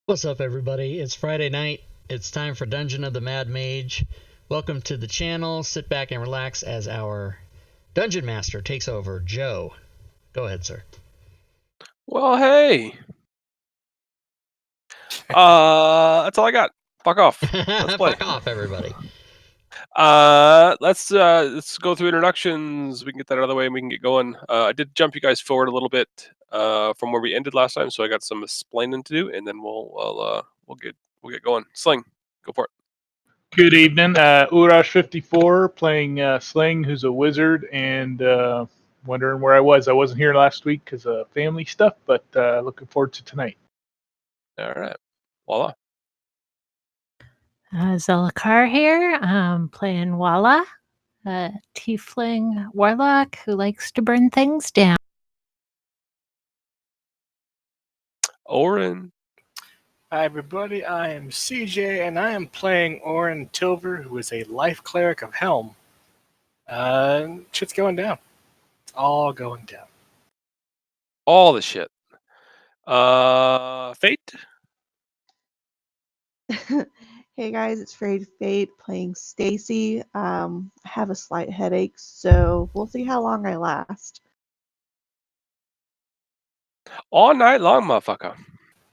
What's up, everybody? It's Friday night. It's time for Dungeon of the Mad Mage. Welcome to the channel. Sit back and relax as our Dungeon Master takes over. Joe, go ahead, sir. Well, hey. That's all I got. Fuck off. Let's play. Fuck off, everybody. Let's go through introductions. We can get that out of the way and we can get going. I did jump you guys forward a little bit from where we ended last time, so I got some explaining to do, and then we'll get going. Sling, go for it. Good evening. Urash54 playing Sling, who's a wizard, and wondering where I was. I wasn't here last week because of family stuff, but looking forward to tonight. All right, voila. Zelakar here, playing Walla, a tiefling warlock who likes to burn things down. Oren. Hi everybody, I am CJ and I am playing Orin Tilver, who is a life cleric of Helm. Shit's going down. It's all going down. All the shit. Fate. Hey guys, it's Frayed Fate playing Stacy. I have a slight headache, so we'll see how long I last. All night long, motherfucker.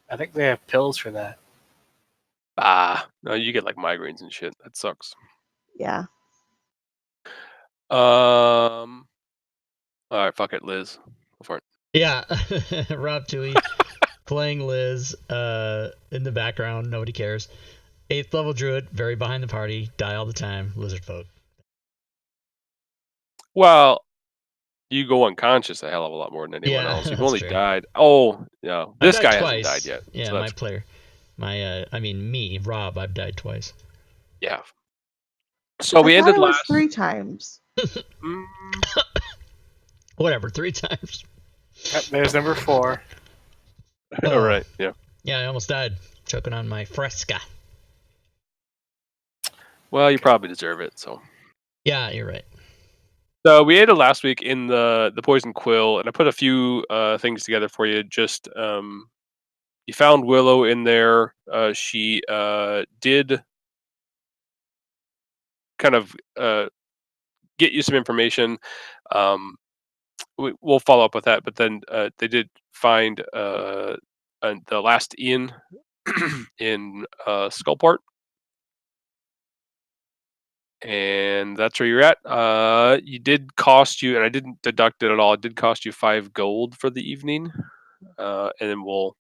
I think they have pills for that. No, you get like migraines and shit. That sucks. Yeah. All right, fuck it, Liz. Go for it. Yeah, Rob Tui playing Liz in the background. Nobody cares. 8th level druid, very behind the party. Die all the time. Lizard folk. Well, you go unconscious a hell of a lot more than anyone Yeah, else. You've that's only true. died. Oh, no. I've This died guy twice. hasn't died yet. Yeah, so my that's player. Me, Rob, I've died twice. yeah. So I we thought ended it was last. 3 times. Whatever, 3 times. There's number 4. All right. Yeah. Yeah, I almost died choking on my fresca. Well, you probably deserve it. So. Yeah, you're right. So we ended last week in the poison quill, and I put a few things together for you. Just you found Willow in there. She did kind of get you some information. We'll follow up with that, but then they did find the last Ian in Skullport, and that's where you're at. You did cost you, and I didn't deduct it at all. It did cost you 5 gold for the evening, and then we'll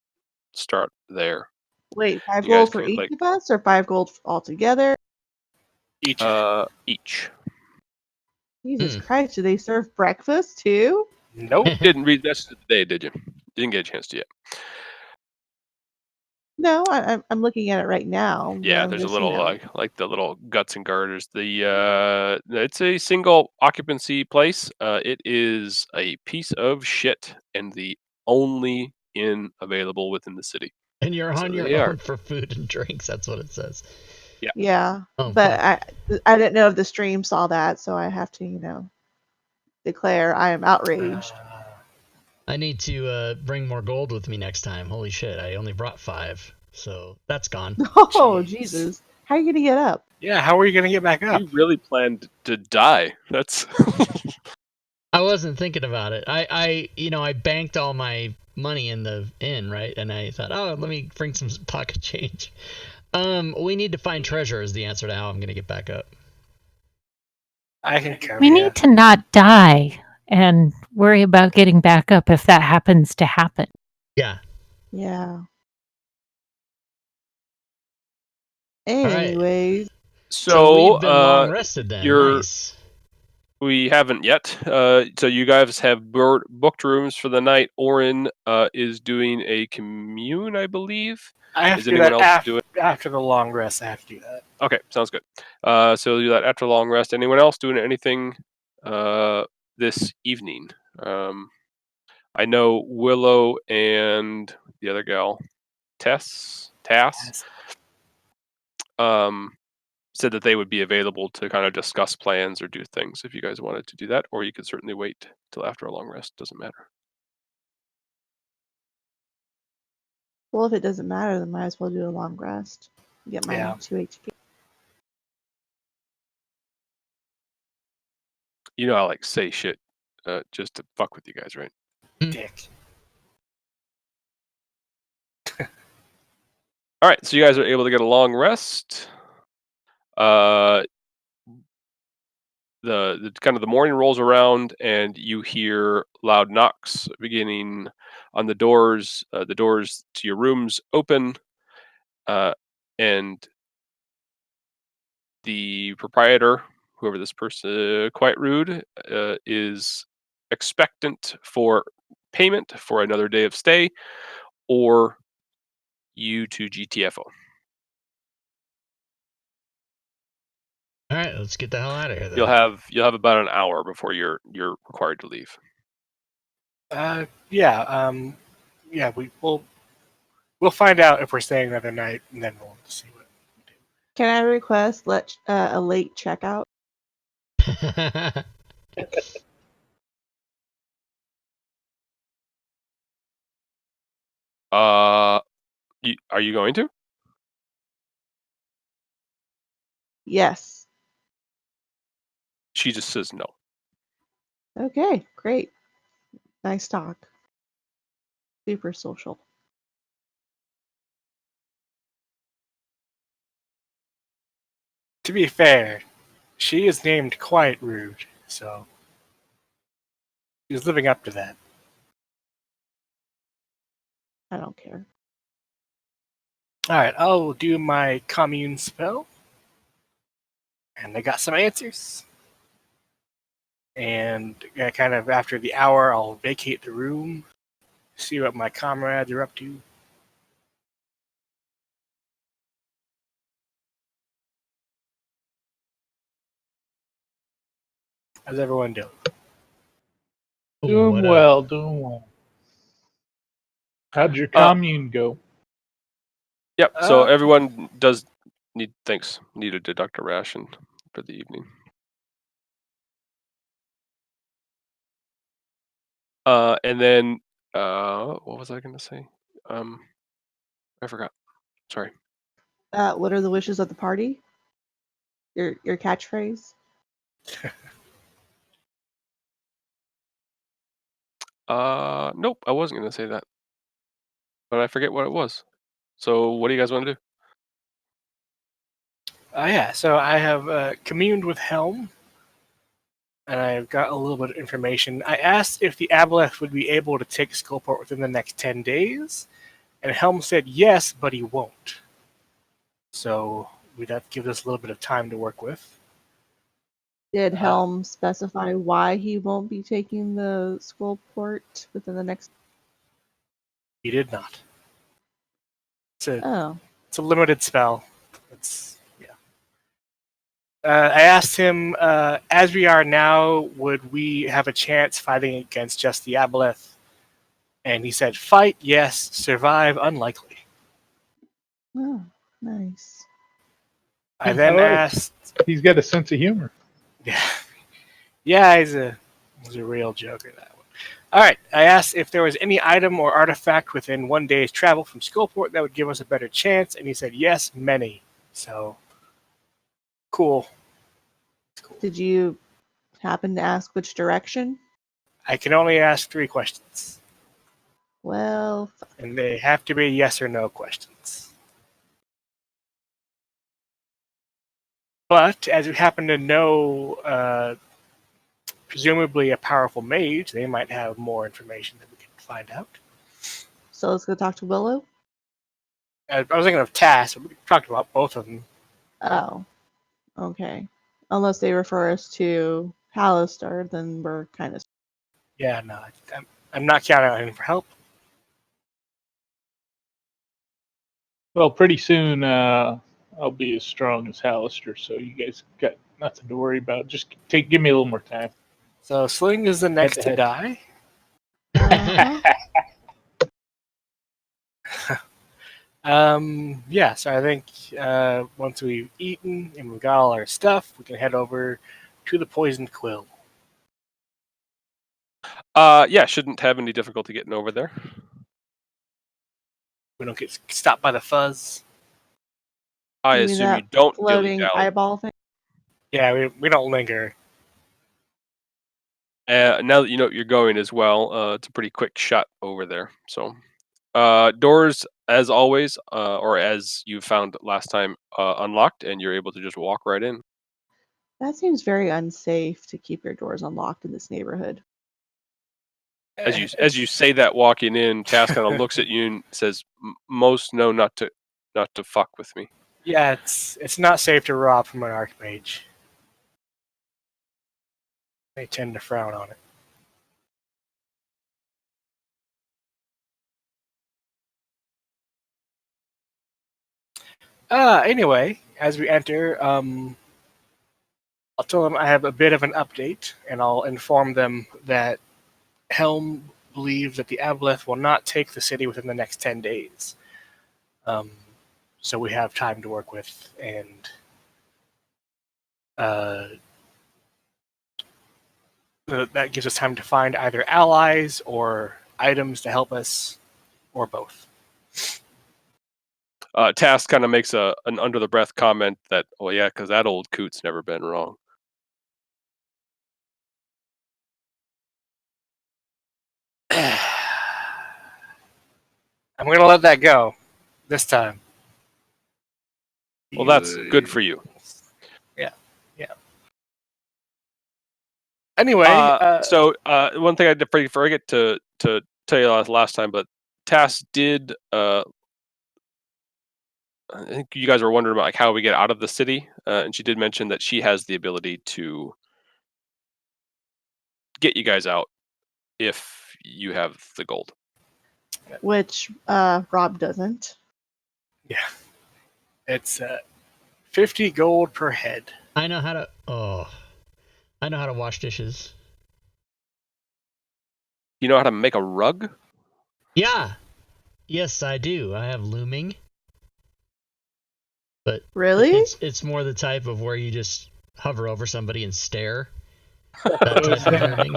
start there. Wait, 5 You guys gold for can, each like, of us, or 5 gold altogether? Each. Each. Jesus Christ, do they serve breakfast too? Nope. Didn't read the rest of the day, did you? Didn't get a chance to yet. No, I'm looking at it right now. Yeah, I'm there's a just, little like the little guts and garters. It's a single occupancy place. It is a piece of shit and the only inn available within the city. And you're So on there your you own are. for food and drinks. That's what it says. Yeah, Oh, but fuck. I didn't know if the stream saw that, so I have to, declare I am outraged. I need to bring more gold with me next time. Holy shit, I only brought 5. So that's gone. Oh, Jeez. Jesus. How are you going to get up? Yeah, how are you going to get back up? You really planned to die. That's I wasn't thinking about it. I banked all my money in the inn, right? And I thought, oh, let me bring some pocket change. We need to find treasure is the answer to how I'm gonna get back up. I can cover We you. need to not die and worry about getting back up if that happens to happen. Yeah. Yeah. right. Anyways, so. We've been long rested then. Nice. We haven't yet. So you guys have booked rooms for the night. Orin is doing a commune, I believe. I have Is to do anyone that else doing? after the long rest. I have to do that. Okay, sounds good. So we'll do that after a long rest. Anyone else doing anything this evening? I know Willow and the other gal, Tass, said that they would be available to kind of discuss plans or do things if you guys wanted to do that, or you could certainly wait till after a long rest. Doesn't matter. Well, if it doesn't matter, then might as well do a long rest. Get my Yeah. 2 HP. You know, I like say shit just to fuck with you guys, right? Dick. All right, so you guys are able to get a long rest. The kind of the morning rolls around, and you hear loud knocks beginning on the doors. The doors to your rooms open, and the proprietor, whoever this person, quite rude, is expectant for payment for another day of stay, or you to GTFO. All right, let's get the hell out of here. Then. You'll have about an hour before you're required to leave. Yeah. Yeah. We'll find out if we're staying another night, and then we'll see what. Can I request a late checkout? Are you going to? Yes. She just says no. Okay, great. Nice talk. Super social. To be fair, she is named Quite Rude, so she's living up to that. I don't care. All right, I'll do my commune spell, and I got some answers. And kind of after the hour, I'll vacate the room, see what my comrades are up to. How's everyone doing? Ooh, Doing well, doing well. How'd your commune go? Yep. So everyone does need a deductor ration for the evening. And then what was I going to say? I forgot. Sorry. What are the wishes of the party? Your catchphrase? Nope, I wasn't going to say that, but I forget what it was. So what do you guys want to do? Yeah, so I have communed with Helm, and I've got a little bit of information. I asked if the Aboleth would be able to take Skullport within the next 10 days, and Helm said yes, but he won't. So we'd have to give this a little bit of time to work with. Did Helm specify why he won't be taking the scroll port within the next? He did not. It's Oh, a limited spell. I asked him, as we are now, would we have a chance fighting against just the Aboleth? And he said, fight, yes. Survive, unlikely. oh, nice. I then asked... He's got a sense of humor. Yeah, he's a real joker, that one. All right, I asked if there was any item or artifact within 1 day's travel from Skullport that would give us a better chance, and he said, yes, many. So, cool. Did you happen to ask which direction? I can only ask 3 questions. Well, And they have to be yes or no questions. But, as we happen to know, presumably a powerful mage, they might have more information that we can find out. so let's go talk to Willow. I was thinking of Tass, but we talked about both of them. Oh, okay. Unless they refer us to Halister, then we're kind of... Yeah, no, I'm not counting on him for help. Well, pretty soon I'll be as strong as Halister, so you guys got nothing to worry about. Just give me a little more time. So Sling is the next to die. Uh-huh. Yeah, so I think once we've eaten and we've got all our stuff, we can head over to the Poisoned Quill. Yeah, shouldn't have any difficulty getting over there. We don't get stopped by the fuzz. I You mean assume you that don't floating dilly-dally. eyeball thing? Yeah, we don't linger. Now that you know what you're going as well, it's a pretty quick shot over there. So, doors, as always, or as you found last time, unlocked, and you're able to just walk right in. That seems very unsafe to keep your doors unlocked in this neighborhood. As you say that walking in, Task kind of looks at you and says, "Most know not to fuck with me." Yeah, it's not safe to rob from an archmage. They tend to frown on it. Anyway, as we enter, I'll tell them I have a bit of an update, and I'll inform them that Helm believes that the Aboleth will not take the city within the next 10 days. So we have time to work with, and that gives us time to find either allies or items to help us, or both. Task kind of makes an under the breath comment that, "Oh yeah, because that old coot's never been wrong." I'm going to let that go this time. Well, that's good for you. Yeah. Anyway, so one thing I did forget to tell you last time, but Task did. I think you guys were wondering about like how we get out of the city, and she did mention that she has the ability to get you guys out if you have the gold. Which Rob doesn't. yeah, it's 50 gold per head. I know how to. Oh, I know how to wash dishes. You know how to make a rug? Yeah. Yes, I do. I have looming. But Really? it's more the type of where you just hover over somebody and stare. That type of learning.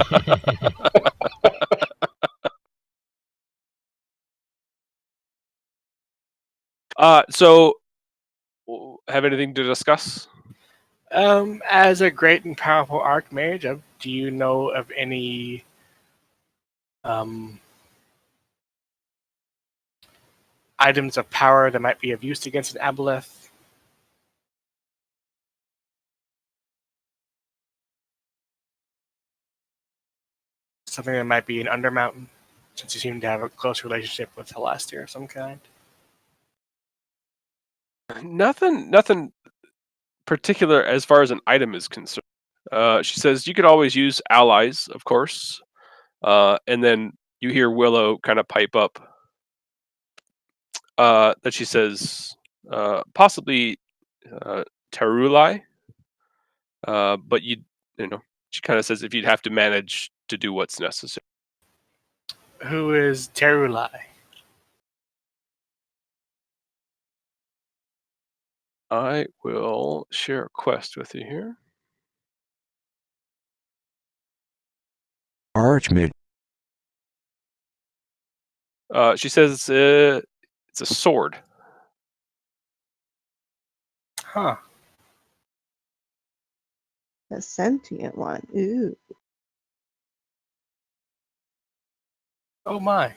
So have anything to discuss? As a great and powerful archmage, do you know of any items of power that might be of use against an aboleth? Something that might be an Undermountain, since you seem to have a close relationship with Helaster of some kind. Nothing particular as far as an item is concerned. She says you could always use allies, of course, and then you hear Willow kind of pipe up that she says possibly Terulai, but you know she kind of says if you'd have to manage to do what's necessary. Who is Terulai? I will share a quest with you here. Archmage. She says it's a sword. Huh. A sentient one. Ooh. Oh my.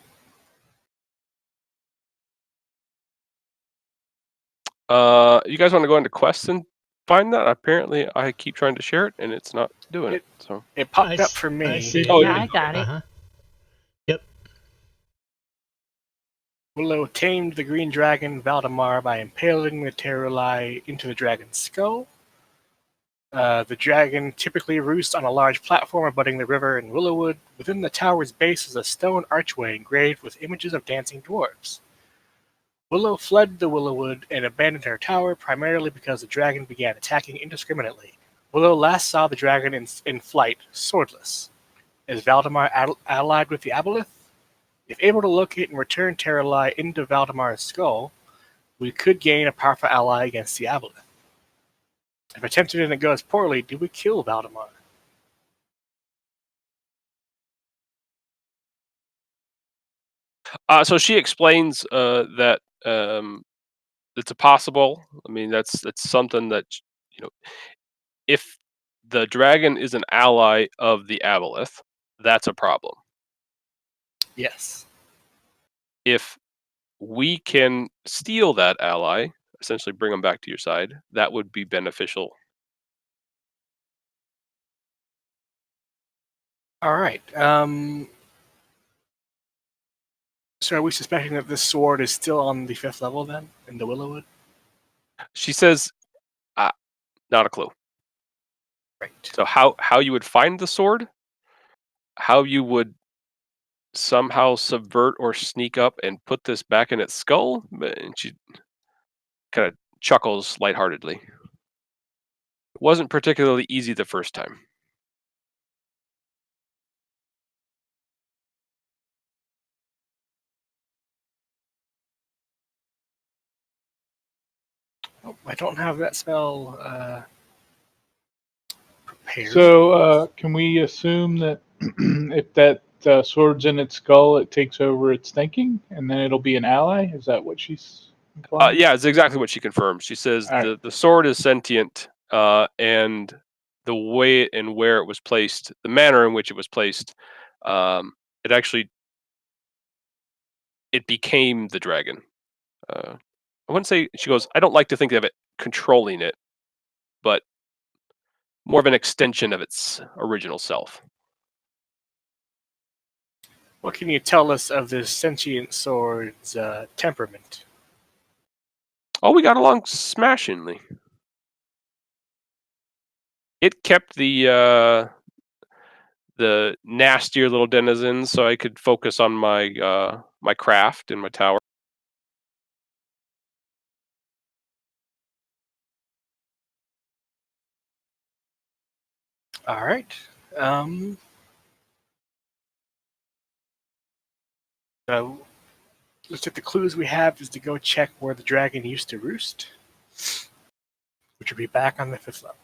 You guys want to go into quests and find that? Apparently, I keep trying to share it and it's not doing it. So It popped up for me. I see. Oh, Yeah, yeah. I got it. Uh-huh. Yep. Willow tamed the green dragon Valdemar by impaling the Terulai into the dragon's skull. The dragon typically roosts on a large platform abutting the river in Willowwood. Within the tower's base is a stone archway engraved with images of dancing dwarves. Willow fled the Willowwood and abandoned her tower primarily because the dragon began attacking indiscriminately. Willow last saw the dragon in flight, swordless. Is Valdemar allied with the Aboleth? If able to locate and return Terulai into Valdemar's skull, we could gain a powerful ally against the Aboleth. If attempted and it goes poorly, do we kill Valdemar? So she explains that it's a possible. I mean, that's something that if the dragon is an ally of the aboleth, that's a problem. Yes. If we can steal that ally, essentially bring them back to your side, that would be beneficial. All right. So are we suspecting that this sword is still on the 5th level then, in the Willowwood? She says, not a clue. Right. So how you would find the sword, how you would somehow subvert or sneak up and put this back in its skull, and she kind of chuckles lightheartedly. It wasn't particularly easy the first time. Oh, I don't have that spell prepared. So, can we assume that if that sword's in its skull, it takes over its thinking, and then it'll be an ally? Is that what she's implying? Yeah, it's exactly what she confirms. She says All right. the sword is sentient, and the way and where it was placed, the manner in which it was placed, it actually it became the dragon. I wouldn't say, she goes, I don't like to think of it controlling it, but more of an extension of its original self. What can you tell us of this sentient sword's temperament? Oh, we got along smashingly. It kept the nastier little denizens, so I could focus on my my craft in my tower. All right. So looks like the clues we have is to go check where the dragon used to roost, which would be back on the 5th level.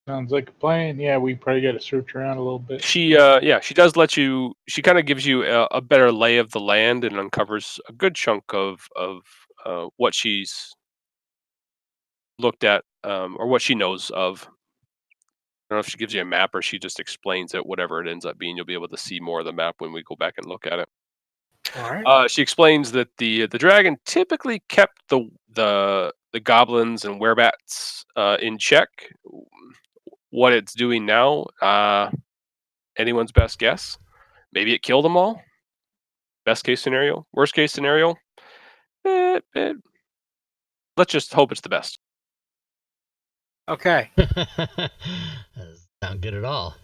Sounds like a plan. Yeah, we probably got to search around a little bit. She she does let you. She kind of gives you a better lay of the land and uncovers a good chunk of what she's looked at, or what she knows of. I don't know if she gives you a map or she just explains it. Whatever it ends up being, you'll be able to see more of the map when we go back and look at it. All right. She explains that the dragon typically kept the goblins and werebats in check. What it's doing now, anyone's best guess. Maybe it killed them all. Best case scenario. Worst case scenario. Let's just hope it's the best. Okay. Doesn't sound good at all.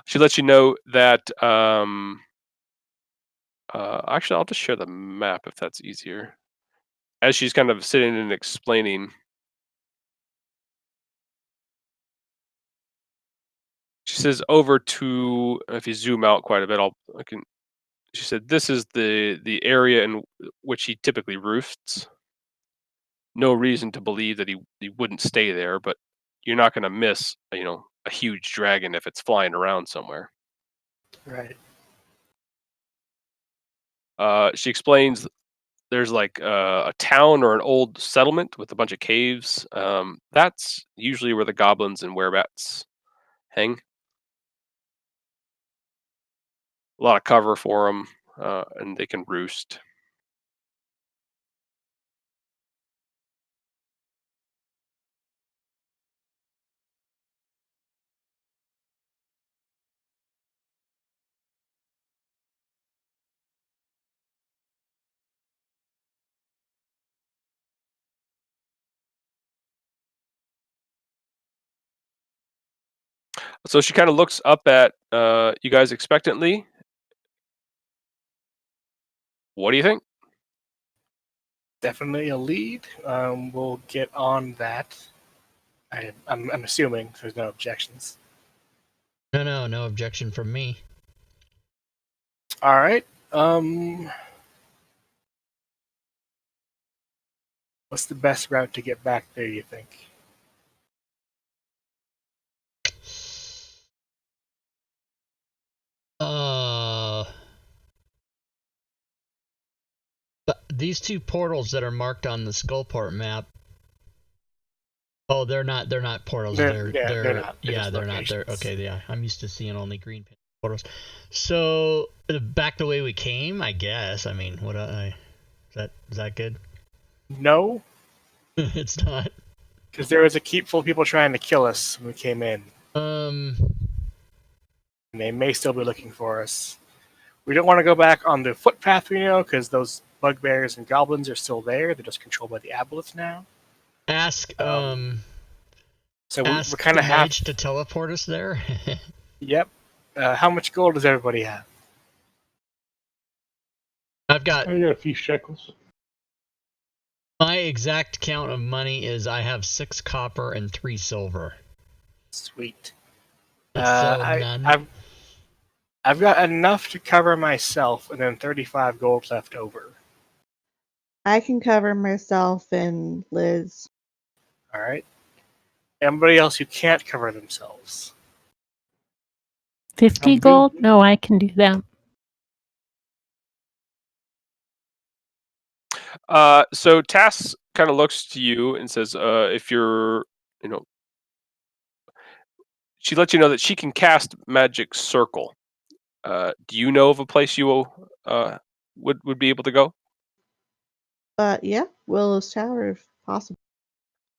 She lets you know that. Actually, I'll just share the map if that's easier. As she's kind of sitting and explaining, she says over to. If you zoom out quite a bit, I can. She said this is the area in which he typically roosts. No reason to believe that he wouldn't stay there, but you're not going to miss a huge dragon if it's flying around somewhere. Right. She explains there's like a town or an old settlement with a bunch of caves. That's usually where the goblins and werebats hang. A lot of cover for them, and they can roost. So she kind of looks up at you guys expectantly. What do you think? Definitely a lead. We'll get on that. I'm assuming there's no objections. No objection from me. All right. What's the best route to get back there, you think? these two portals that are marked on the Skullport map. Oh, they're not portals. They're not. They're yeah, just they're not. They're locations. okay. Yeah, I'm used to seeing only green portals. So back the way we came, I guess. I mean, is that good? No, It's not. because there was a keep full of people trying to kill us when we came in. Um. And they may still be looking for us. We don't want to go back on the footpath we know, because those bugbears and goblins are still there. They're just controlled by the aboleth now. Ask So we're ask kind the of half. mage to teleport us there. Yep. How much gold does everybody have? I've got I got a few shekels. my exact count of money is I have 6 copper and 3 silver. Sweet. So none. I've got enough to cover myself, and then 35 gold left over. I can cover myself and Liz. All right. Everybody else who can't cover themselves. 50 I'm good. gold? No, I can do that. So Tass kind of looks to you and says, if you're, she lets you know that she can cast Magic Circle. Do you know of a place you would be able to go? Yeah, Willow's Tower if possible.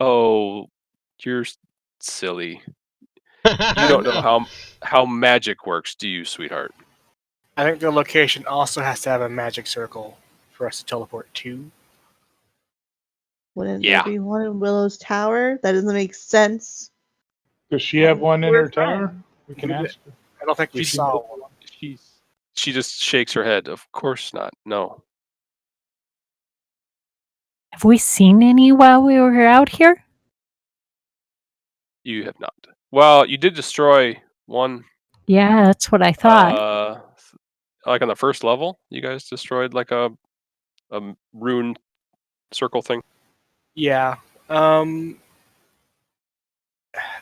Oh, you're silly. You don't know how magic works, do you, sweetheart? I think the location also has to have a magic circle for us to teleport to. Wouldn't Yeah. there be one in Willow's Tower? That doesn't make sense. Does she have one in We're her tower? friends. We can ask her. I don't think we She- saw one. She just shakes her head. Of course not. No. Have we seen any while we were out here? You have not. Well, you did destroy one. Yeah, that's what I thought. Like on the first level, you guys destroyed like a rune circle thing. Yeah. There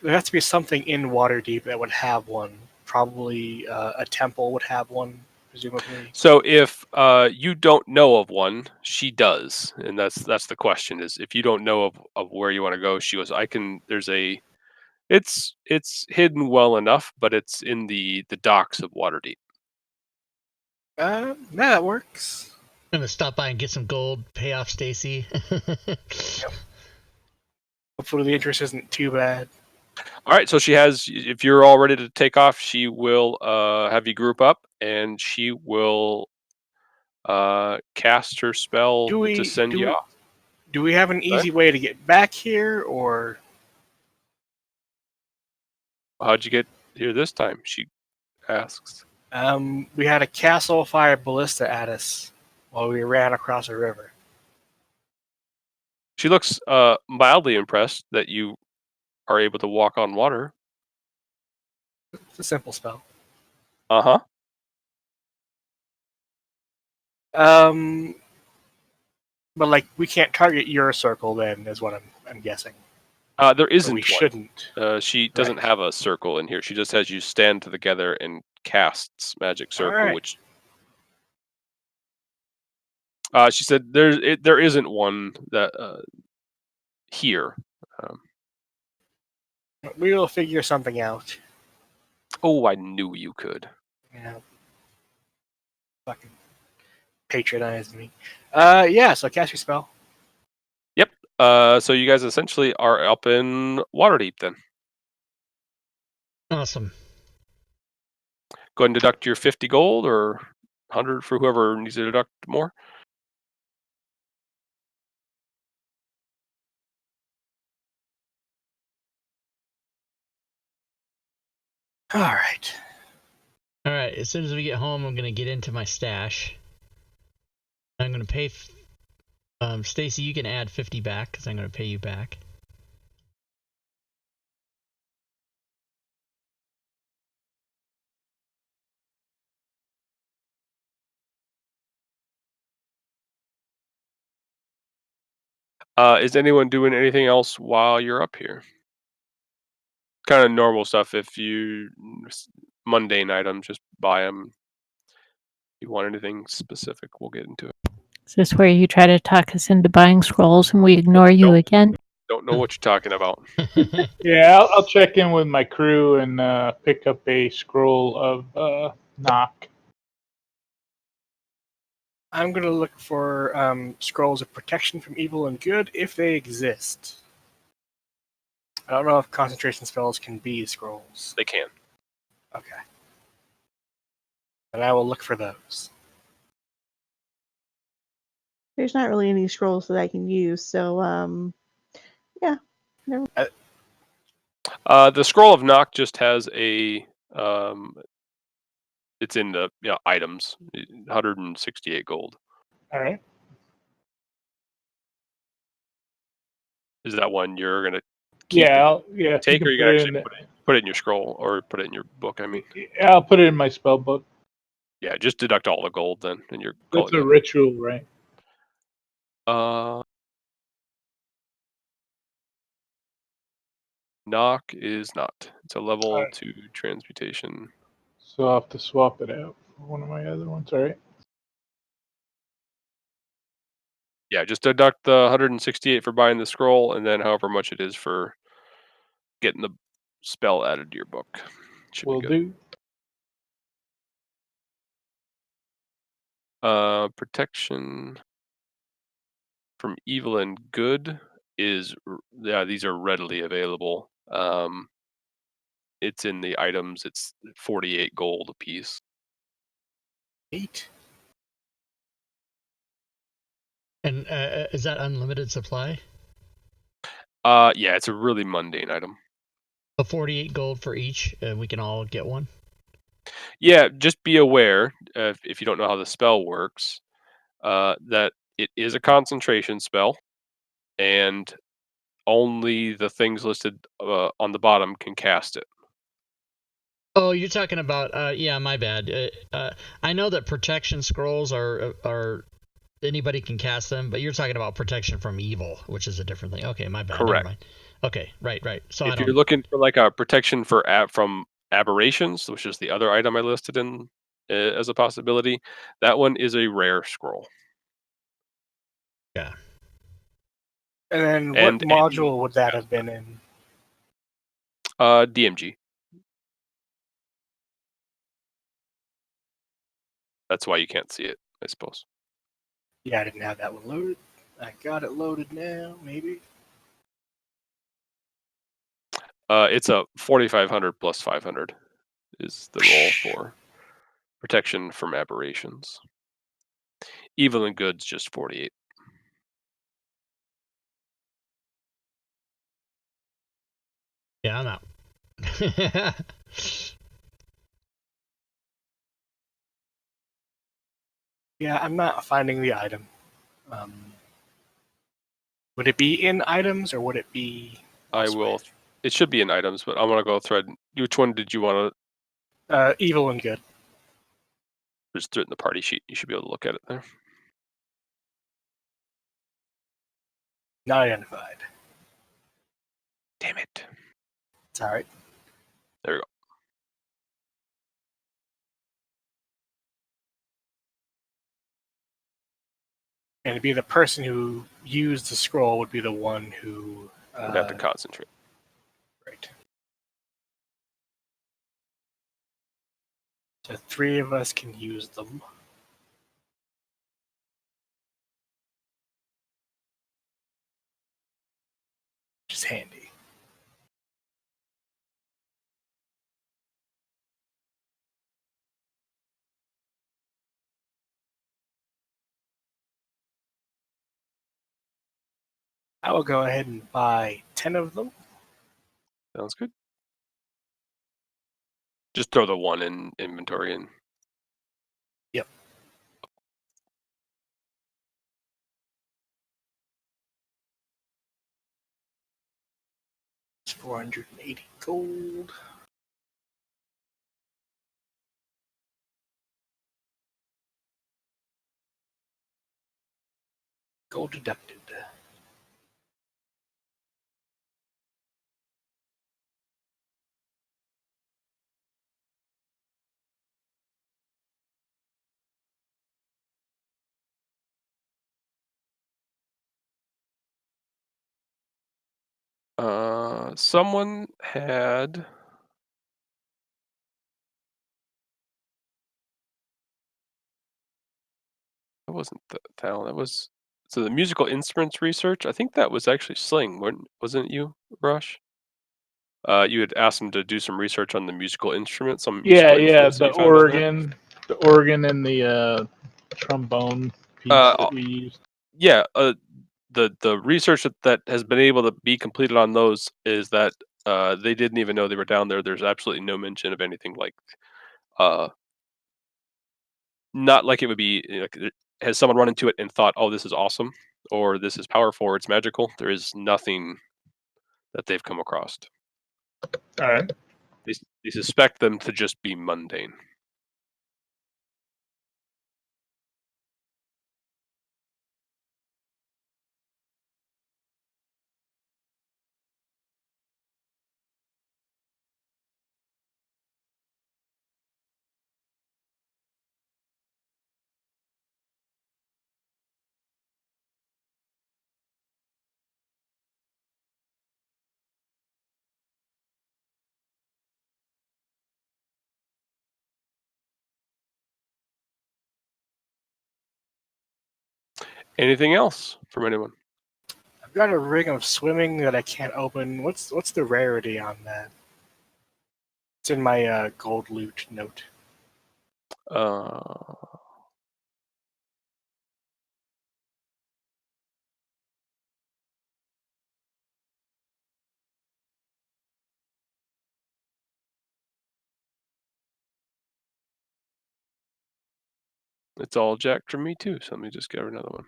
has to be something in Waterdeep that would have one. Probably a temple would have one, presumably. So if you don't know of one, she does, and that's the question. Is if you don't know of where you want to go, she goes. I can. There's a. It's hidden well enough, but it's in the docks of Waterdeep. Yeah, that works. I'm gonna stop by and get some gold, pay off Stacy. Hopefully the interest isn't too bad. All right, so she has. If you're all ready to take off, she will have you group up, and she will cast her spell to send you off. Do we have an easy way to get back here, or How'd you get here this time? She asks. we had a castle fire ballista at us while we ran across a river. She looks mildly impressed that you are able to walk on water. It's a simple spell. Uh-huh. But like we can't target your circle then, is what I'm guessing. There isn't. We one. shouldn't. She doesn't have a circle in here. She just has you stand together and casts Magic Circle, right. which she said there isn't one that here. We will figure something out. Oh, I knew you could. Yeah. Fucking patronize me. Yeah, so cast your spell. Yep. So you guys essentially are up in Waterdeep then. Awesome. Go ahead and deduct your 50 gold or 100 for whoever needs to deduct more. All right. All right. As soon as we get home, I'm gonna get into my stash. I'm gonna pay. Stacy, you can add 50 back because I'm gonna pay you back. Is anyone doing anything else while you're up here? Kind of normal stuff. If you mundane items, just buy them. If you want anything specific, we'll get into it. Is this where you try to talk us into buying scrolls and we ignore you Nope. again? Don't know what you're talking about. Yeah, I'll check in with my crew and pick up a scroll of knock. I'm going to look for scrolls of protection from evil and good if they exist. I don't know if concentration spells can be scrolls. They can. Okay. And I will look for those. There's not really any scrolls that I can use, so yeah. The scroll of knock just has a. It's in the items, 168 gold. All right. Is that one you're gonna keep Yeah, and if take, you or can you put can it actually in. put it in your scroll or put it in your book? I mean, Yeah, I'll put it in my spell book. yeah, just deduct all the gold then, and you're call That's it a good. ritual, right? Knock is not. It's a level Alright. 2 transmutation. So I'll have to swap it out for one of my other ones. All right. Yeah, just deduct the 168 for buying the scroll, and then however much it is for getting the spell added to your book. Should Will be good. do. Protection from evil and good is these are readily available. It's in the items. It's 48 gold a piece. 8. And is that unlimited supply? Yeah, it's a really mundane item. A 48 gold for each. We can all get one. Yeah, just be aware if you don't know how the spell works, that it is a concentration spell, and only the things listed on the bottom can cast it. Oh, you're talking about yeah, my bad. I know that protection scrolls are anybody can cast them, but you're talking about protection from evil, which is a different thing. Okay, my bad. Correct. Never mind. Okay, right. So if you're looking for like a protection from aberrations, which is the other item I listed in as a possibility, that one is a rare scroll. Yeah. And then And what module would that have been in? DMG. That's why you can't see it, I suppose. Yeah, I didn't have that one loaded. I got it loaded now, maybe. It's a 4,500 plus 500 is the roll for protection from aberrations. Evil and good's just 48. Yeah, I'm out. Yeah, I'm not finding the item. Would it be in items or would it be elsewhere? It should be in items, but I want to go thread. Which one did you want Evil and good. to just do it in the party sheet? You should be able to look at it there. Not identified. Damn it. It's alright. There we go. And it'd be the person who used the scroll would be the one who Would have to concentrate. Right. So 3 of us can use them. Which is handy. I will go ahead and buy 10 of them. Sounds good. Just throw the one in inventory and. Yep. It's 480 gold. Gold deducted. Someone had. That wasn't the talent. That was so the musical instruments research. I think that was actually Sling, wasn't it you, Rush? You had asked him to do some research on the musical instruments, some Yeah, musical yeah, instruments that you found on there. the organ, and the trombone piece that we used. Yeah, the research that has been able to be completed on those is that they didn't even know they were down there. There's absolutely no mention of anything like, not like it would be like, has someone run into it and thought, "Oh, this is awesome," or "This is powerful," or "It's magical." There is nothing that they've come across. All right. They suspect them to just be mundane. Anything else from anyone? I've got a ring of swimming that I can't open. What's the rarity on that? It's in my gold loot note. Uh, it's all jacked for me too, so let me just get another one.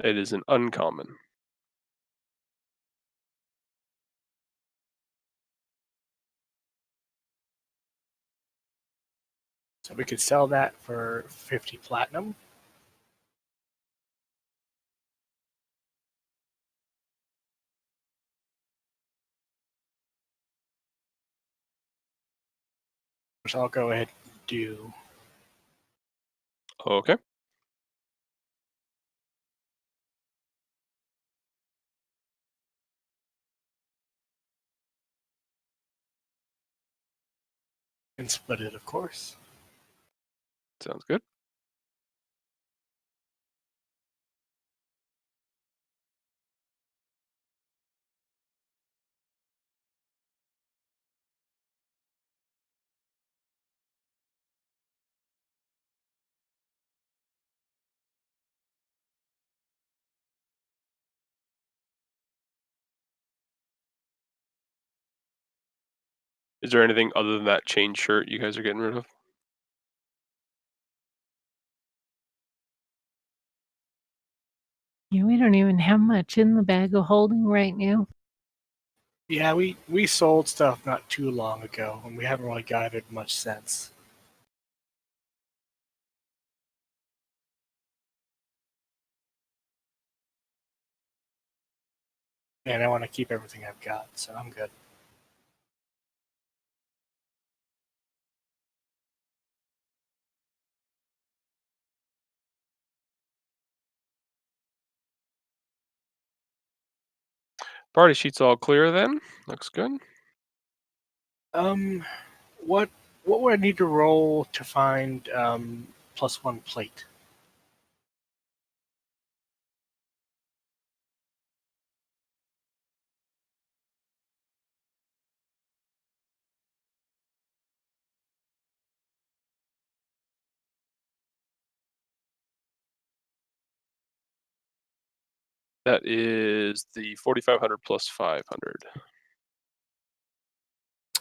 It is an uncommon. So we could sell that for 50 platinum. Which I'll go ahead and do. Okay. And split it, of course. Sounds good. Is there anything other than that chain shirt you guys are getting rid of? Yeah, we don't even have much in the bag of holding right now. Yeah, we sold stuff not too long ago, and we haven't really gathered much since. And I want to keep everything I've got, so I'm good. Party sheet's all clear then. Looks good. Um, what would I need to roll to find +1 plate? That is the 4,500 plus 500.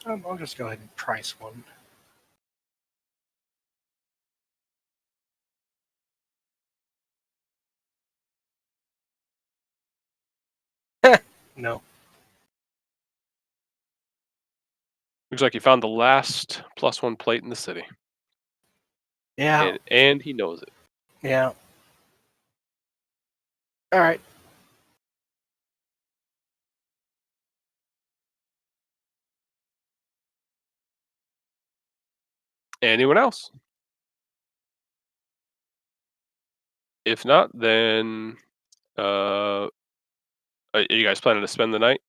I'll just go ahead and price one. No. Looks like you found the last +1 plate in the city. Yeah. And he knows it. Yeah. All right. Anyone else? If not, then are you guys planning to spend the night?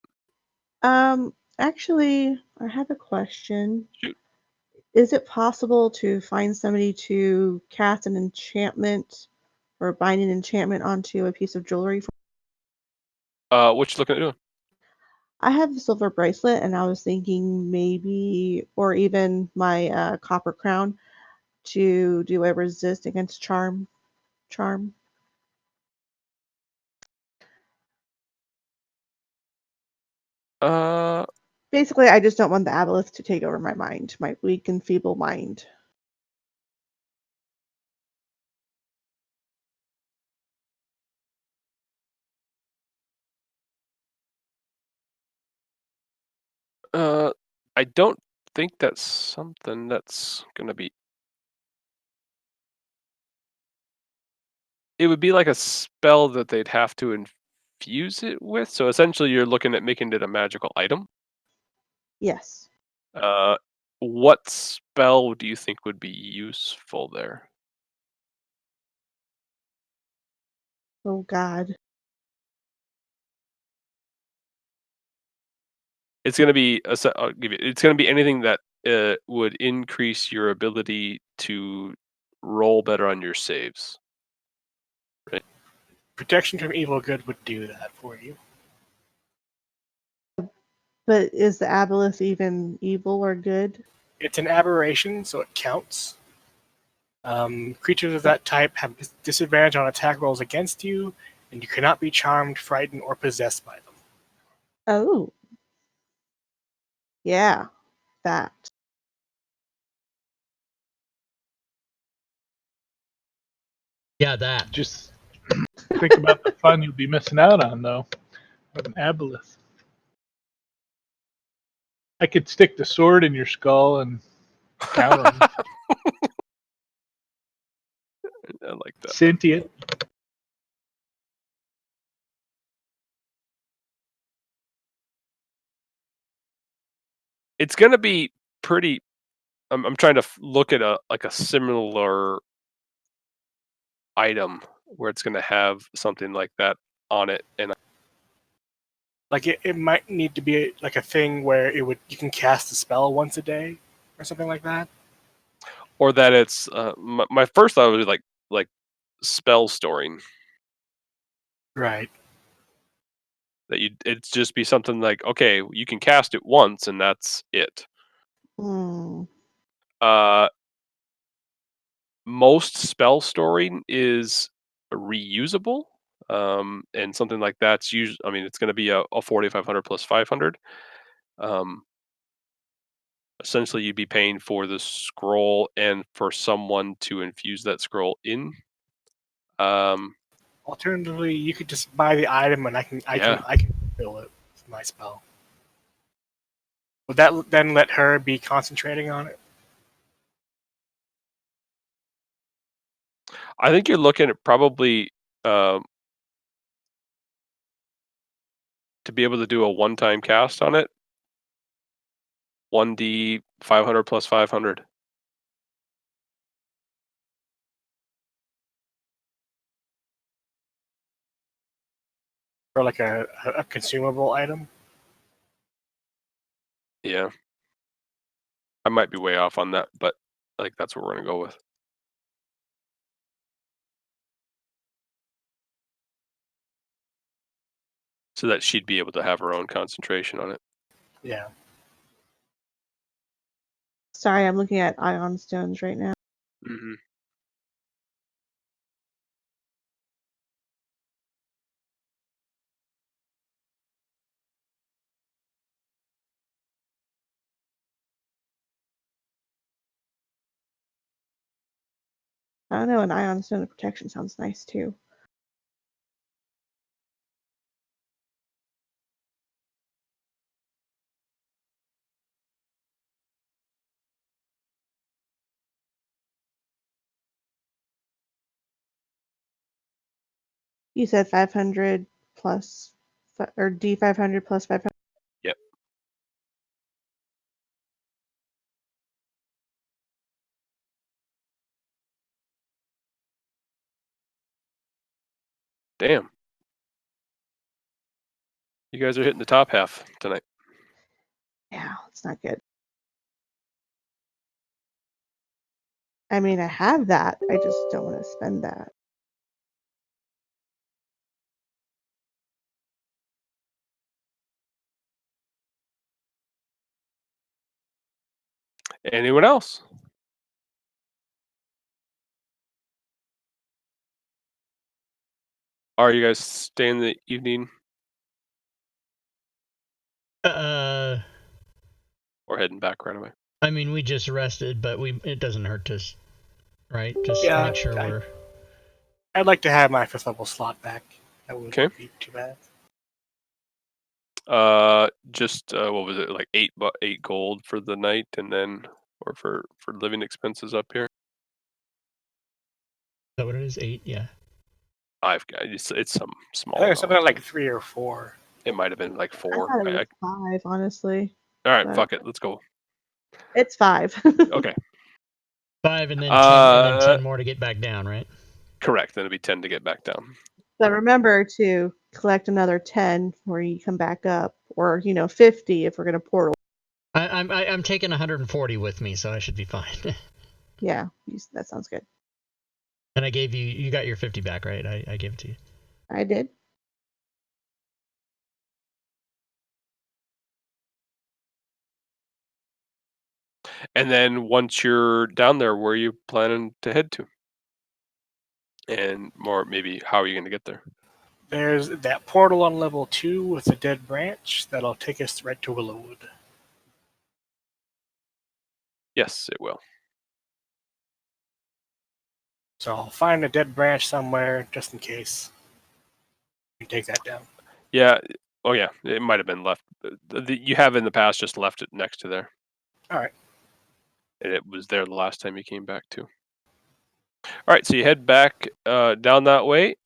Actually, I have a question. Shoot. Is it possible to find somebody to cast an enchantment or bind an enchantment onto a piece of jewelry? What you looking at doing? I have a silver bracelet, and I was thinking maybe, or even my copper crown, to do a resist against charm. Basically, I just don't want the aboleth to take over my mind, my weak and feeble mind. I don't think that's something that's gonna be. It would be like a spell that they'd have to infuse it with. So essentially, you're looking at making it a magical item. Yes. What spell do you think would be useful there? Oh God. It's gonna be I'll give you. It's gonna be anything that would increase your ability to roll better on your saves. Protection from evil good would do that for you. But is the aboleth even evil or good? It's an aberration, so it counts. Creatures of that type have disadvantage on attack rolls against you, and you cannot be charmed, frightened, or possessed by them. Oh. Yeah, that. Yeah, that. Just think about the fun you'll be missing out on, though, with an aboleth. I could stick the sword in your skull and counter him. I like that. Sentient. It's gonna be pretty. I'm trying to look at a similar item where it's gonna have something like that on it, and Like it might need to be like a thing where you can cast a spell once a day or something like that. or that it's my first thought was like spell storing. Right. That it'd just be something like, okay, you can cast it once and that's it. Hmm. Uh, most spell storing is reusable, and something like that's usually. I mean, it's going to be a 4,500 plus 500. Essentially, you'd be paying for the scroll and for someone to infuse that scroll in. Alternatively, you could just buy the item, and I can fill it with my spell. Would that then let her be concentrating on it? I think you're looking at probably to be able to do a one-time cast on it. 1d 500 plus 500. Or like a consumable item? Yeah. I might be way off on that, but like that's what we're gonna go with. So that she'd be able to have her own concentration on it. Yeah. Sorry, I'm looking at ion stones right now. Mm-hmm. I don't know, an ion stone of protection sounds nice too. You said 500 plus, or D500 plus 500. Yep. Damn. You guys are hitting the top half tonight. Yeah, it's not good. I mean, I have that. I just don't want to spend that. Anyone else? Are you guys staying the evening Uh, or heading back right away? I mean, we just rested, but it doesn't hurt to, right? Just Yeah, make sure we're. I'd like to have my 5th level slot back. That wouldn't Okay. be too bad. Just what was it, like 8 gold for the night, and then or for living expenses up here? Is that what it is? 8? Yeah. I've got it's some small. I think it was something amount. like 3 or 4. It might have been like I 4. thought it was 5, honestly. All right, but- fuck it, let's go. It's 5. Okay. 5 and then 10, and then 10 Uh, more to get back down, right? Correct. Then it'd be 10 to get back down. But remember to collect another 10 where you come back up, or 50 if we're gonna portal. I'm taking 140 with me, so I should be fine. Yeah, that sounds good. And I gave you got your 50 back, right? I gave it to you. I did. And then once you're down there, where are you planning to head to? And more, maybe, how are you going to get there? There's that portal on level 2 with a dead branch that'll take us right to Willowwood. Yes, it will. So I'll find a dead branch somewhere just in case. You take that down. Yeah. Oh, yeah. It might have been left. You have in the past just left it next to there. All right. And it was there the last time you came back too. All right, so you head back down that way.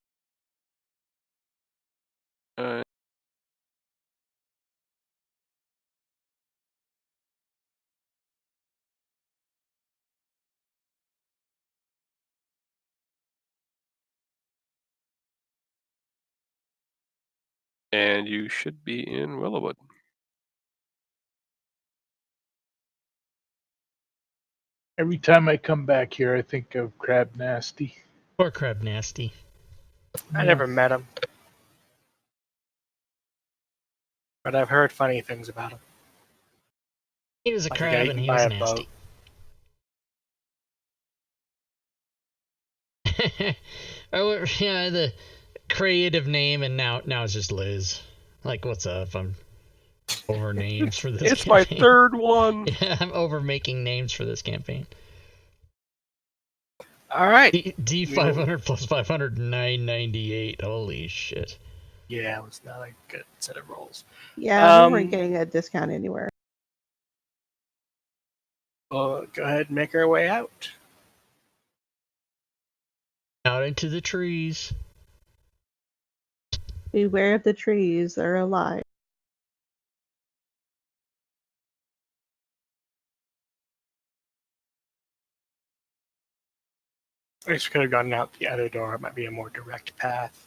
And you should be in Willowwood. Every time I come back here, I think of Crab Nasty. Poor Crab Nasty. I never met him. But I've heard funny things about him. He was a Like crab he and got he eaten was by a boat. nasty. Oh, yeah, the creative name, and now it's just Liz. Like, what's up? I'm over names for this It's my campaign. third one. Yeah, I'm over making names for this campaign. All right. D 500 plus 500, 998. Holy shit. Yeah, it was not a good set of rolls. Yeah, we weren't getting a discount anywhere. Well, go ahead and make our way out. Out into the trees. Beware of the trees, they're alive. I guess we could have gone out the other door. It might be a more direct path.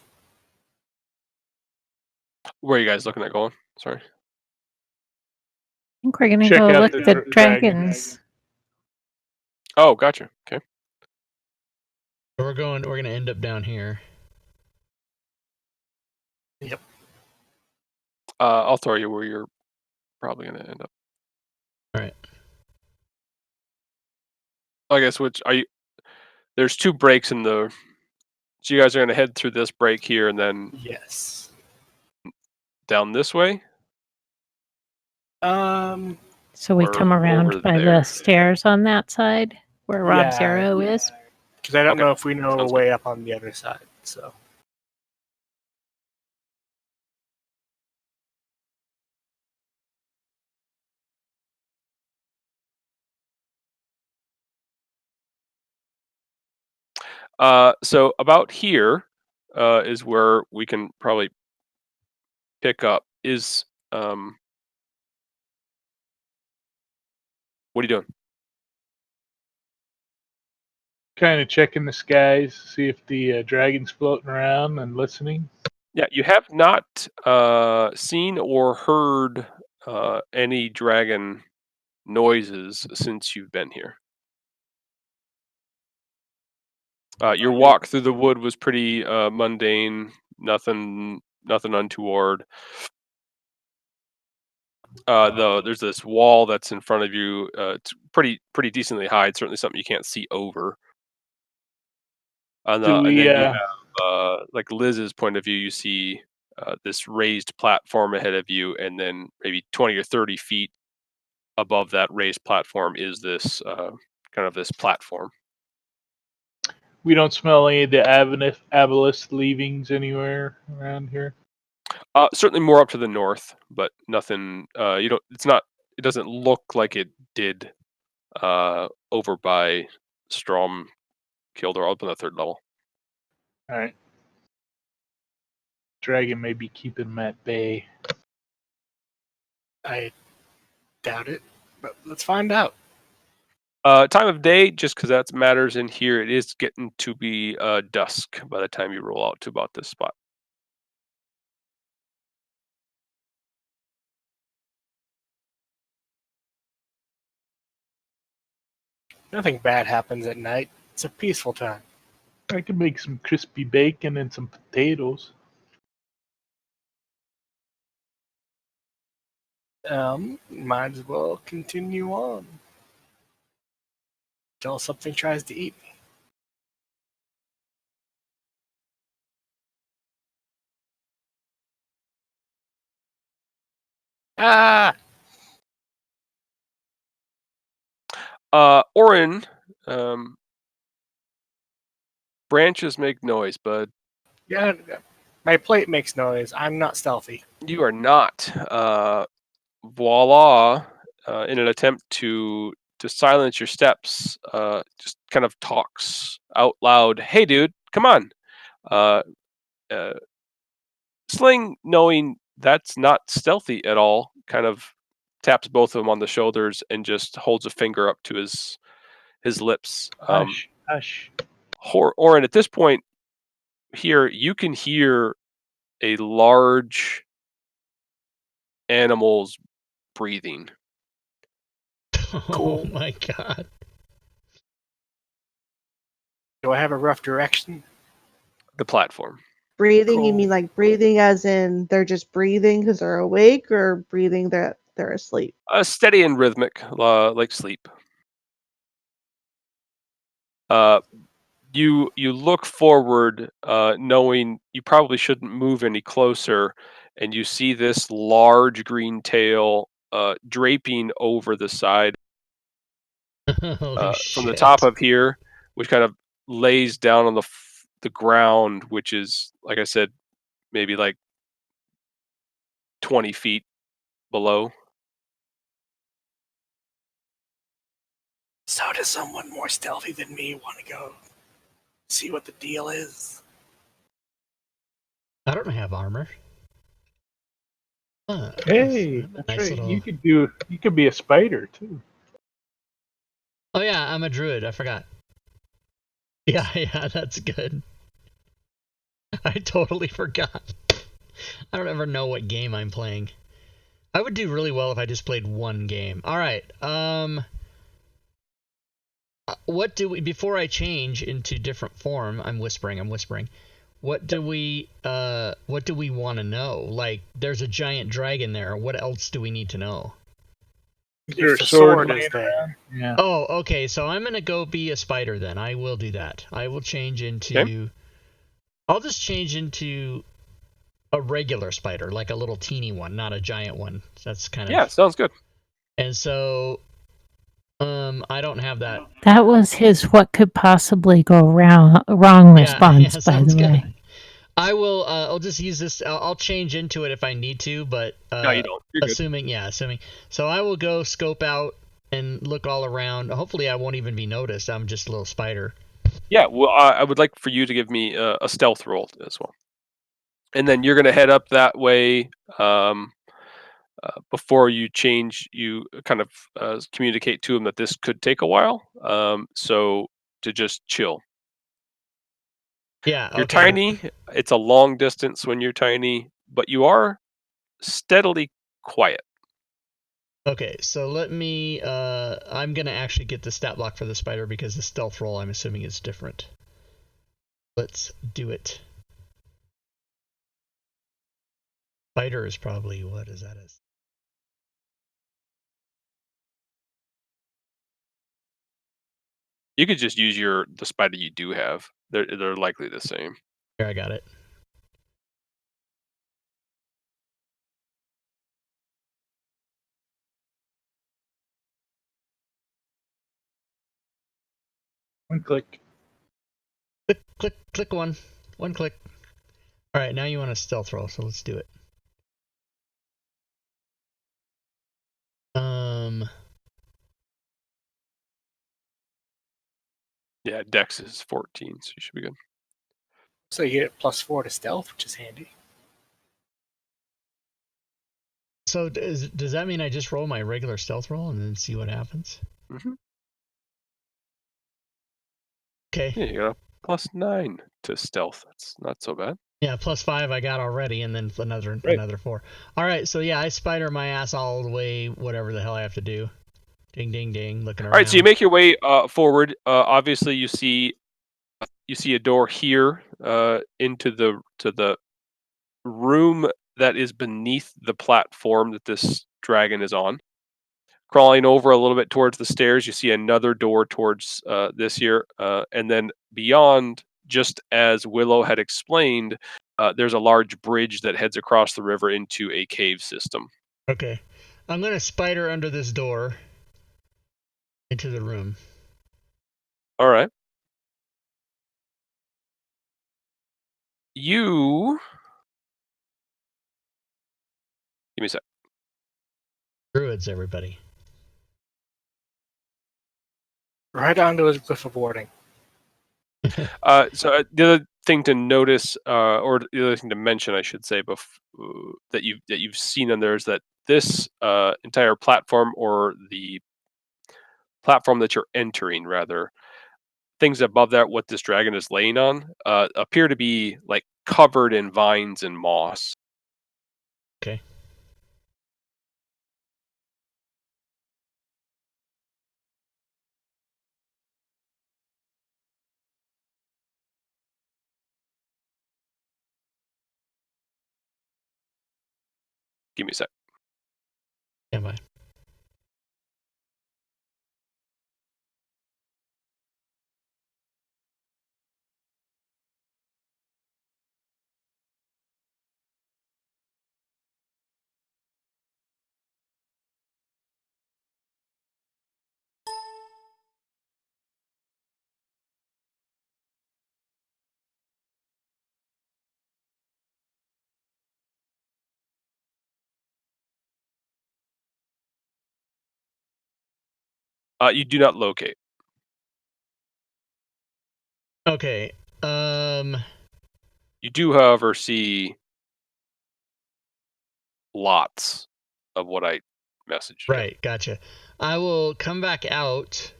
Where are you guys looking at going? Sorry. I think we're gonna Check go out look the at the dragons. dragons. Oh, gotcha. Okay. We're gonna end up down here. Yep. I'll throw you where you're probably going to end up. All right. I guess there's 2 breaks in the. So you guys are going to head through this break here and then Yes. down this way. So we Or come around over by there. the stairs on that side where Rob's Yeah. arrow is. Because I don't Okay. know if we know a Sounds way up on the other side. So So about here is where we can probably pick up. What are you doing? kind of checking the skies, see if the dragon's floating around and listening. Yeah, you have not seen or heard any dragon noises since you've been here. Your walk through the wood was pretty mundane. Nothing untoward. Though there's this wall that's in front of you. It's pretty decently high. It's certainly something you can't see over. And then you have, like Liz's point of view, you see this raised platform ahead of you, and then maybe 20 or 30 feet above that raised platform is this kind of this platform. We don't smell any of the aboleth leavings anywhere around here. Certainly more up to the north, but nothing. You don't. It's not. It doesn't look like it did over by Strom Kildor up on the 3rd level. All right. Dragon may be keeping them at bay. I doubt it, but let's find out. Time of day, just because that matters in here, it is getting to be dusk by the time you roll out to about this spot. Nothing bad happens at night. It's a peaceful time. I can make some crispy bacon and some potatoes. Might as well continue on until something tries to eat me. Ah! Orin, branches make noise, bud. Yeah, my plate makes noise. I'm not stealthy. You are not. Voila! In an attempt to silence your steps, just kind of talks out loud. Hey, dude, come on! Sling, knowing that's not stealthy at all, kind of taps both of them on the shoulders and just holds a finger up to his lips. Hush, hush. Orin, at this point here, you can hear a large animal's breathing. Oh my god. Do I have a rough direction? The platform. Breathing, you Cool. mean like breathing as in they're just breathing because they're awake, or breathing that they're asleep? Steady and rhythmic, like sleep. You look forward, knowing you probably shouldn't move any closer, and you see this large green tail draping over the side Holy from the shit. top of here, which kind of lays down on the ground, which is, like I said, maybe like 20 feet below. So does someone more stealthy than me want to go see what the deal is? I don't have armor. Hey, that's that's nice right. little- You could be a spider too. Oh yeah, I'm a druid. I forgot. Yeah, that's good. I totally forgot. I don't ever know what game I'm playing. I would do really well if I just played one game. All right. What do we, before I change into different form? I'm whispering. What do we want to know? Like, there's a giant dragon there. What else do we need to know? Your If the sword sword is laying there. around? Yeah. Oh, okay. So I'm gonna go be a spider then. I will do that. I will change into. Okay. I'll just change into a regular spider, like a little teeny one, not a giant one. That's kind of. Yeah, sounds good. And so, I don't have that. That was his what could possibly go wrong response, by sounds the good. way. I will. I'll just use this. I'll change into it if I need to, but No, you don't. You're good. assuming. So I will go scope out and look all around. Hopefully, I won't even be noticed. I'm just a little spider. Yeah, well, I would like for you to give me a stealth roll as well, and then you're going to head up that way. Before you change, you kind of communicate to him that this could take a while. So to just chill. Yeah. You're Okay. tiny. It's a long distance when you're tiny, but you are steadily quiet. Okay, so let me. I'm gonna actually get the stat block for the spider because the stealth roll, I'm assuming, is different. Let's do it. Spider is probably what is that? You could just use the spider you do have. They're likely the same. Here, I got it. One click. Click, click, click one. One click. All right, now you want a stealth roll, so let's do it. Yeah, Dex is 14, so you should be good. So you get +4 to stealth, which is handy. So does that mean I just roll my regular stealth roll and then see what happens? Mm-hmm. Okay. Yeah, you got a +9 to stealth. That's not so bad. Yeah, +5 I got already, and then another 4. All right, so yeah, I spider my ass all the way, whatever the hell I have to do. Ding, ding, ding, looking around. All right, so you make your way forward. Obviously, you see a door here into the room that is beneath the platform that this dragon is on. Crawling over a little bit towards the stairs, you see another door towards this here, and then beyond, just as Willow had explained, there's a large bridge that heads across the river into a cave system. Okay, I'm gonna spider under this door into the room. All right. You give me a sec. Druids, everybody. Right onto his glyph of warding. So the other thing to notice, or the other thing to mention, I should say, that you've seen on there is that this entire platform, or the platform that you're entering, rather, things above that, what this dragon is laying on, appear to be like covered in vines and moss. Okay. Give me a sec. Stand by. You do not locate. Okay. You do, however, see lots of what I messaged you. Right, gotcha. I will come back out.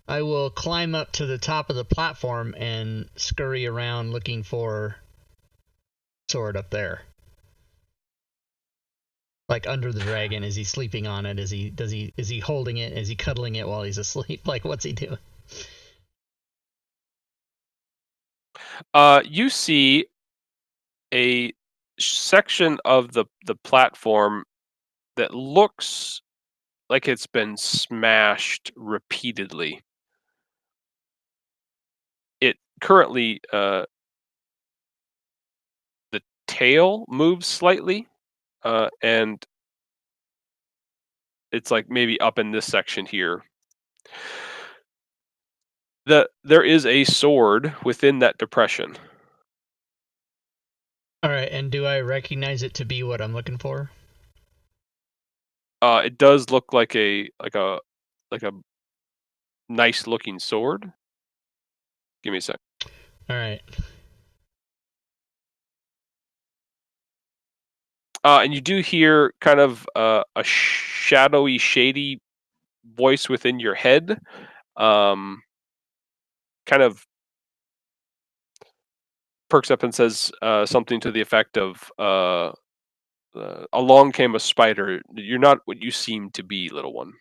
I will climb up to the top of the platform and scurry around looking for sword up there. Like under the dragon. Is he sleeping on it? Is he holding it? Is he cuddling it while he's asleep? Like, what's he doing? You see a section of the platform that looks like it's been smashed repeatedly. It currently, the tail moves slightly, and it's like maybe up in this section here. There is a sword within that depression. All right, and do I recognize it to be what I'm looking for? It does look like a nice looking sword. Give me a sec. All right. And you do hear kind of a shadowy, shady voice within your head. kind of perks up and says something to the effect of, "Along came a spider. You're not what you seem to be, little one."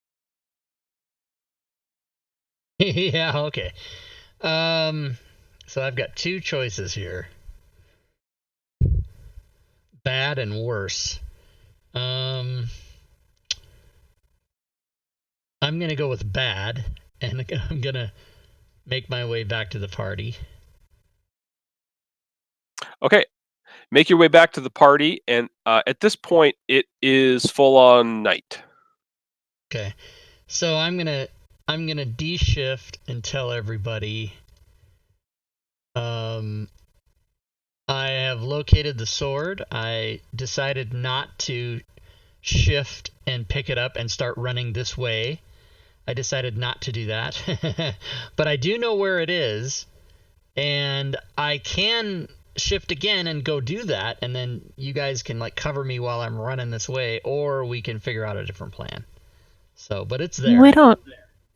Yeah, okay. So I've got two choices here. Bad and worse. I'm gonna go with bad, and I'm gonna make my way back to the party. Okay, make your way back to the party, and at this point, it is full on night. Okay, so I'm gonna de-shift and tell everybody. I have located the sword. I decided not to shift and pick it up and start running this way. I decided not to do that. But I do know where it is, and I can shift again and go do that, and then you guys can like cover me while I'm running this way, or we can figure out a different plan. So, but it's there.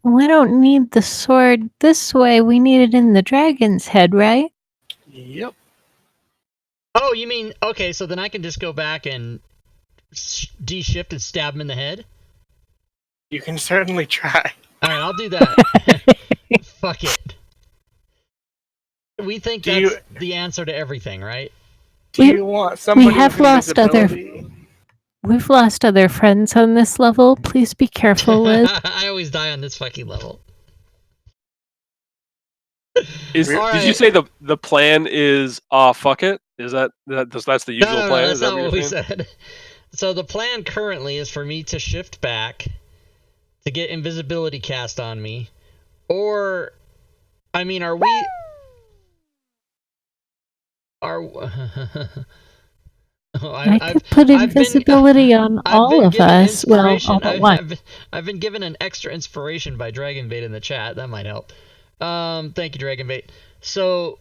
We don't need the sword this way. We need it in the dragon's head, right? Yep. Oh, you mean, okay, so then I can just go back and de-shift and stab him in the head? You can certainly try. Alright, I'll do that. Fuck it. We think that's the answer to everything, right? Do you want somebody have with lost invisibility? We've lost other friends on this level. Please be careful, Liz. I always die on this fucking level. Did you say the plan is fuck it? Is that's the usual plan? No, that's is that not what you're we saying? said. So the plan currently is for me to shift back to get invisibility cast on me, or, I mean, are we? I could put invisibility on all of us. Well, all but one. I've been given an extra inspiration by Dragonbait in the chat. That might help. Thank you, Dragonbait. So,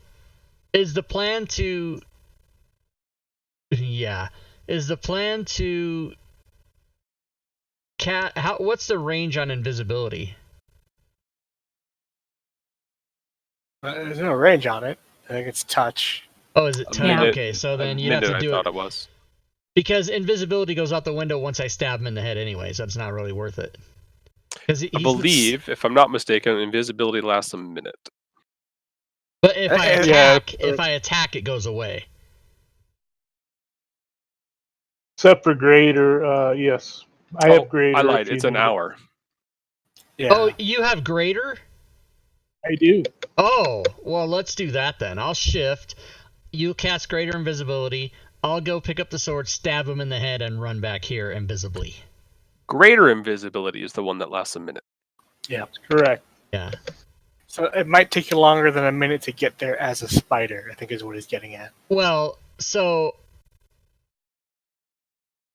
is the plan to? Yeah, is the plan to? What's the range on invisibility? There's no range on it. I think it's touch. Oh, is it touch? Yeah. Okay, so then you'd have to do I thought it was. Because invisibility goes out the window once I stab him in the head anyway, so it's not really worth it. I believe, if I'm not mistaken, invisibility lasts a minute. But if I attack, it goes away. Except for greater, yes. I have greater. I lied. It's an hour. Yeah. Oh, you have greater? I do. Oh, well, let's do that then. I'll shift. You cast greater invisibility. I'll go pick up the sword, stab him in the head, and run back here invisibly. Greater invisibility is the one that lasts a minute. Yeah. Correct. Yeah. So it might take you longer than a minute to get there as a spider, I think is what he's getting at. Well, so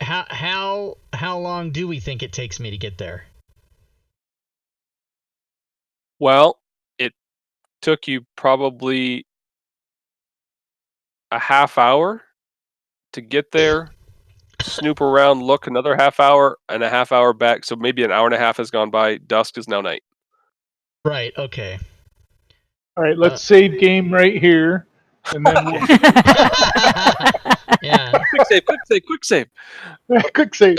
how long do we think it takes me to get there? Well, it took you probably a half hour to get there, snoop around, look another half hour, and a half hour back. So maybe an hour and a half has gone by. Dusk is now night. Right, okay. All right, let's save game right here, and then we'll... Yeah. Quick save. Quick save.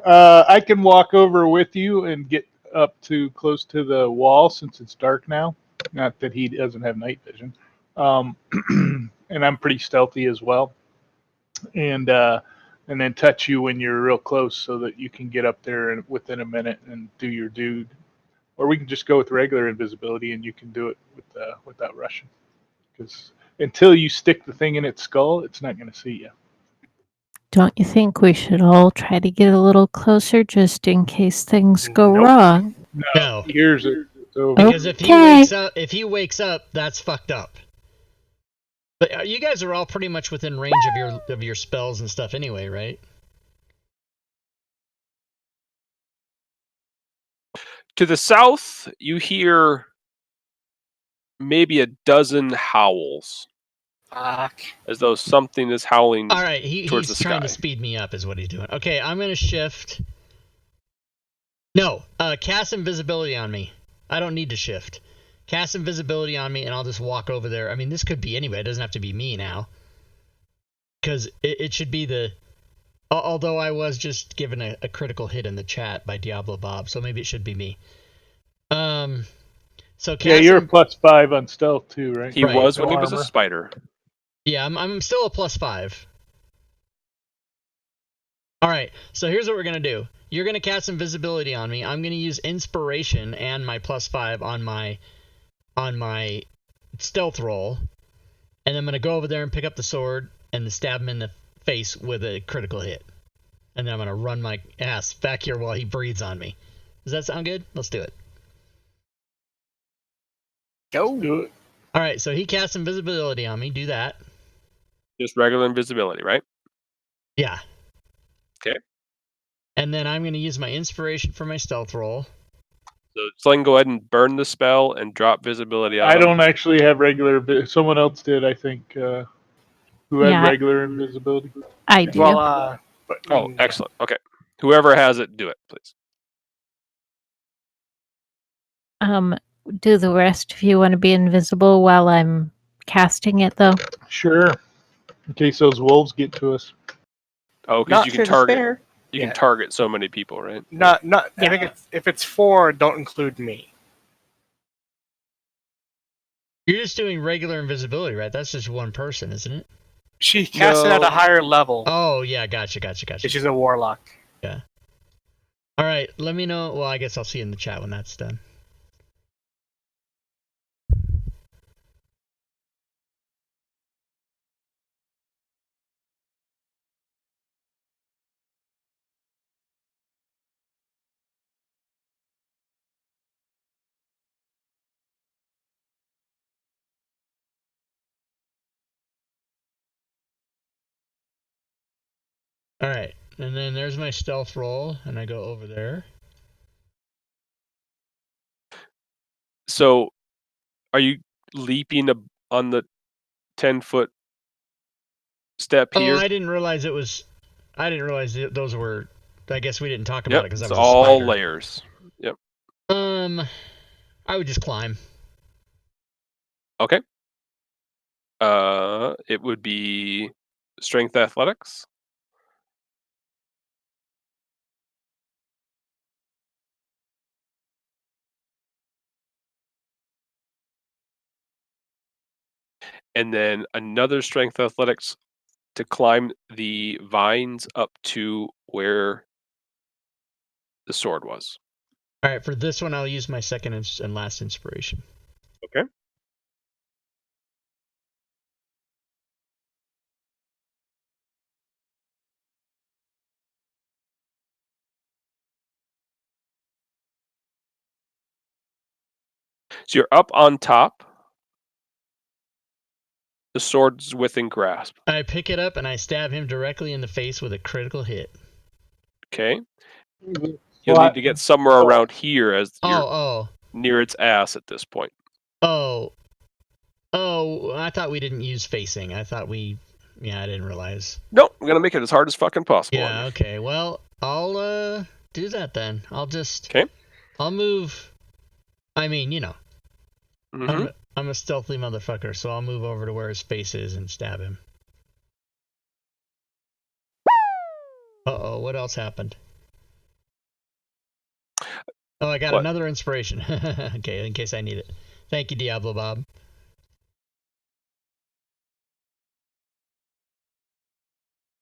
I can walk over with you and get up to close to the wall since it's dark now. Not that he doesn't have night vision. And I'm pretty stealthy as well. And then touch you when you're real close so that you can get up there within a minute and do your dude. Or we can just go with regular invisibility and you can do it without rushing. Because until you stick the thing in its skull, it's not going to see you. Don't you think we should all try to get a little closer just in case things go wrong? No. Here's it. Because if he wakes up, that's fucked up. But you guys are all pretty much within range of your spells and stuff anyway, right? To the south, you hear maybe a dozen howls. Fuck. As though something is howling. All right, he's trying to sky. speed me up is what he's doing. Okay, I'm going to shift. No, cast invisibility on me. I don't need to shift. cast invisibility on me, and I'll just walk over there. I mean, this could be anybody. It doesn't have to be me now. Because it should be the... Although I was just given a critical hit in the chat by Diablo Bob, so maybe it should be me. So Yeah, you're a +5 on stealth too, right? He was No when he was a armor. spider. Yeah, I'm still a +5. All right, so here's what we're gonna do. You're gonna cast invisibility on me. I'm gonna use inspiration and my +5 on my stealth roll, and I'm gonna go over there and pick up the sword and stab him in the face with a critical hit. And then I'm gonna run my ass back here while he breathes on me. Does that sound good? Let's do it. Go. Do it. All right, so he casts invisibility on me. Do that. Just regular invisibility, right? Yeah. Okay. And then I'm gonna use my inspiration for my stealth roll. So Sling, go ahead and burn the spell and drop visibility out. I don't actually have regular. Someone else did, I think. Who had Yeah. regular invisibility? I do. Well, but, Oh, excellent. Okay. Whoever has it, do it, please. Do the rest of you want to be invisible while I'm casting it, though? Sure. In case those wolves get to us. Oh, because Not you Sure can to target. spare. You Yeah. can target so many people, right? not. I Yeah. think if it's 4, don't include me. You're just doing regular invisibility, right? That's just one person, isn't it? She casts it at No. a higher level. Oh, yeah, gotcha. She's a warlock. All right, let me know. Well, I guess I'll see you in the chat when that's done. All right, and then there's my stealth roll, and I go over there. So, are you leaping on the 10-foot step Oh, here? I didn't realize it was. I didn't realize those were. I guess we didn't talk about Yep, it because I it's was a all spider. layers. Yep. I would just climb. Okay. It would be strength athletics. And then another strength athletics to climb the vines up to where the sword was. All right, for this one, I'll use my second and last inspiration. Okay. So you're up on top. The sword's within grasp. I pick it up and I stab him directly in the face with a critical hit. Okay. You'll need to get somewhere around here as you're near its ass at this point. Oh, I thought we didn't use facing. I thought we... Yeah, I didn't realize. Nope, I'm going to make it as hard as fucking possible. Yeah, okay. Well, I'll do that then. I'll just... Okay. I'll move... I mean, you know. Mm-hmm. I'm a stealthy motherfucker, so I'll move over to where his face is and stab him. Uh-oh, what else happened? Oh, I got another inspiration. Okay, in case I need it. Thank you, Diablo Bob.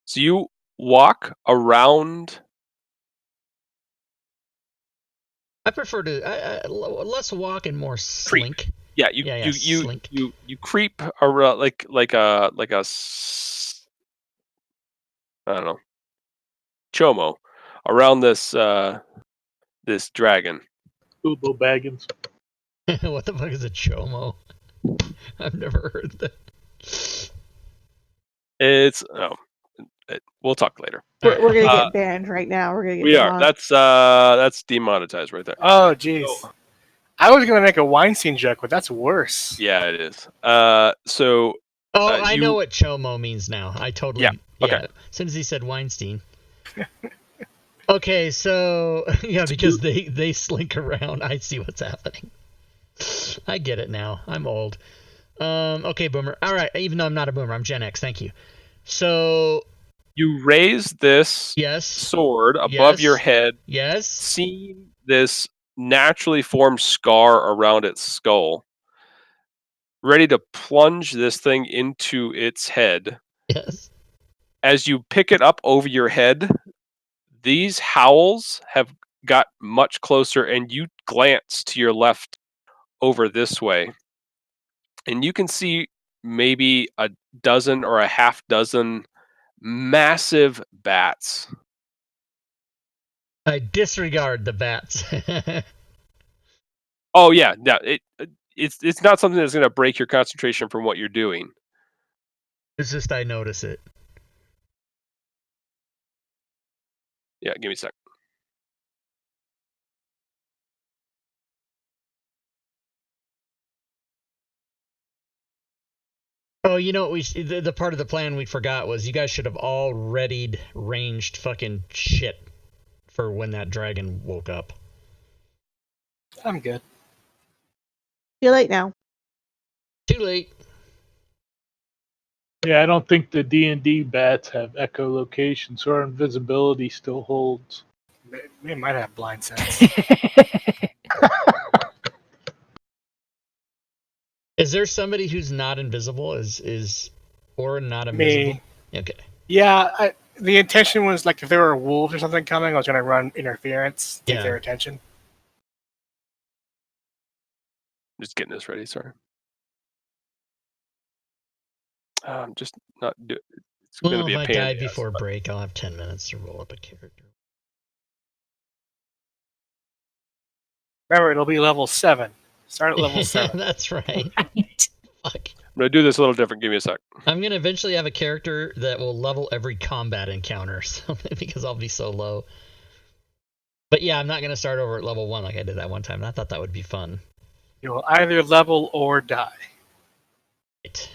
So you walk around. I prefer to less walk and more slink. Yeah, slink. you creep around like a I don't know, chomo around this this dragon. Bilbo Baggins. What the fuck is a chomo? I've never heard that. It's we'll talk later. We're gonna get banned right now. We're gonna get. We are. That's demonetized right there. Oh, jeez. I was gonna make a Weinstein joke, but that's worse. Yeah, it is. So. I know what chomo means now. I totally. Yeah. Okay. Yeah. As soon as he said Weinstein. Okay, so yeah, because they slink around. I see what's happening. I get it now. I'm old. Okay, boomer. All right, even though I'm not a boomer, I'm Gen X. Thank you. So You raise this yes, sword above your yes, head, yes. seeing this naturally formed scar around its skull, ready to plunge this thing into its head. Yes. As you pick it up over your head, these howls have got much closer, and you glance to your left over this way. And you can see maybe a dozen or a half dozen massive bats. I disregard the bats. Oh yeah, it's not something that's going to break your concentration from what you're doing. It's just I notice it. Yeah, give me a sec. Oh, you know what the part of the plan we forgot was you guys should have all readied ranged fucking shit for when that dragon woke up. I'm good. Too late now. Too late. Yeah, I don't think the D&D bats have echolocation, so our invisibility still holds. We might have blind sense. Is there somebody who's not invisible? Is Orin not invisible? Me. Okay. Yeah, the intention was like if there were wolves or something coming, I was going to run interference, take Yeah. their attention. Just getting this ready. Sorry. I'm just not. It's going to Well, be if a I pain in die the ass, before but- break, I'll have 10 minutes to roll up a character. Remember, it'll be level 7. Start at level 7. That's right. Right. Fuck. I'm going to do this a little different. Give me a sec. I'm gonna eventually have a character that will level every combat encounter, so because I'll be so low. But yeah, I'm not gonna start over at level 1 like I did that one time. And I thought that would be fun. You will either level or die. Right.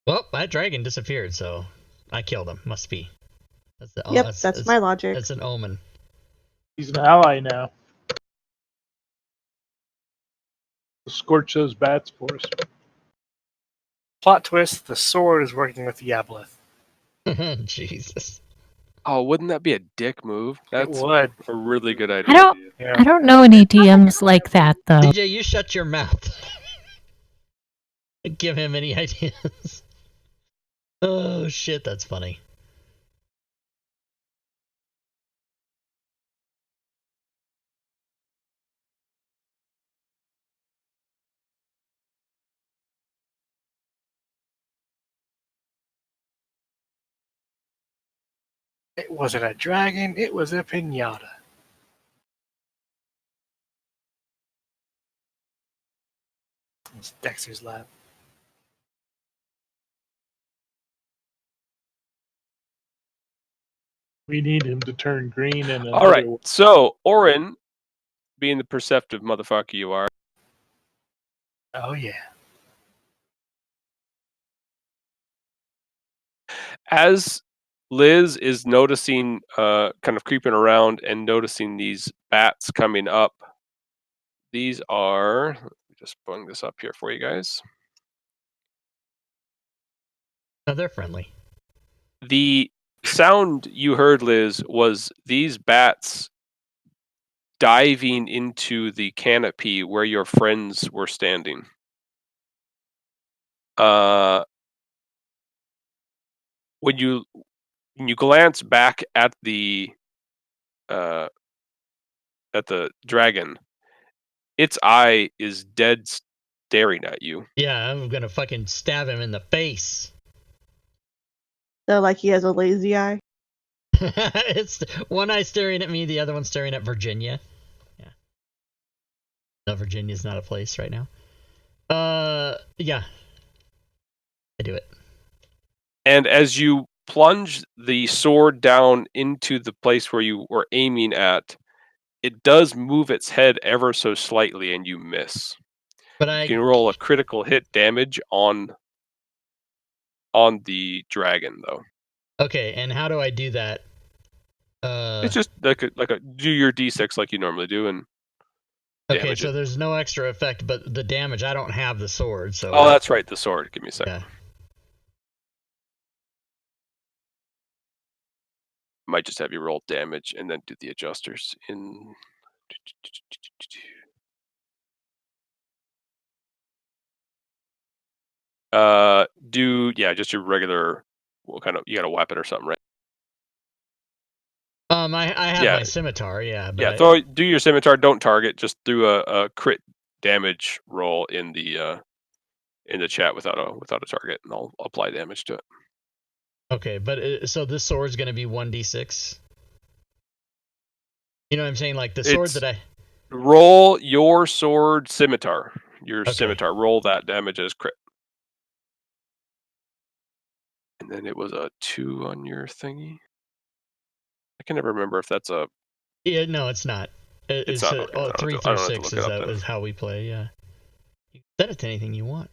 Well, that dragon disappeared, so I killed him. Must be. Yep, that's my logic. That's an omen. He's an ally now. Scorch those bats for us. Plot twist, the sword is working with the aboleth. Jesus. Oh, wouldn't that be a dick move? It That's would. a really good I idea. don't. Yeah. I don't know any DMs like that though. DJ, you shut your mouth. Give him any ideas. Oh shit, that's funny. It wasn't a dragon, it was a pinata. It's Dexter's lab. We need him to turn green and All right. So, Orin, being the perceptive motherfucker you are, Oh yeah. as Liz is noticing, kind of creeping around and noticing these bats coming up, these are, let me just bring this up here for you guys. Oh, they're friendly. The sound you heard, Liz, was these bats diving into the canopy where your friends were standing. When you glance back at the dragon, its eye is dead staring at you. Yeah, I'm gonna fucking stab him in the face. So, like, he has a lazy eye. It's one eye staring at me, the other one staring at Virginia. Yeah. No, Virginia's not a place right now. Yeah. I do it. And as you plunge the sword down into the place where you were aiming at, it does move its head ever so slightly, and you miss. But You can roll a critical hit damage on the dragon, though. Okay, and how do I do that? It's just like a do your d6 like you normally do and okay. damage So it. there's no extra effect, but the damage. I don't have the sword, so. Oh, that's right, the sword. Give me a second. Yeah. Might just have you roll damage and then do the adjusters in. Just your regular. What kind of? You got a weapon or something, right? I have Yeah. my scimitar, yeah. But Yeah, do your scimitar. Don't target. Just do a crit damage roll in the chat without a target, and I'll apply damage to it. okay, but so this sword's gonna be 1d6. You know what I'm saying? Like the sword that I. Roll your sword scimitar. Your Okay. scimitar. Roll that damage as crit. And then it was a 2 on your thingy. I can never remember if that's a. Yeah, no, it's not. It's It's not. Okay, I 3 don't through have to 6 look it up then. is how we play. Yeah. You can set it to anything you want.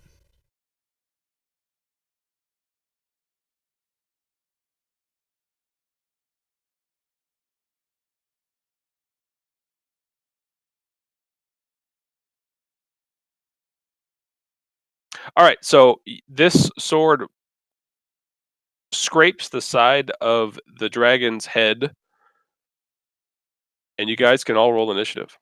All right, so this sword scrapes the side of the dragon's head, and you guys can all roll initiative.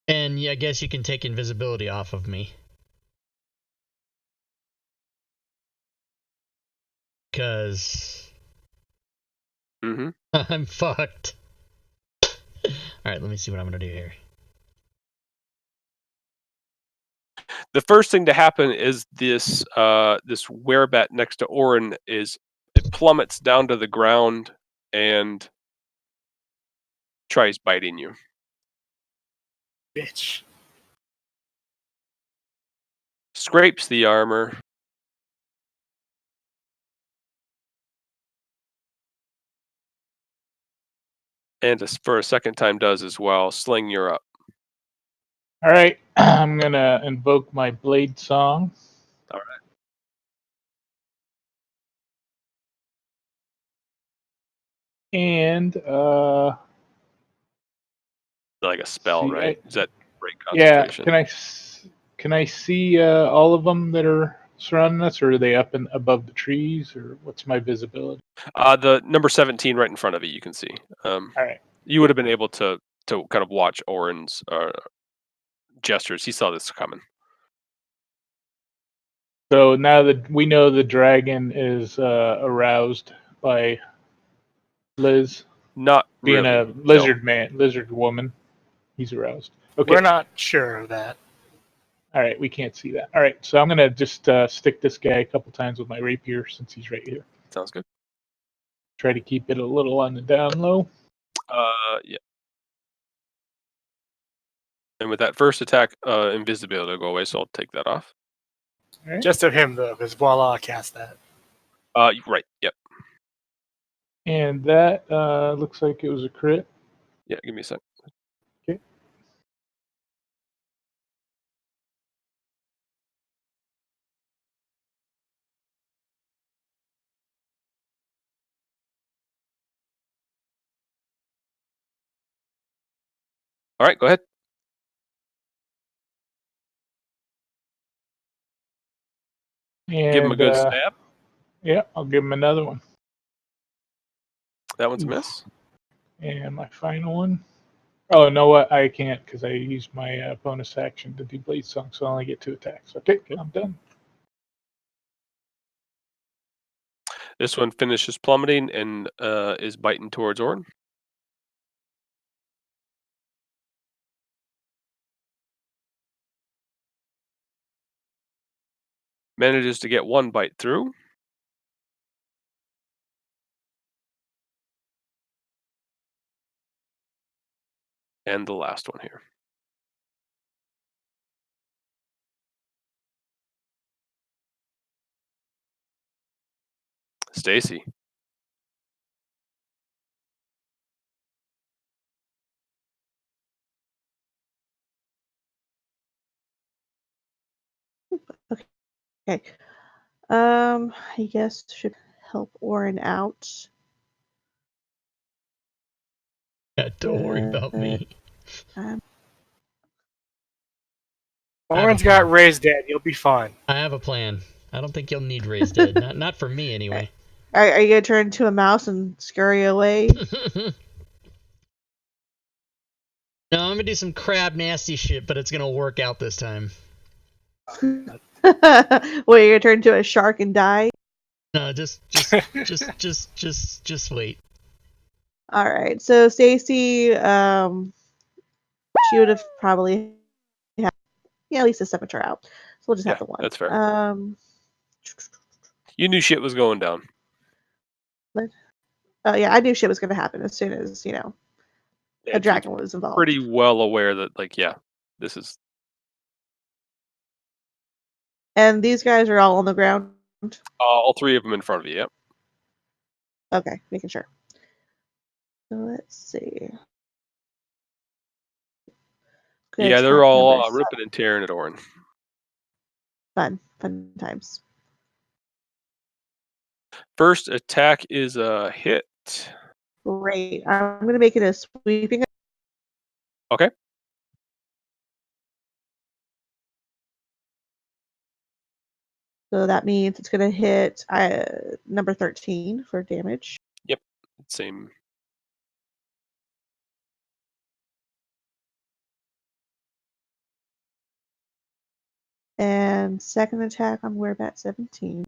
And yeah, I guess you can take invisibility off of me. Because I'm fucked. Alright, let me see what I'm gonna do here. The first thing to happen is this werebat next to Orin it plummets down to the ground and tries biting you. Bitch. Scrapes the armor. And for a second time does as well. Sling, you're up. All right, I'm gonna invoke my blade song. All right. And Like a spell, see, right? Is that break yeah, concentration? can I see all of them that are surrounding us, or are they up and above the trees, or what's my visibility? The number 17 right in front of you, you can see. All right. You would have been able to kind of watch Orin's gestures. He saw this coming. So now that we know the dragon is aroused by Liz Not being really. a lizard woman, he's aroused. Okay. We're not sure of that. All right, we can't see that. All right, so I'm gonna just stick this guy a couple times with my rapier since he's right here. Sounds good. Try to keep it a little on the down low. Yeah. And with that first attack, invisibility will go away, so I'll take that off. All right. Just of him, though, because voila, cast that. Right. Yep. And that looks like it was a crit. Yeah. Give me a sec. Okay. All right. Go ahead. And Give him a good stab. Yeah, I'll give him another one. That one's a Oof. miss. And my final one. Oh, no, what? I can't because I used my bonus action to do blade song, so I only get 2 attacks. Okay, I'm done. This one finishes plummeting and is biting towards Orin. Manages to get one bite through. And the last one here. Stacy. Okay. I guess should help Orin out. Yeah, don't worry about me. Um, Oren's plan. got raised dead. You'll be fine. I have a plan. I don't think you'll need raised dead. Not for me anyway. are you gonna turn into a mouse and scurry away? No, I'm gonna do some crab nasty shit, but it's gonna work out this time. Well, you're gonna turn into a shark and die? No, just wait. All right. So Stacy, she would have probably had at least a Scepter out. So we'll just have the one. That's fair. You knew shit was going down. Yeah, I knew shit was gonna happen as soon as Yeah, a dragon was involved. Pretty well aware that, this is. And these guys are all on the ground. All three of them in front of you. Yep. Okay, making sure. So let's see. Good Yeah, they're attack all numbers. ripping and tearing at Orin. Fun times. First attack is a hit. Great. I'm gonna make it a sweeping. Okay. So that means it's gonna hit number 13 for damage. Yep. Same. And second attack on Werebat 17.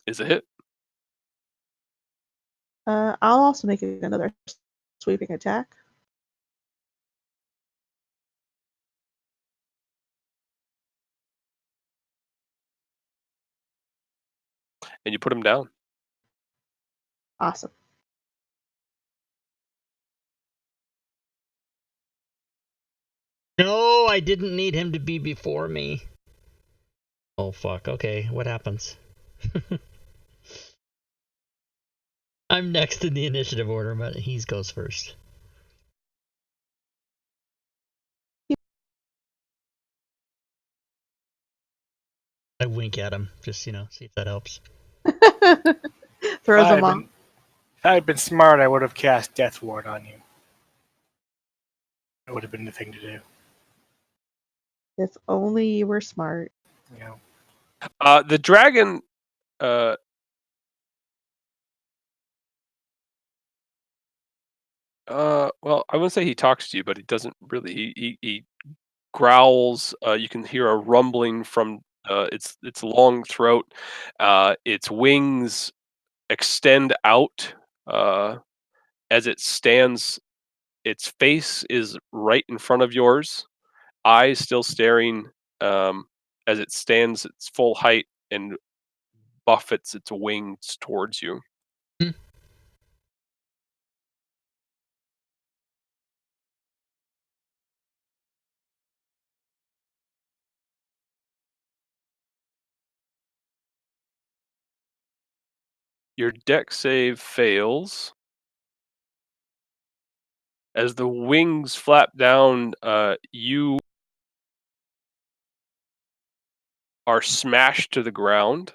Is a hit. I'll also make it another sweeping attack. And you put him down. Awesome. No, I didn't need him to be before me. Oh fuck. Okay, what happens? I'm next in the initiative order, but he goes first. I wink at him, just see if that helps. Throws them off. If I had been smart, I would have cast Death Ward on you. That would have been the thing to do. If only you were smart. Yeah. The dragon. Well, I wouldn't say he talks to you, but he doesn't really. He growls. You can hear a rumbling from its long throat. Its wings extend out as it stands. Its face is right in front of yours, eyes still staring as it stands its full height and buffets its wings towards you. Your deck save fails. As the wings flap down, you are smashed to the ground.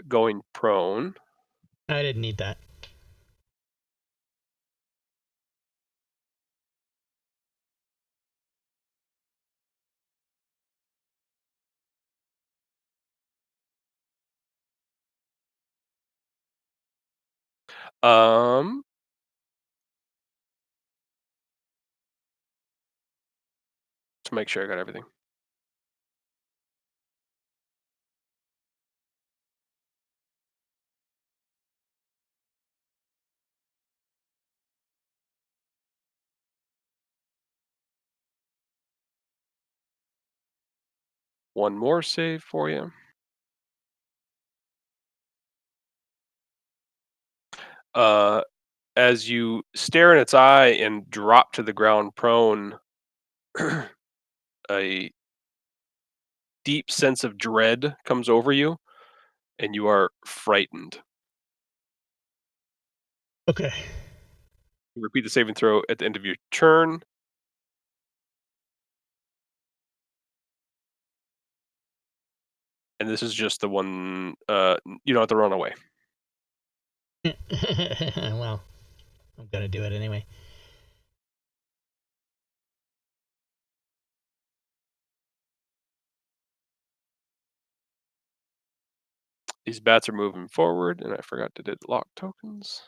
Going prone. I didn't need that. To make sure I got everything. One more save for you. As you stare in its eye and drop to the ground prone, a deep sense of dread comes over you, and you are frightened. Okay. Repeat the saving throw at the end of your turn. And this is just the one. You don't have to run away. Well, I'm gonna do it anyway. These bats are moving forward, and I forgot to do lock tokens.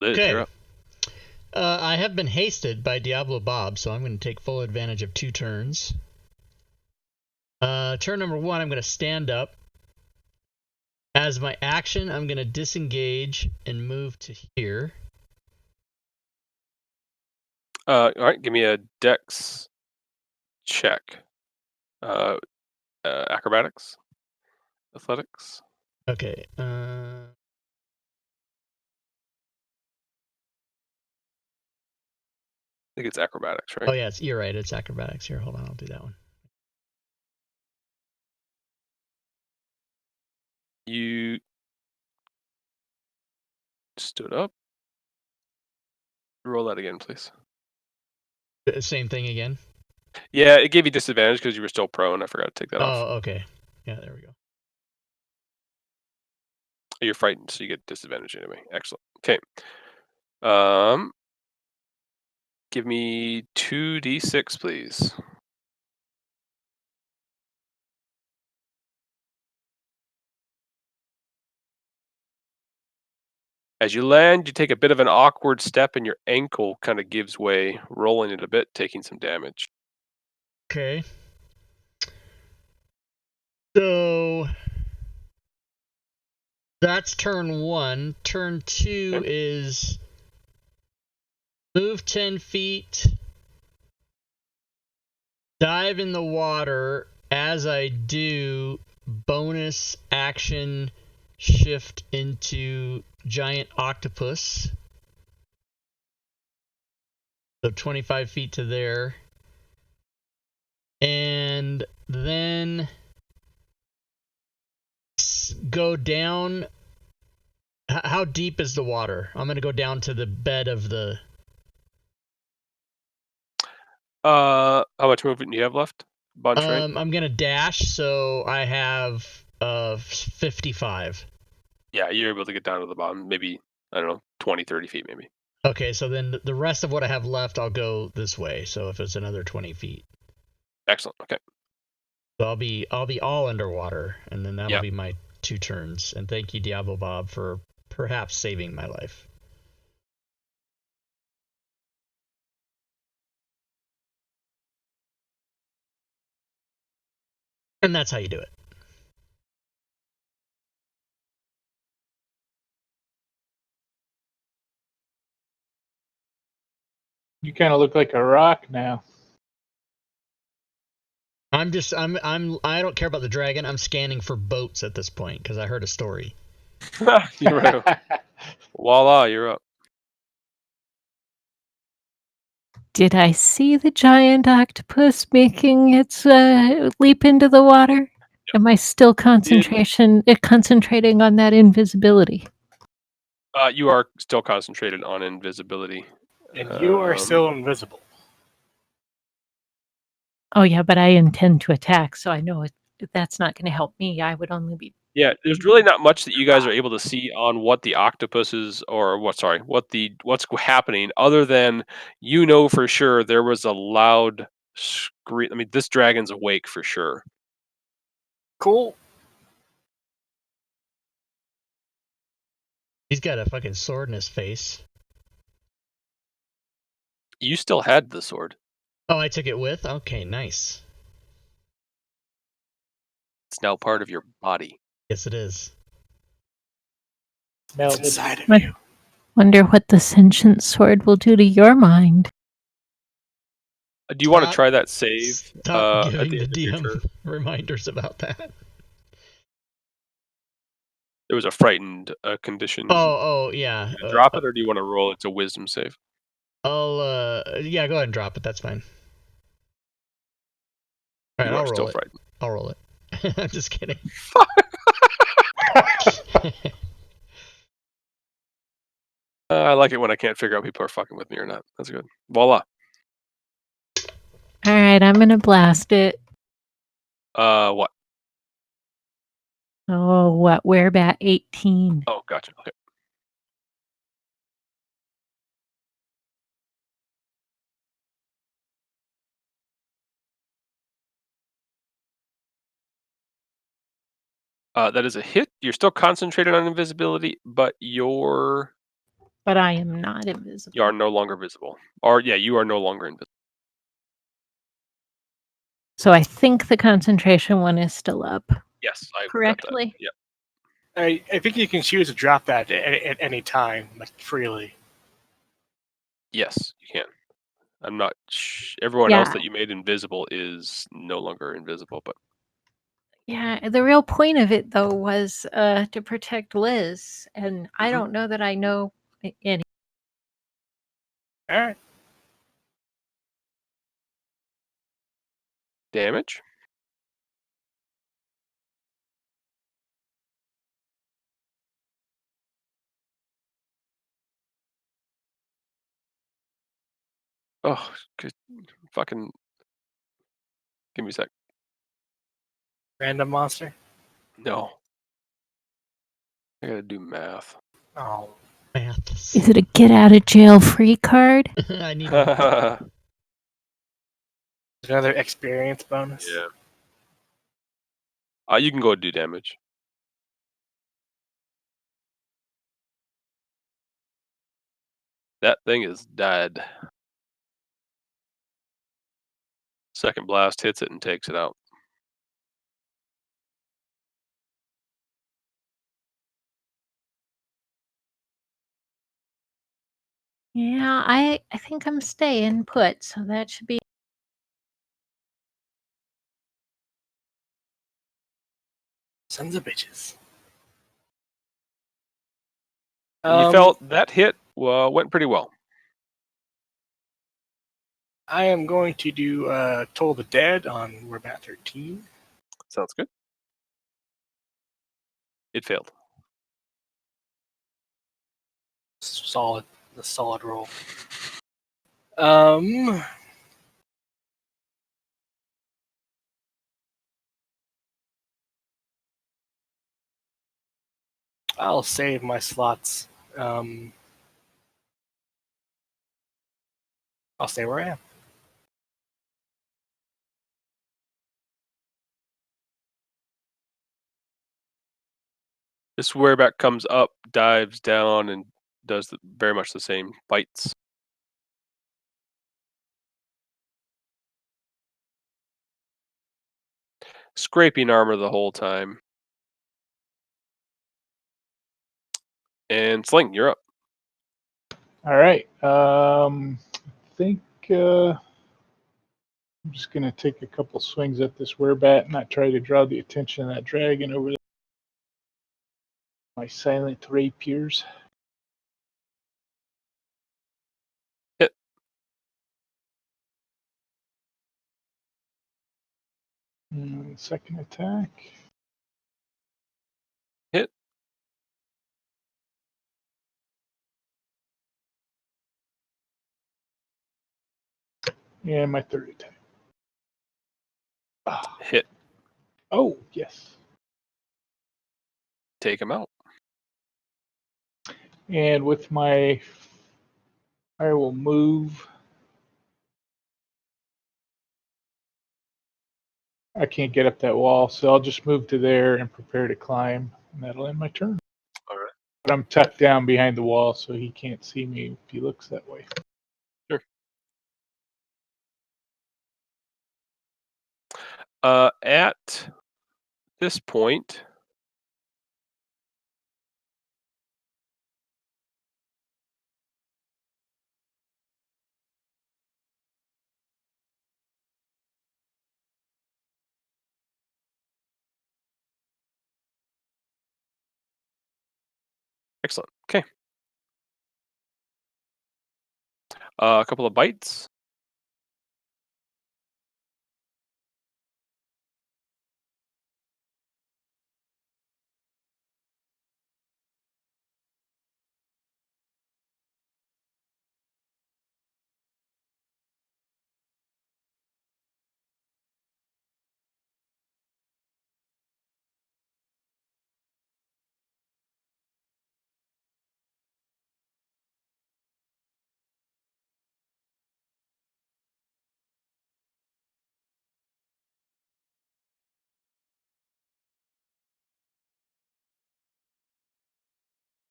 Liz, Okay. you're up. I have been hasted by Diablo Bob, so I'm going to take full advantage of 2 turns. Turn number 1, I'm going to stand up. As my action, I'm going to disengage and move to here. All right, give me a dex check. Acrobatics, athletics. Okay. I think it's acrobatics, right? Oh, yeah, you're right. It's acrobatics. Here, hold on. I'll do that one. You stood up. Roll that again, please. Same thing again? Yeah, it gave you disadvantage because you were still prone. I forgot to take that off. Oh, okay. Yeah, there we go. You're frightened, so you get disadvantage anyway. Excellent. Okay. Give me 2d6, please. As you land, you take a bit of an awkward step, and your ankle kind of gives way, rolling it a bit, taking some damage. Okay. So that's turn 1. Turn 2 Okay. is move 10 feet, dive in the water. As I do, bonus action shift into giant octopus. So 25 feet to there. And then go down. How deep is the water? I'm going to go down to the bed of the... How much movement do you have left? Bunch, right? I'm going to dash, so I have 55. Yeah, you're able to get down to the bottom. Maybe, I don't know, 20, 30 feet maybe. Okay, so then the rest of what I have left, I'll go this way. So if it's another 20 feet. Excellent. Okay. So I'll be all underwater, and then that'll Yeah. be my 2 turns. And thank you, Diablo Bob, for perhaps saving my life. And that's how you do it. You kind of look like a rock now. I don't care about the dragon. I'm scanning for boats at this point because I heard a story. You're right. Voila, you're up. Did I see the giant octopus making its leap into the water? Am I still concentrating on that invisibility? You are still concentrated on invisibility. And you are still invisible. Oh yeah, but I intend to attack, so I know that's not going to help me. I would only be... Yeah, there's really not much that you guys are able to see on what the octopuses or what's happening, other than you know for sure there was a loud scream. I mean, this dragon's awake for sure. Cool. He's got a fucking sword in his face. You still had the sword. Oh, I took it with? Okay, nice. It's now part of your body. Yes, it is. It's inside of you. Wonder what the sentient sword will do to your mind. Do you want to try that save? Stop at giving the the end of your DM turn? reminders about that. There was a frightened condition. Oh, yeah. Drop it, or do you want to roll? It's a wisdom save. Yeah, go ahead and drop it. That's fine. All right, You I'll are still roll it. frightened. I'll roll it. I'm just kidding. I like it when I can't figure out people are fucking with me or not. That's good. Voila. All right, I'm gonna blast it. What? Oh, what? We're about 18. Oh, gotcha. Okay. That is a hit. You're still concentrated on invisibility, but But I am not invisible. you are no longer visible. Or yeah, you are no longer invisible. So I think the concentration one is still up. Yes, I got that. Correctly? Yeah. I think you can choose to drop that at any time, like freely. Yes, you can. I'm not. Everyone else Yeah. that you made invisible is no longer invisible, but Yeah, the real point of it though was to protect Liz, and I Mhm. don't know that I know any. All right. damage. Oh, good. Fucking. Give me a sec. Random monster. No. I gotta do math. Oh, Maths. Is it a get out of jail free card? I need one. Yeah. another experience bonus. You can go do damage. That thing is dead. Second blast hits it and takes it out. Yeah, I think I'm staying put, so that should be. Sons of bitches. And you felt that hit went pretty well. I am going to do Toll the Dead on we're about 13. Sounds good. It failed. Solid, the solid roll. Um, I'll save my slots. I'll stay where I am. This wereback comes up, dives down, and does very much the same. Bites. Scraping armor the whole time. And Sling, you're up. All right. I think I'm just going to take a couple swings at this werebat and not try to draw the attention of that dragon over there. My silent rapiers. Hit. And second attack. Hit. And my third attack. Ah. Hit. Oh, yes. Take him out. And with my, I will move. I can't get up that wall, so I'll just move to there and prepare to climb, and that'll end my turn. All right. But I'm tucked down behind the wall, so he can't see me if he looks that way. Sure. At this point, excellent. Okay. A couple of bites.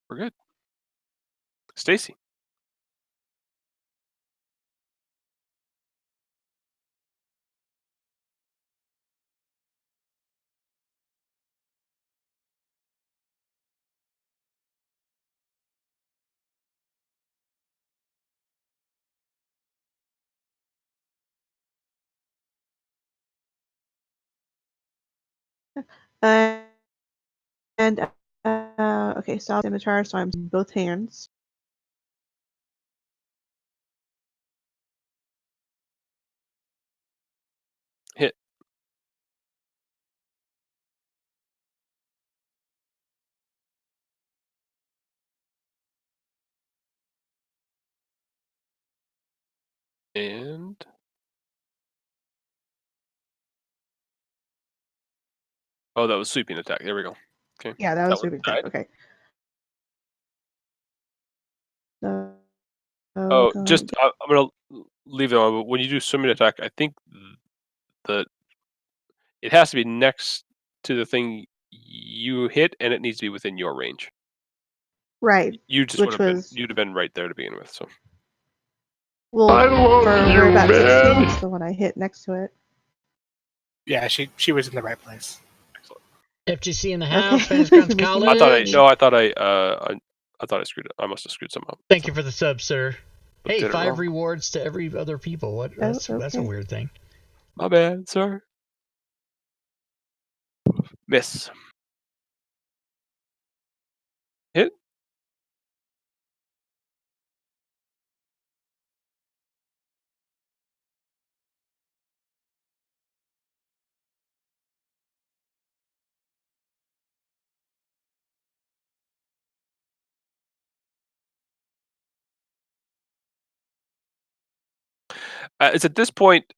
We're good. Stacy. And okay, so I'll scimitar, so I'm using both hands. Hit. And oh, that was sweeping attack. There we go. Okay. Yeah, that was one sweeping attack. died. Okay. So, Oh, going just I'm gonna leave it on. But when you do swimming attack, I think it has to be next to the thing you hit, and it needs to be within your range. right, You just which was you'd have been right there to begin with. So well I love for you, her about 16 man. is the one I hit next to it. Yeah, she was in the right place. excellent. FGC in the Okay. house. Fantasy Grounds Making I thought College. sure. I thought I screwed it. I must have screwed something up. Thank you for the sub, sir. Hey, Did it 5 wrong. rewards to every other people. What? Oh, That's a okay. weird thing. My bad, sir. Miss. Hit. It's at this point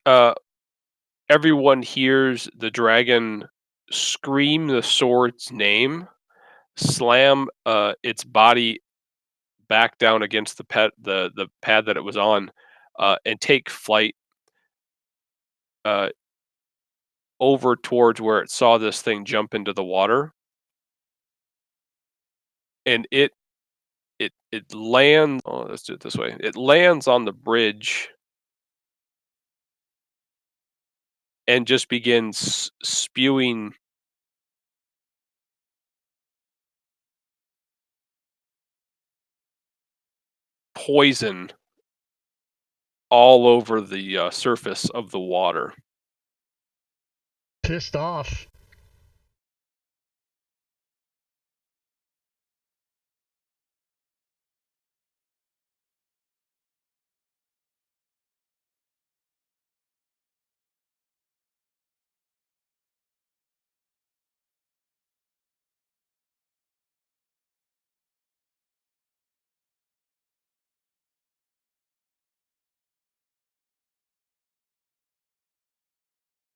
everyone hears the dragon scream the sword's name, slam its body back down against the pad that it was on, and take flight over towards where it saw this thing jump into the water, and it lands. Oh, let's do it this way. It lands on the bridge and just begins spewing poison all over the surface of the water. Pissed off.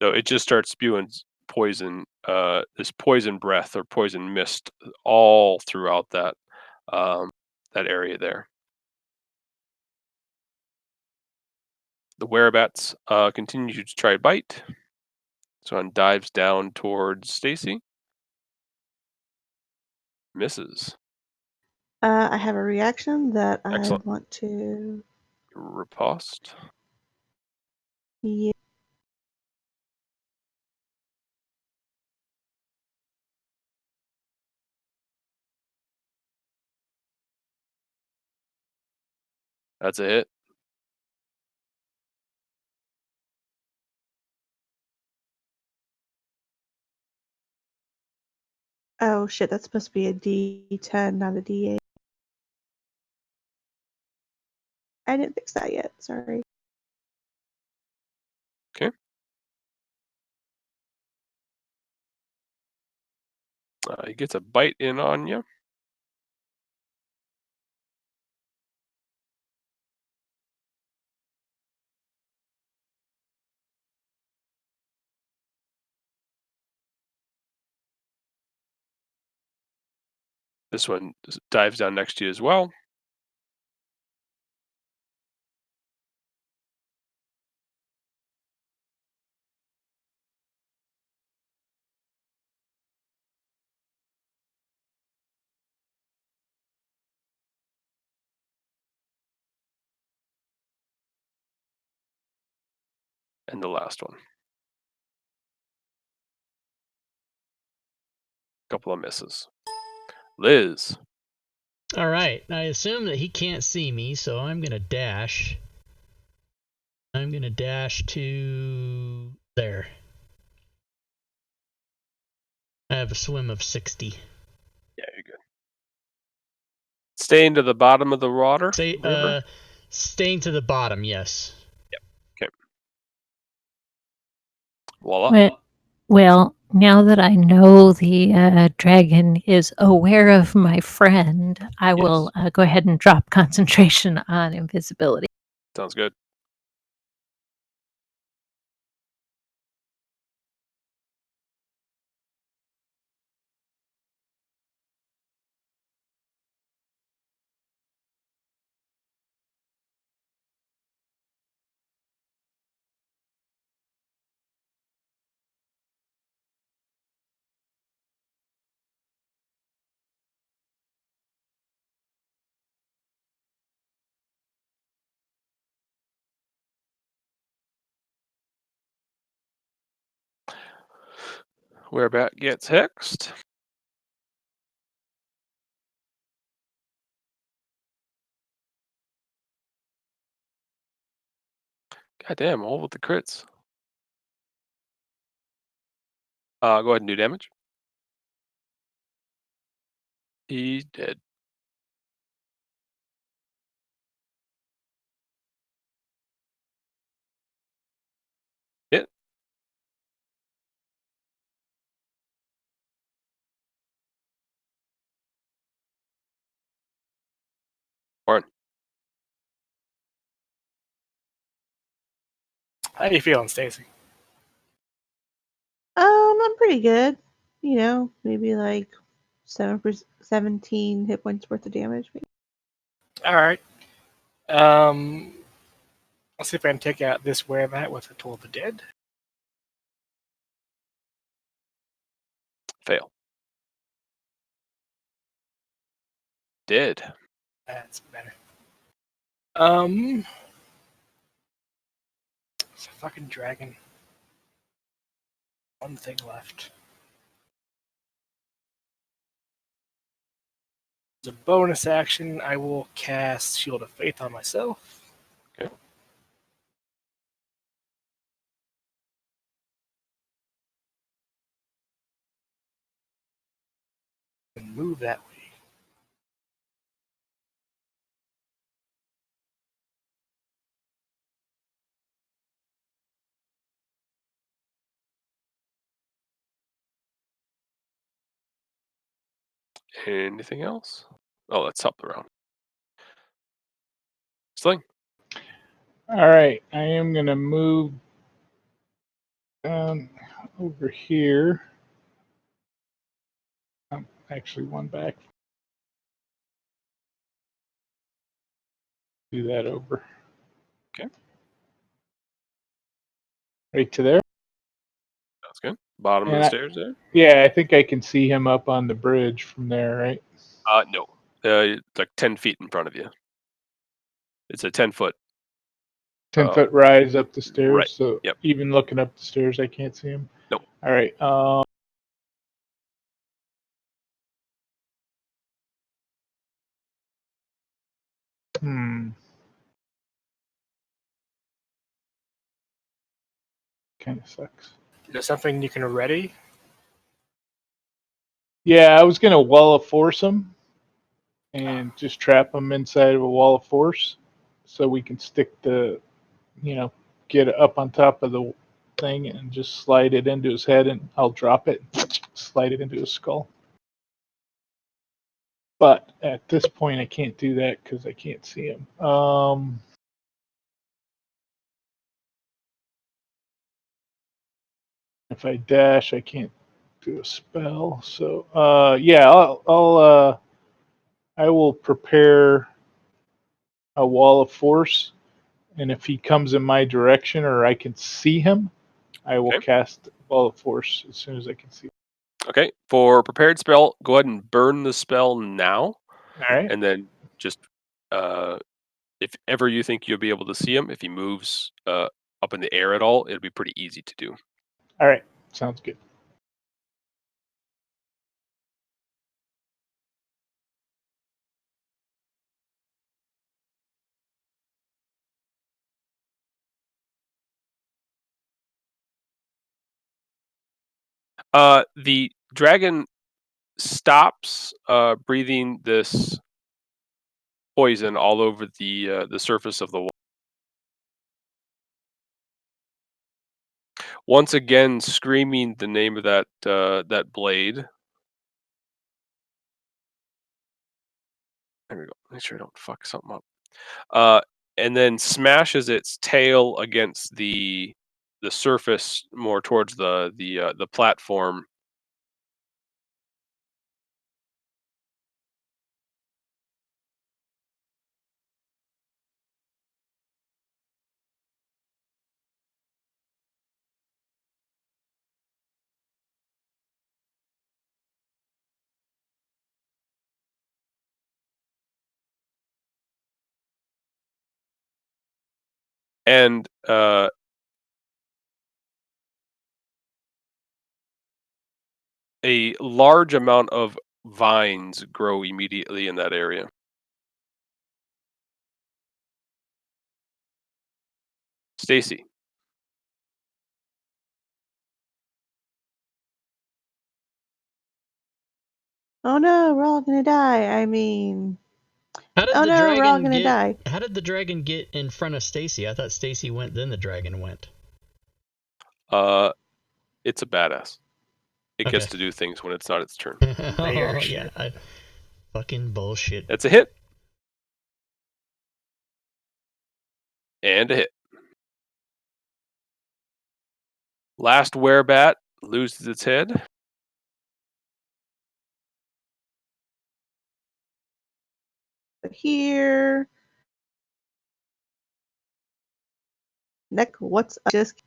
So it just starts spewing poison, this poison breath or poison mist all throughout that that area there. The werebats continue to try to bite. So one dives down towards Stacy. Misses. I have a reaction that I Excellent. want to. Riposte. Yeah. That's a hit. Oh shit, that's supposed to be a D10, not a D8. I didn't fix that yet. Sorry. Okay. He gets a bite in on you. This one dives down next to you as well. And the last one. Couple of misses. Liz. All right. I assume that he can't see me, so I'm going to dash. I'm going to dash to there. I have a swim of 60. Yeah, you're good. Staying to the bottom of the water? River? Staying to the bottom, yes. Okay. Voila. Well, now that I know the dragon is aware of my friend, I will go ahead and drop concentration on invisibility. Sounds good. Whereabout gets hexed. God damn, all with the crits. Go ahead and do damage. He's dead. Hit. Warren. How you feeling, Stacy? I'm pretty good. You know, maybe like 17 hit points worth of damage. Maybe. All right. Let's see if I can take out this whereabout with a Toll of the Dead. Fail. Dead. That's better. It's a fucking dragon. One thing left. As a bonus action, I will cast Shield of Faith on myself. Okay. And move that way. Anything else? Oh, that's up around. Sling. All right, I am gonna move over here. Actually, one back. Do that over. Okay. Right to there. Sounds good. Bottom of And the stairs there? Yeah, I think I can see him up on the bridge from there, right? No. It's like 10 feet in front of you. It's a 10-foot. 10-foot rise up the stairs. Right. So Yep. even looking up the stairs, I can't see him. Nope. All right. Kind of sucks. Is there something you can ready? Yeah, I was gonna wall of force him and just trap him inside of a wall of force, so we can stick the, get it up on top of the thing and just slide it into his head, and I'll drop it, slide it into his skull. But at this point, I can't do that because I can't see him. If I dash, I can't do a spell. So yeah, I will prepare a wall of force, and if he comes in my direction or I can see him, I will cast wall of force as soon as I can see him. Okay. For prepared spell, go ahead and burn the spell now. All right. And then just if ever you think you'll be able to see him, if he moves up in the air at all, it'll be pretty easy to do. All right, sounds good. The dragon stops breathing this poison all over the surface of the wall. Once again, screaming the name of that blade. There we go. Make sure I don't fuck something up. And then smashes its tail against the surface more towards the platform. And a large amount of vines grow immediately in that area. Stacy. Oh no, we're all gonna die. I mean, How did oh the no, we're all dragon gonna die. How did the dragon get in front of Stacy? I thought Stacy went, then the dragon went. It's a badass. It Okay. gets to do things when it's not its turn. Oh yeah, fucking bullshit. That's a hit. And a hit. Last werebat loses its head. Here. Nick, what's up? Just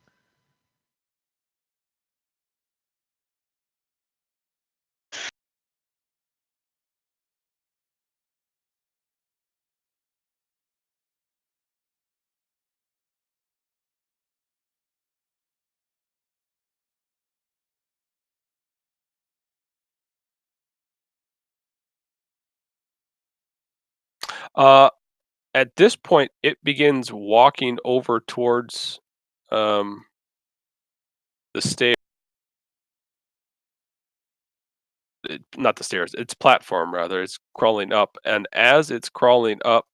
At this point, it begins walking over towards the stairs. Not the stairs. It's platform rather. It's crawling up, and as it's crawling up,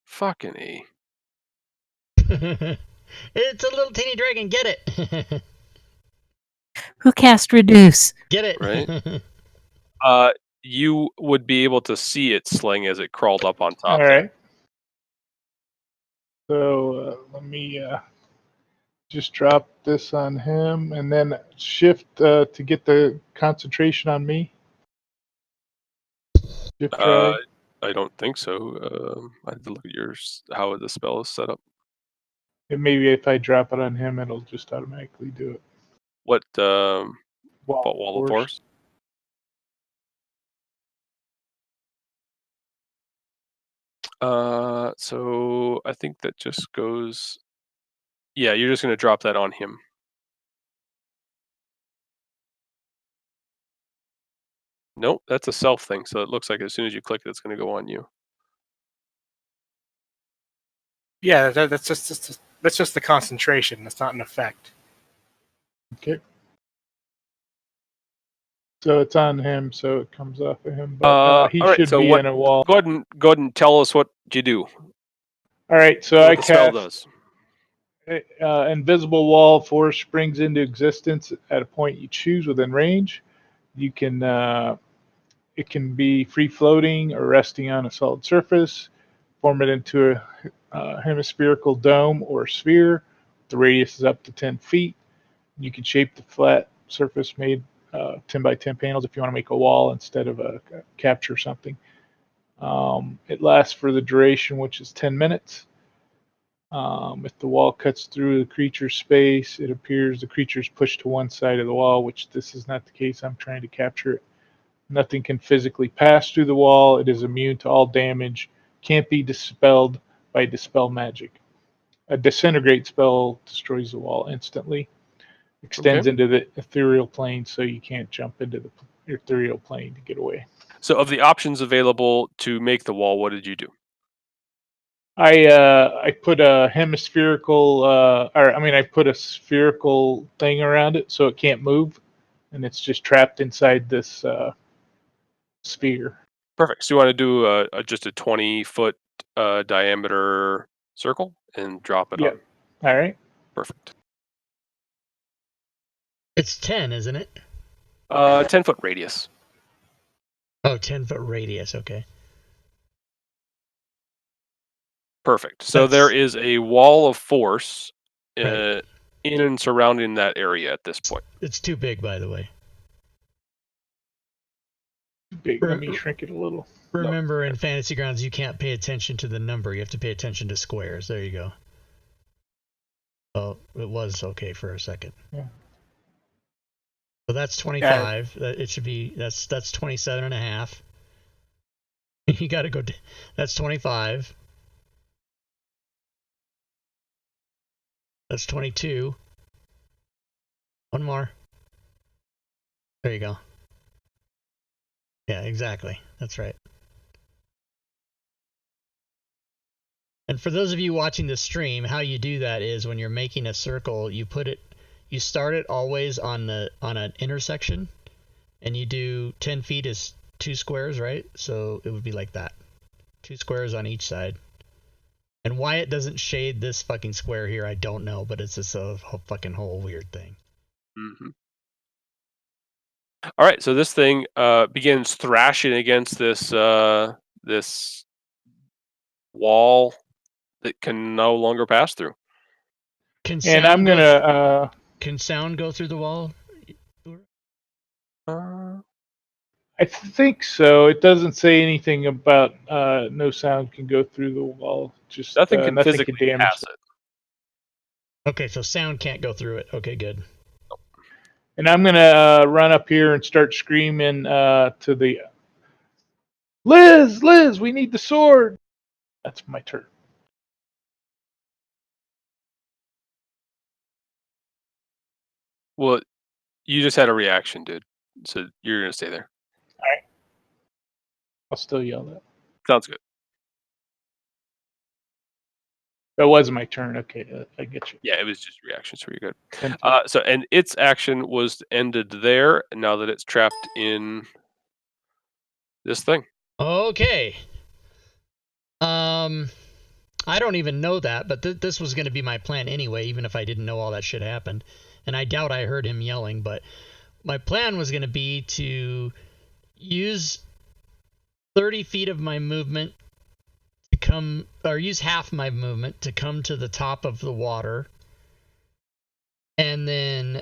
fucking A. It's a little teeny dragon. Get it. Who cast reduce? Get it. Right. You would be able to see it sling as it crawled up on top. All right. So let me just drop this on him, and then shift to get the concentration on me. Shift drag. I don't think so. I have to look at yours, how the spell is set up. And maybe if I drop it on him, it'll just automatically do it. What Wall of Force? So I think that just goes. Yeah, you're just gonna drop that on him. Nope, that's a self thing. So it looks like as soon as you click it, it's gonna go on you. Yeah, that's just the concentration. That's not an effect. Okay. So it's on him, so it comes off of him. But he all right, should so be in a wall. Go ahead and tell us what you do. All right, so What I the spell cast does. invisible wall of force springs into existence at a point you choose within range. You can it can be free floating or resting on a solid surface. Form it into a hemispherical dome or sphere. The radius is up to 10 feet. You can shape the flat surface made 10 by 10 panels if you want to make a wall instead of a capture something. It lasts for the duration, which is 10 minutes. If the wall cuts through the creature's space, it appears the creature is pushed to one side of the wall, which this is not the case. I'm trying to capture it. Nothing can physically pass through the wall. It is immune to all damage. Can't be dispelled by dispel magic. a disintegrate spell destroys the wall instantly. Extends into the ethereal plane, so you can't jump into the ethereal plane to get away. So, of the options available to make the wall, what did you do? I put a hemispherical, I put a spherical thing around it so it can't move, and it's just trapped inside this sphere. Perfect. So you want to do just a 20-foot diameter circle and drop it Yep. on. All right. Perfect. It's 10, isn't it? 10-foot radius. Oh, 10-foot radius. Okay. Perfect. So there is a wall of force in and surrounding that area at this point. It's too big, by the way. Big. Let me shrink it a little. Remember, in Fantasy Grounds, you can't pay attention to the number. You have to pay attention to squares. There you go. Oh, it was okay for a second. Yeah. So that's 25. It should be, that's 27 and a half. You got to go, that's 25. That's 22. One more. There you go. Yeah, exactly. That's right. And for those of you watching the stream, how you do that is when you're making a circle, you start it always on an intersection, and you do 10 feet is 2 squares, right? So it would be like that. 2 squares on each side. And why it doesn't shade this fucking square here, I don't know, but it's just a fucking whole weird thing. Mm-hmm. All right, so this thing begins thrashing against this wall that can no longer pass through. Can sound go through the wall? I think so. It doesn't say anything about no sound can go through the wall. Just nothing can physically damage pass it. Okay, so sound can't go through it. Okay, good. And I'm gonna run up here and start screaming to the Liz, we need the sword. That's my turn. Well, you just had a reaction, dude. So you're gonna stay there. All right. I'll still yell that. Sounds good. That was my turn. Okay, I get you. Yeah, it was just reaction, so you're good. So and its action was ended there. Now that it's trapped in this thing. Okay. I don't even know that, but this was going to be my plan anyway, even if I didn't know all that shit happened. And I doubt I heard him yelling, but my plan was going to be to use 30 feet of my movement to come, or use half my movement to come to the top of the water, and then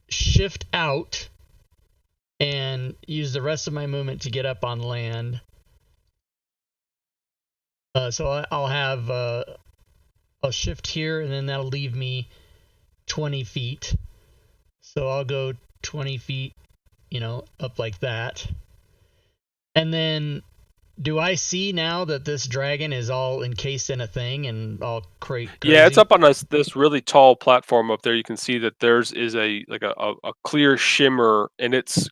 shift out and use the rest of my movement to get up on land. So I'll shift here, and then that'll leave me 20 feet. So I'll go 20 feet, up like that. And then, do I see now that this dragon is all encased in a thing and all crazy? Yeah, it's up on this really tall platform up there. You can see that theirs is a clear shimmer, and its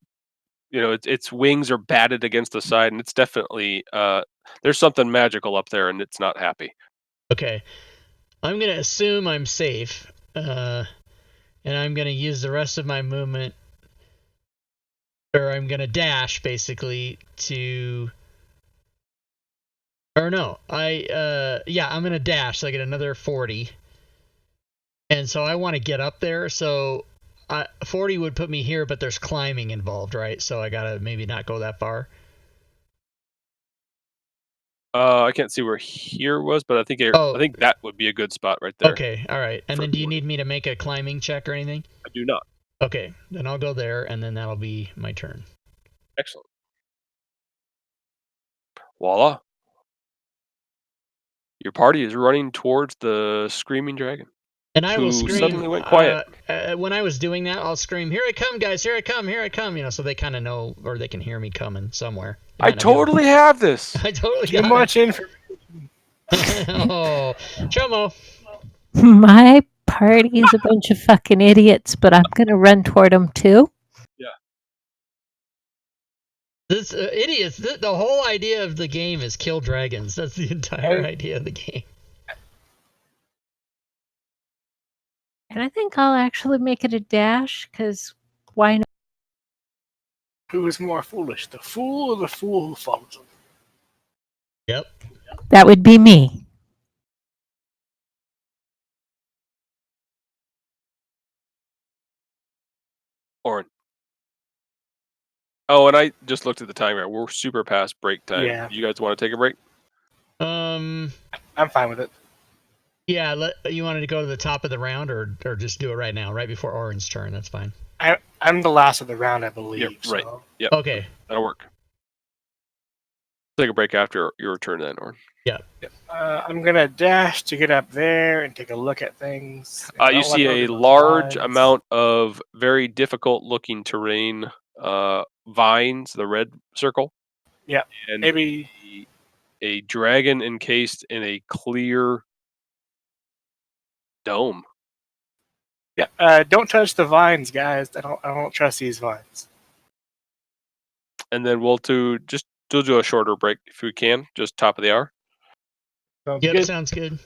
wings are batted against the side, and it's definitely there's something magical up there, and it's not happy. Okay, I'm gonna assume I'm safe, and I'm gonna use the rest of my movement, or I'm gonna dash basically to. Or no, I'm gonna dash. So I get another 40, and so I want to get up there. So 40 would put me here, but there's climbing involved, right? So I gotta maybe not go that far. I can't see where here was, but I think that would be a good spot right there. Okay, all right. And then do you need me to make a climbing check or anything? I do not. Okay, then I'll go there, and then that'll be my turn. Excellent. Voila. Your party is running towards the screaming dragon. And I will scream. Suddenly went quiet. When I was doing that, I'll scream, "Here I come, guys! Here I come! Here I come!" So they kind of know, or they can hear me coming somewhere. I totally have this. I totally too much information. Oh, Chomo. My party's a bunch of fucking idiots, but I'm gonna run toward them too. This idiots. The whole idea of the game is kill dragons. That's the entire idea of the game. And I think I'll actually make it a dash, because why not? Who is more foolish, the fool or the fool who follows him? Yep. That would be me. Orin. Oh, and I just looked at the timer. We're super past break time. Yeah. You guys want to take a break? I'm fine with it. Yeah. You wanted to go to the top of the round, or just do it right now, right before Orin's turn. That's fine. I'm the last of the round, I believe. Yep, right. So. Yep. Okay. That'll work. Take a break after your turn then, Orin. Yeah. I'm gonna dash to get up there and take a look at things. You see a large amount of very difficult-looking terrain, vines, the red circle. Yeah, and maybe a dragon encased in a clear dome. Yeah, don't touch the vines, guys. I don't trust these vines. And then we'll do a shorter break if we can, just top of the hour. Sounds Yep. good. Sounds good.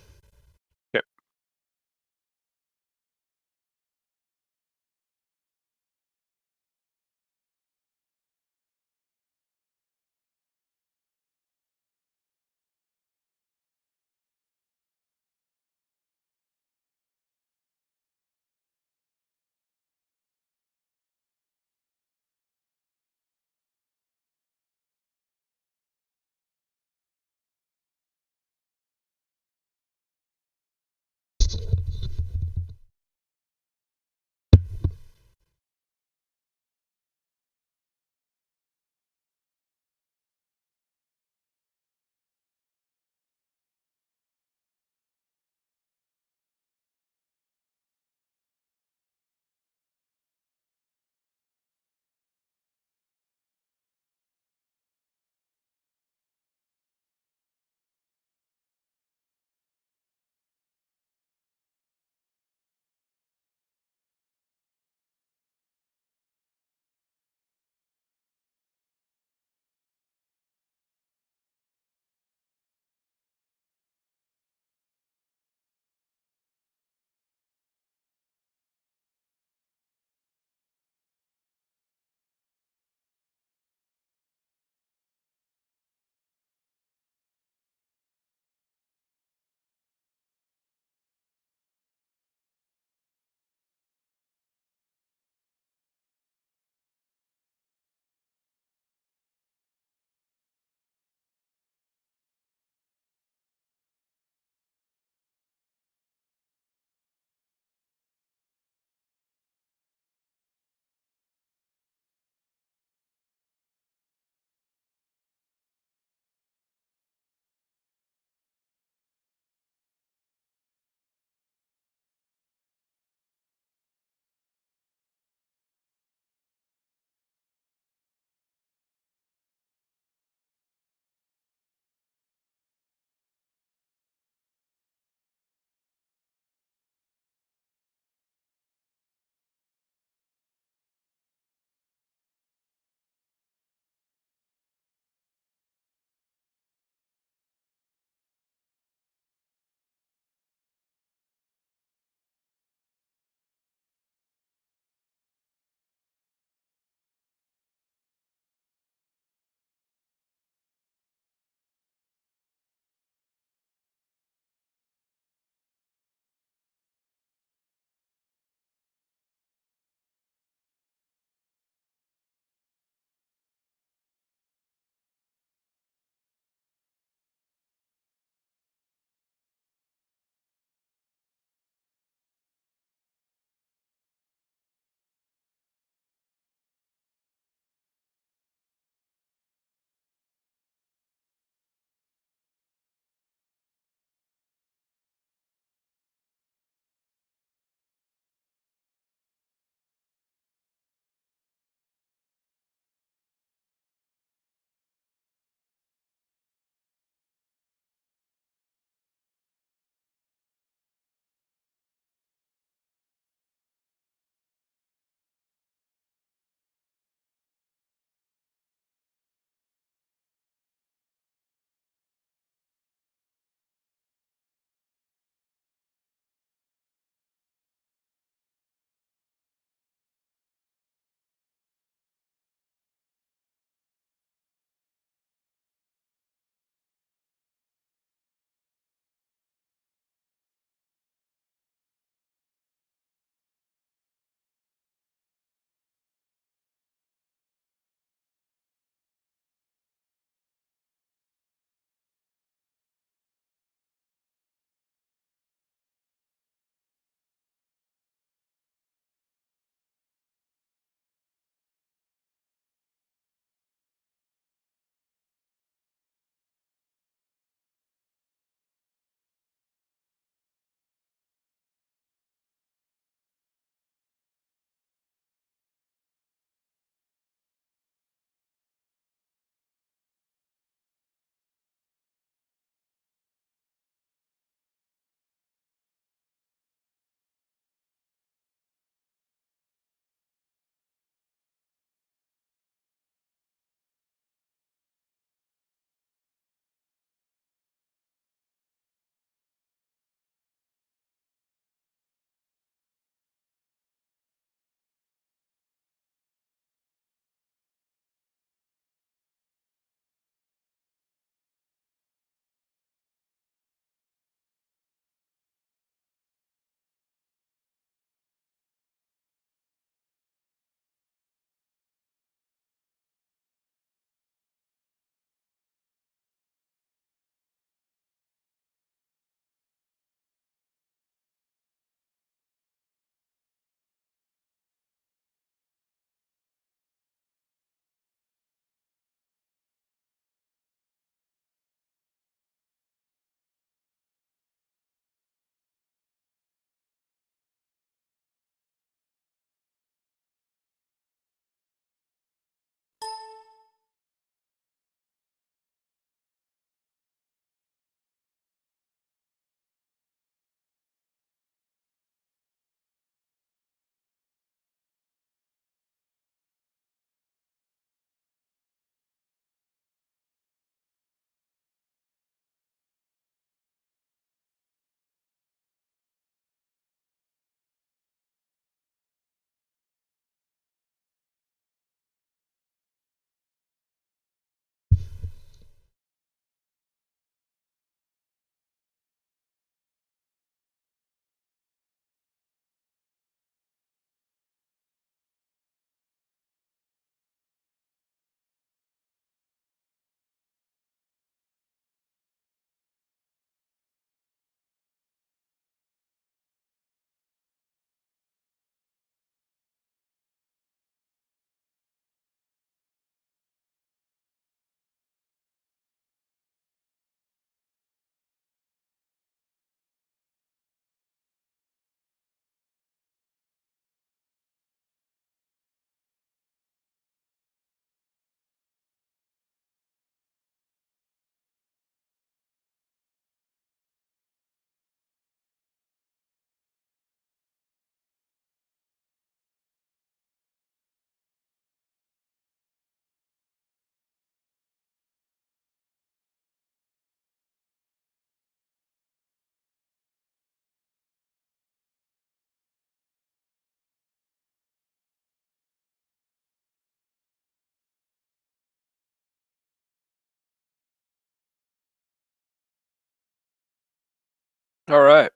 All right.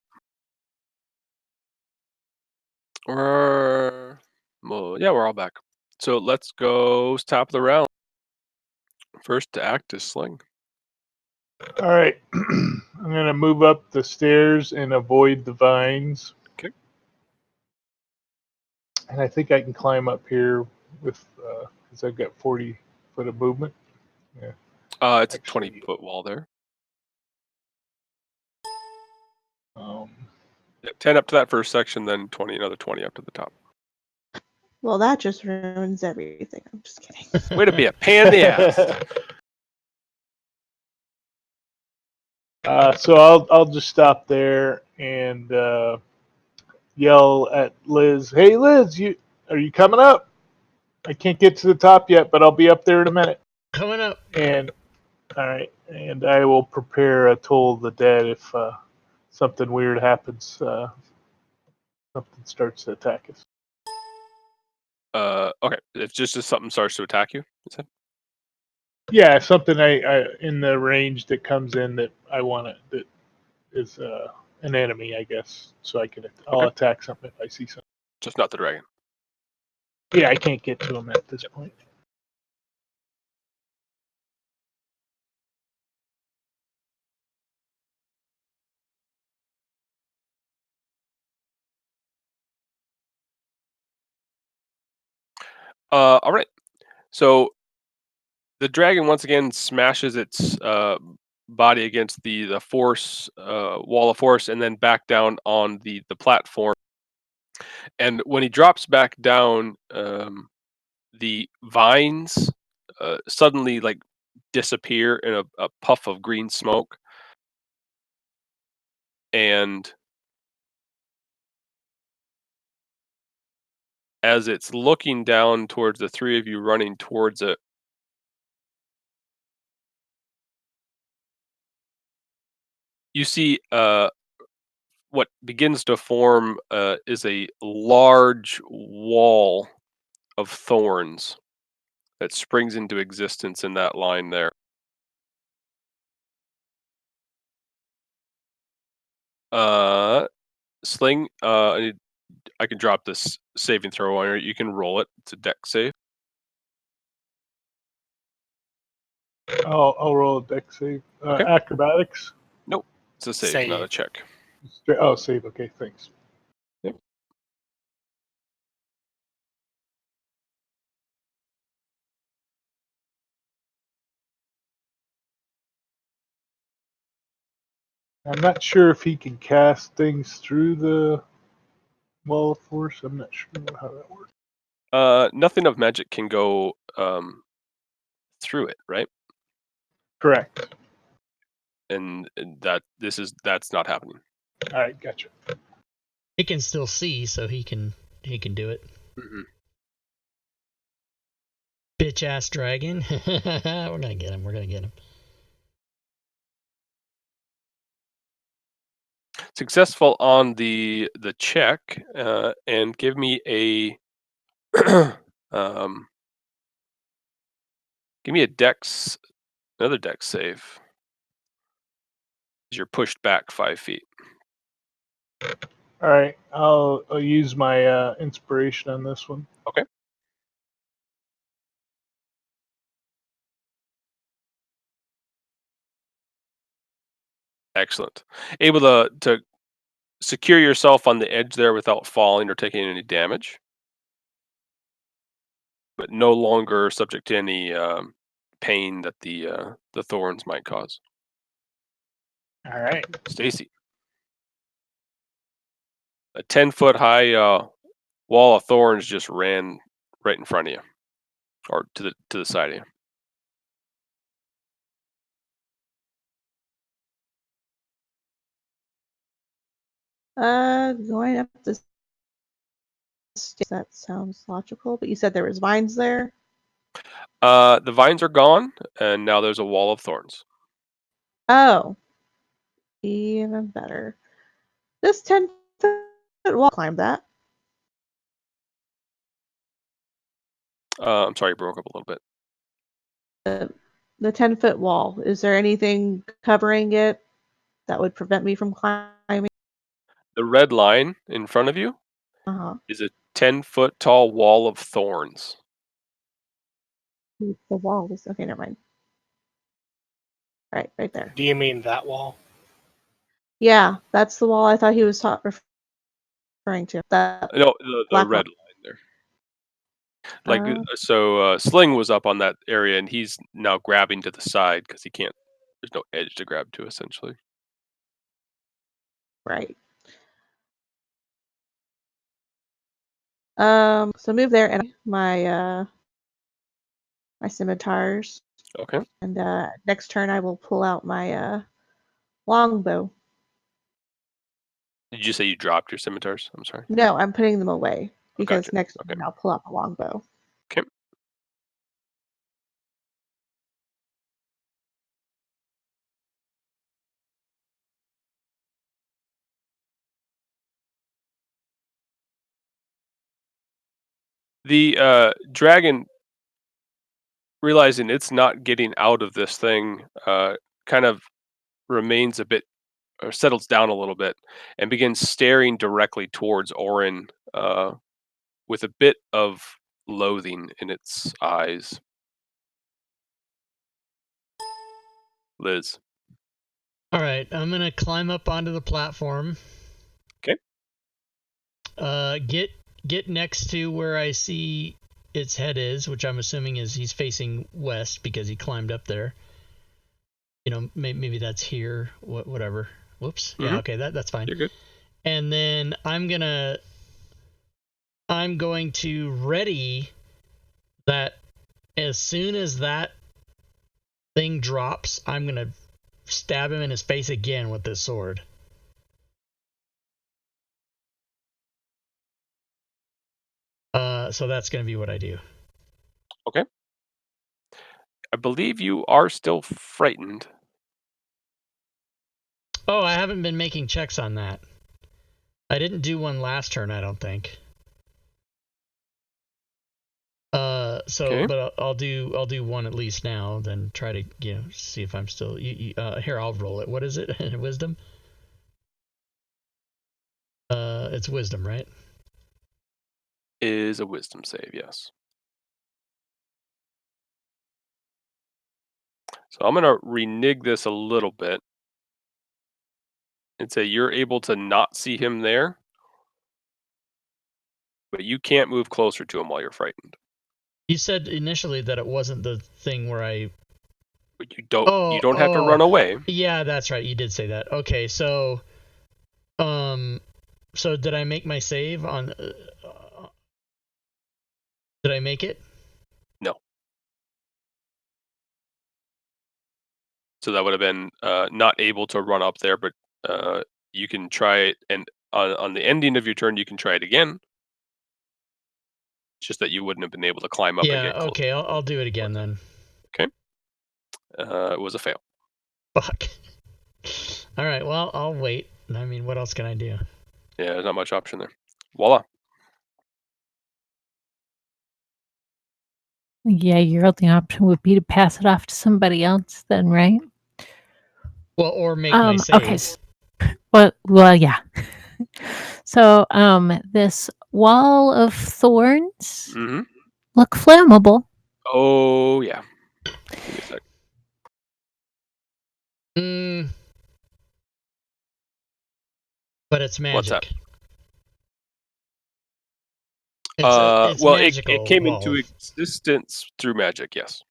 We're all back. So let's go top of the round. First to act is Sling. All right. I'm going to move up the stairs and avoid the vines. Okay. And I think I can climb up here with, because I've got 40 foot of movement. It's Actually, a 20-foot wall there. Um, 10 up to that first section, then 20, another 20 up to the top. Well, that just ruins everything. I'm just kidding. Way to be a pain in the ass. So I'll just stop there and yell at Liz. Hey, Liz, are you coming up? I can't get to the top yet, but I'll be up there in a minute. Coming up. And all right, and I will prepare a Toll of the Dead if something weird happens. Something starts to attack us. Okay. It's just if something starts to attack you, you said? Yeah, something I in the range that comes in that I want it that is an enemy, I guess. So I'll Okay. attack something if I see something. Just not the dragon. Yeah, I can't get to him at this point. All right. So the dragon once again smashes its body against the force wall of force, and then back down on the platform. And when he drops back down, the vines suddenly like disappear in a puff of green smoke, and as it's looking down towards the three of you running towards it, you see what begins to form is a large wall of thorns that springs into existence in that line there. Sling, I can drop this saving throw on you. You can roll it. It's a dex save. I'll roll a dex save. Okay. Acrobatics. Nope. It's a save, not a check. Oh, save. Okay, thanks. Yep. I'm not sure if he can cast things through the wall of force. I'm not sure how that works. Nothing of magic can go through it, right? Correct. And that's not happening. All right, gotcha. He can still see, so he can do it. Mm-hmm. Bitch ass dragon. We're gonna get him. We're gonna get him. Successful on the check, and give me a give me another dex save. You're pushed back 5 feet. All right, I'll use my inspiration on this one. Okay. Excellent. Able to secure yourself on the edge there without falling or taking any damage, but no longer subject to any pain that the thorns might cause. All right. Stacy, a 10-foot high wall of thorns just ran right in front of you, or to the side of you. Going up the stairs, that sounds logical, but you said there was vines there? The vines are gone, and now there's a wall of thorns. Oh. Even better. This 10-foot wall, climb that. I'm sorry, you broke up a little bit. The 10-foot wall. Is there anything covering it? that would prevent me from climbing? The red line in front of you Uh-huh. is a 10-foot tall wall of thorns. The walls. Okay, never mind. Right there. Do you mean that wall? Yeah, that's the wall I thought he was referring to. That No, the black red one. line there. Like so, Sling was up on that area, and he's now grabbing to the side because he can't. There's no edge to grab to, essentially. Right. So move there, and my scimitars. Okay. And next turn, I will pull out my longbow. Did you say you dropped your scimitars? I'm sorry. No, I'm putting them away because Gotcha. next Okay. turn I'll pull out the longbow. Okay. The dragon, realizing it's not getting out of this thing, kind of remains a bit, or settles down a little bit, and begins staring directly towards Orin, with a bit of loathing in its eyes. Liz. All right, I'm gonna climb up onto the platform. Okay. Get next to where I see its head is, which I'm assuming is he's facing west because he climbed up there. You know, maybe that's here. Whatever. Whoops. Mm-hmm. Yeah. Okay. That's fine. You're good. And then I'm going to ready that as soon as that thing drops, I'm gonna stab him in his face again with this sword. So that's gonna be what I do. Okay. I believe you are still frightened. Oh, I haven't been making checks on that. I didn't do one last turn, I don't think. So, Okay. but I'll do one at least now. Then try to see if I'm still. Here, I'll roll it. What is it? Wisdom. It's wisdom, right? Is a wisdom save, yes. So I'm gonna renege this a little bit and say you're able to not see him there, but you can't move closer to him while you're frightened. You said initially that it wasn't the thing where I. But you don't have to Oh, run away. yeah, that's right. You did say that. Okay, so, so did I make my save on? Did I make it? No. So that would have been not able to run up there, but you can try it, and on the ending of your turn, you can try it again. It's just that you wouldn't have been able to climb up and Yeah. get close. Okay, I'll do it again then. Okay. It was a fail. Fuck. All right. Well, I'll wait. I mean, what else can I do? Yeah, there's not much option there. Voila. Yeah, your only option would be to pass it off to somebody else, then, right? Well, or make my save. Okay. Well, yeah. So, this wall of thorns Mm-hmm. look flammable. Oh yeah. Give me a sec. But it's magic. What's that? It's well, magical it came wall. into existence through magic. Yes.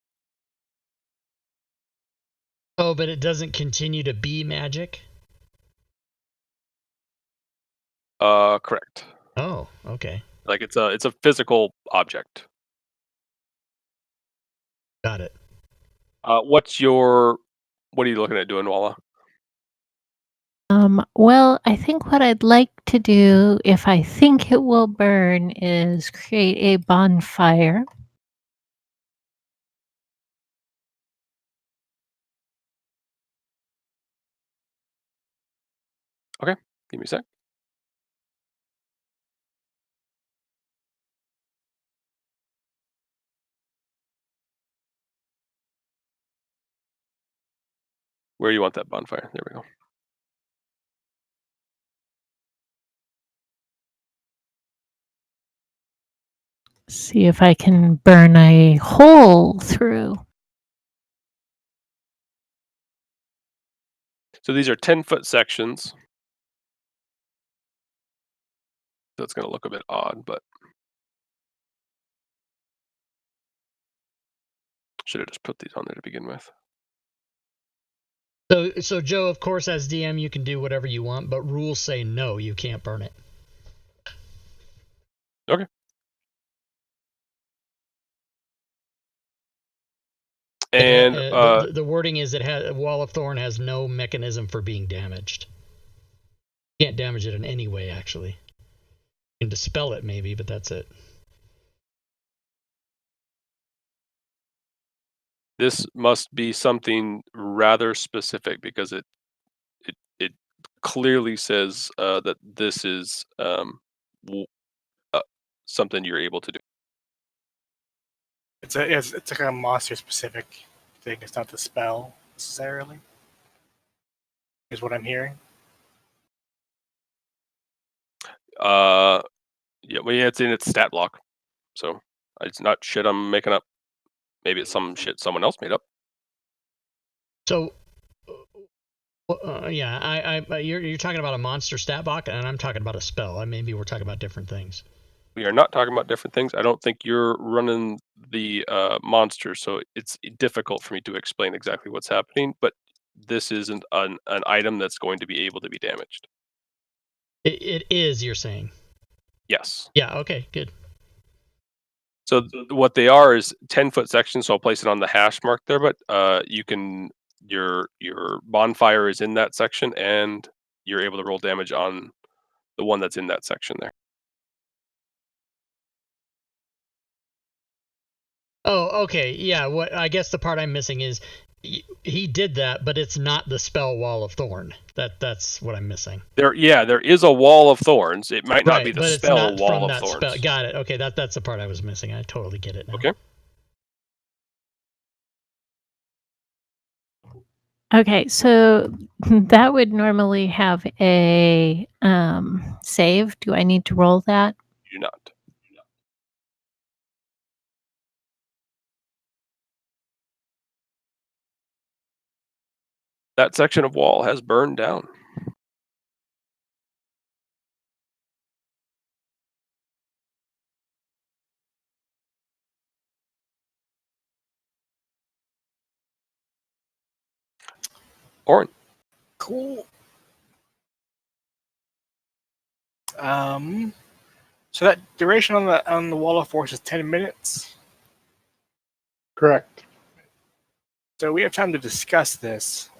Oh, but it doesn't continue to be magic? Correct. Oh, okay. Like it's a physical object. Got it. What are you looking at doing, Walla? Well, I think what I'd like to do, if I think it will burn, is create a bonfire. Okay, give me a sec. Where do you want that bonfire? There we go. see if I can burn a hole through. So these are 10-foot sections. So it's going to look a bit odd, but should have just put these on there to begin with. So Joe, of course, as DM, you can do whatever you want, but rules say no, you can't burn it. Okay. And the wording is Wall of Thorn has no mechanism for being damaged. You can't damage it in any way, actually. You can dispel it maybe, but that's it. this must be something rather specific because it clearly says that this is something you're able to do. It's a kind of monster specific thing. It's not the spell necessarily, is what I'm hearing. Yeah, well, yeah, it's in its stat block, so it's not shit I'm making up. Maybe it's some shit someone else made up. So, yeah, you're talking about a monster stat block, and I'm talking about a spell. Maybe we're talking about different things. We are not talking about different things. I don't think you're running the monster, so it's difficult for me to explain exactly what's happening. But this isn't an item that's going to be able to be damaged. It is, you're saying? Yes. Yeah. Okay. Good. So what they are is 10-foot sections. So I'll place it on the hash mark there. But you can your bonfire is in that section, and you're able to roll damage on the one that's in that section there. Oh, okay. Yeah, what I guess the part I'm missing is he did that, but it's not the spell Wall of Thorn. That's what I'm missing. There is a wall of thorns. It might not be the but spell it's not wall from of that thorns. spell. Got it. Okay, that's the part I was missing. I totally get it now. Okay. Okay, so that would normally have a save. Do I need to roll that? You do not. That section of wall has burned down. Orin. Cool. So that duration on the Wall of Force is 10 minutes. Correct. So we have time to discuss this.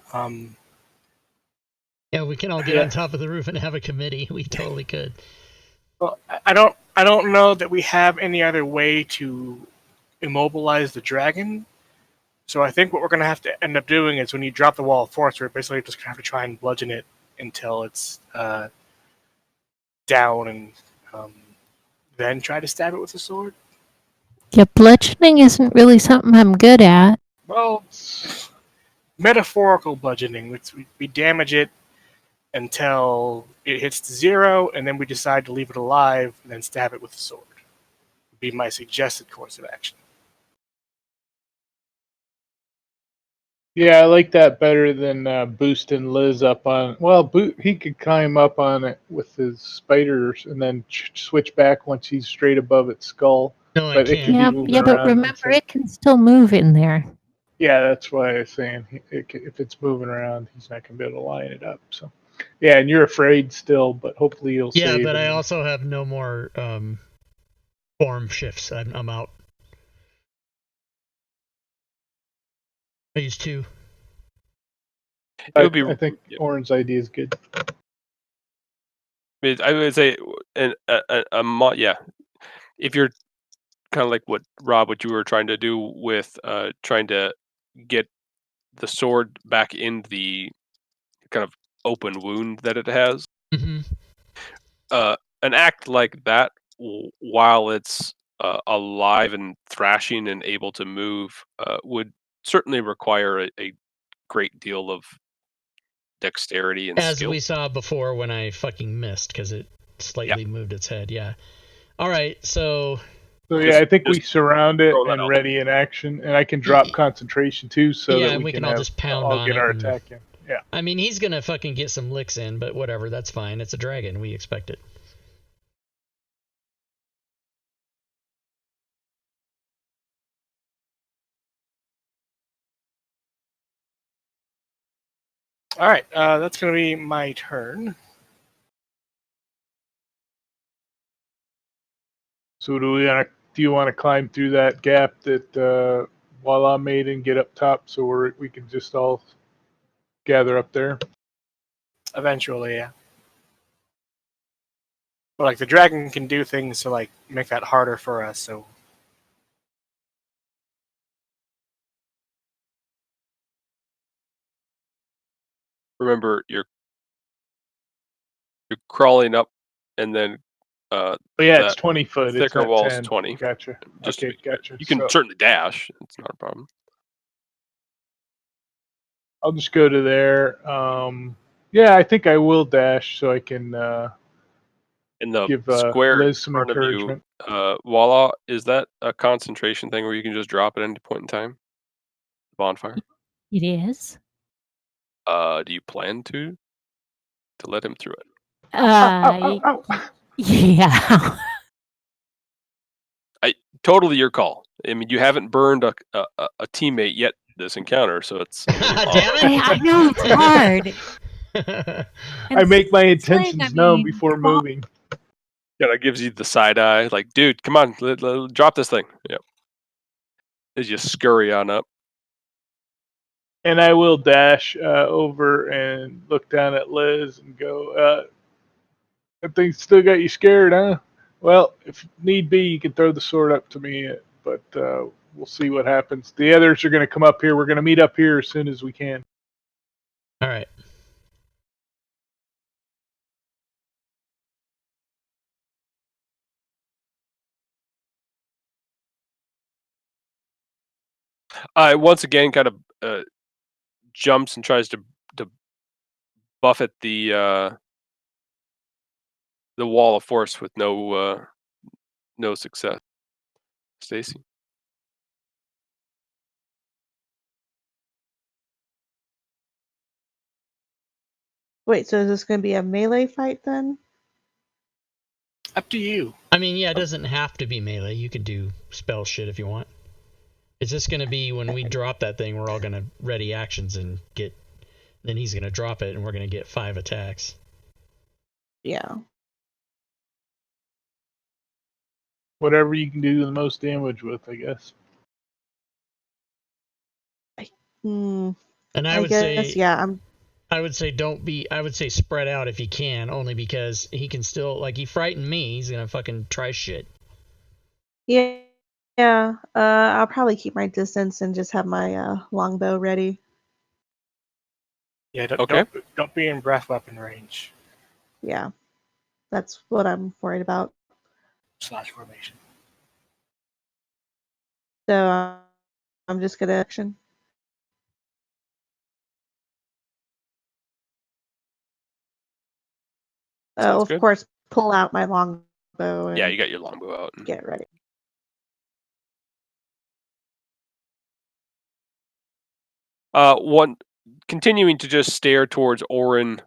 Yeah, we can all get on top of the roof and have a committee. We totally could. Well, I don't know that we have any other way to immobilize the dragon. So I think what we're going to have to end up doing is when you drop the Wall of Force, we're basically just going to have to try and bludgeon it until it's down, and then try to stab it with a sword. Yeah, bludgeoning isn't really something I'm good at. Well, metaphorical bludgeoning, which we damage it until it hits 0, and then we decide to leave it alive and then stab it with a sword. Would be my suggested course of action. Yeah, I like that better than boosting Liz up on. Well, he could climb up on it with his spiders and then switch back once he's straight above its skull. No, but I it could can't. be moving Yeah, but around remember, it can still move in there. Yeah, that's why I was saying if it's moving around, he's not going to be able to line it up. So, yeah, and you're afraid still, but hopefully you'll save. Yeah, but I also have no more form shifts. I'm out. I used 2. It would be. I think Orin's idea is good. I would say, yeah. If you're kind of like what you were trying to do with trying to get the sword back in the kind of open wound that it has, Mm-hmm. An act like that, while it's alive and thrashing and able to move, would certainly require a great deal of dexterity and As skill. we saw before when I fucking missed because it slightly moved its head. Yeah. All right, so So yeah, I think we Just surround it throw that and out ready in action, and I can drop concentration too, so Yeah, that and we we can all have just pound all on get it our and- attack in. Yeah. I mean, he's gonna fucking get some licks in, but whatever, that's fine. It's a dragon. We expect it. All right, that's going to be my turn. So do you want to climb through that gap that Walla made and get up top, so we can just all gather up there? Eventually, yeah. But like the dragon can do things to like make that harder for us. So remember, you're crawling up, and then Oh yeah, it's that 20 foot. It's thicker not wall's 10. 20. Gotcha. Just to Okay, be clear. gotcha. You can So certainly dash. It's not a problem. I'll just go to there. Yeah, I think I will dash so I can In the give square in Liz some front of you, encouragement. Walla, is that a concentration thing where you can just drop at any point in time? Bonfire. It is. Do you plan to let him through it? Ow, ow, ow. Yeah. Totally your call. I mean, you haven't burned a teammate yet this encounter, so it's a little odd. Damn it! I know it's hard. I make my it's like, intentions known before moving. Yeah, that gives you the side eye, like, dude, come on, drop this thing. Yep. As you scurry on up. And I will dash over and look down at Liz and go, that thing still got you scared, huh? Well, if need be, you can throw the sword up to me, but we'll see what happens. The others are going to come up here. We're going to meet up here as soon as we can. All right. Once again, kind of jumps and tries to buffet the wall of force with no success. Stacy. Wait, so is this going to be a melee fight then? up to you. I mean, yeah, it doesn't have to be melee. You could do spell shit if you want. It's just gonna be when we drop that thing, we're all gonna ready actions and get. Then he's gonna drop it, and we're gonna get 5 attacks. Yeah. Whatever you can do the most damage with, I guess. Hmm. And I I would guess, say, yeah. I would say spread out if you can, only because he can still, like, he frightened me. He's gonna fucking try shit. Yeah. Yeah. I'll probably keep my distance and just have my longbow ready. Yeah, Okay. don't be in breath weapon range Yeah. That's what I'm worried about. / formation. So I'm just gonna action. Sounds Of good. course, pull out my longbow and Yeah, you got your longbow out. get ready. One continuing to just stare towards Orin.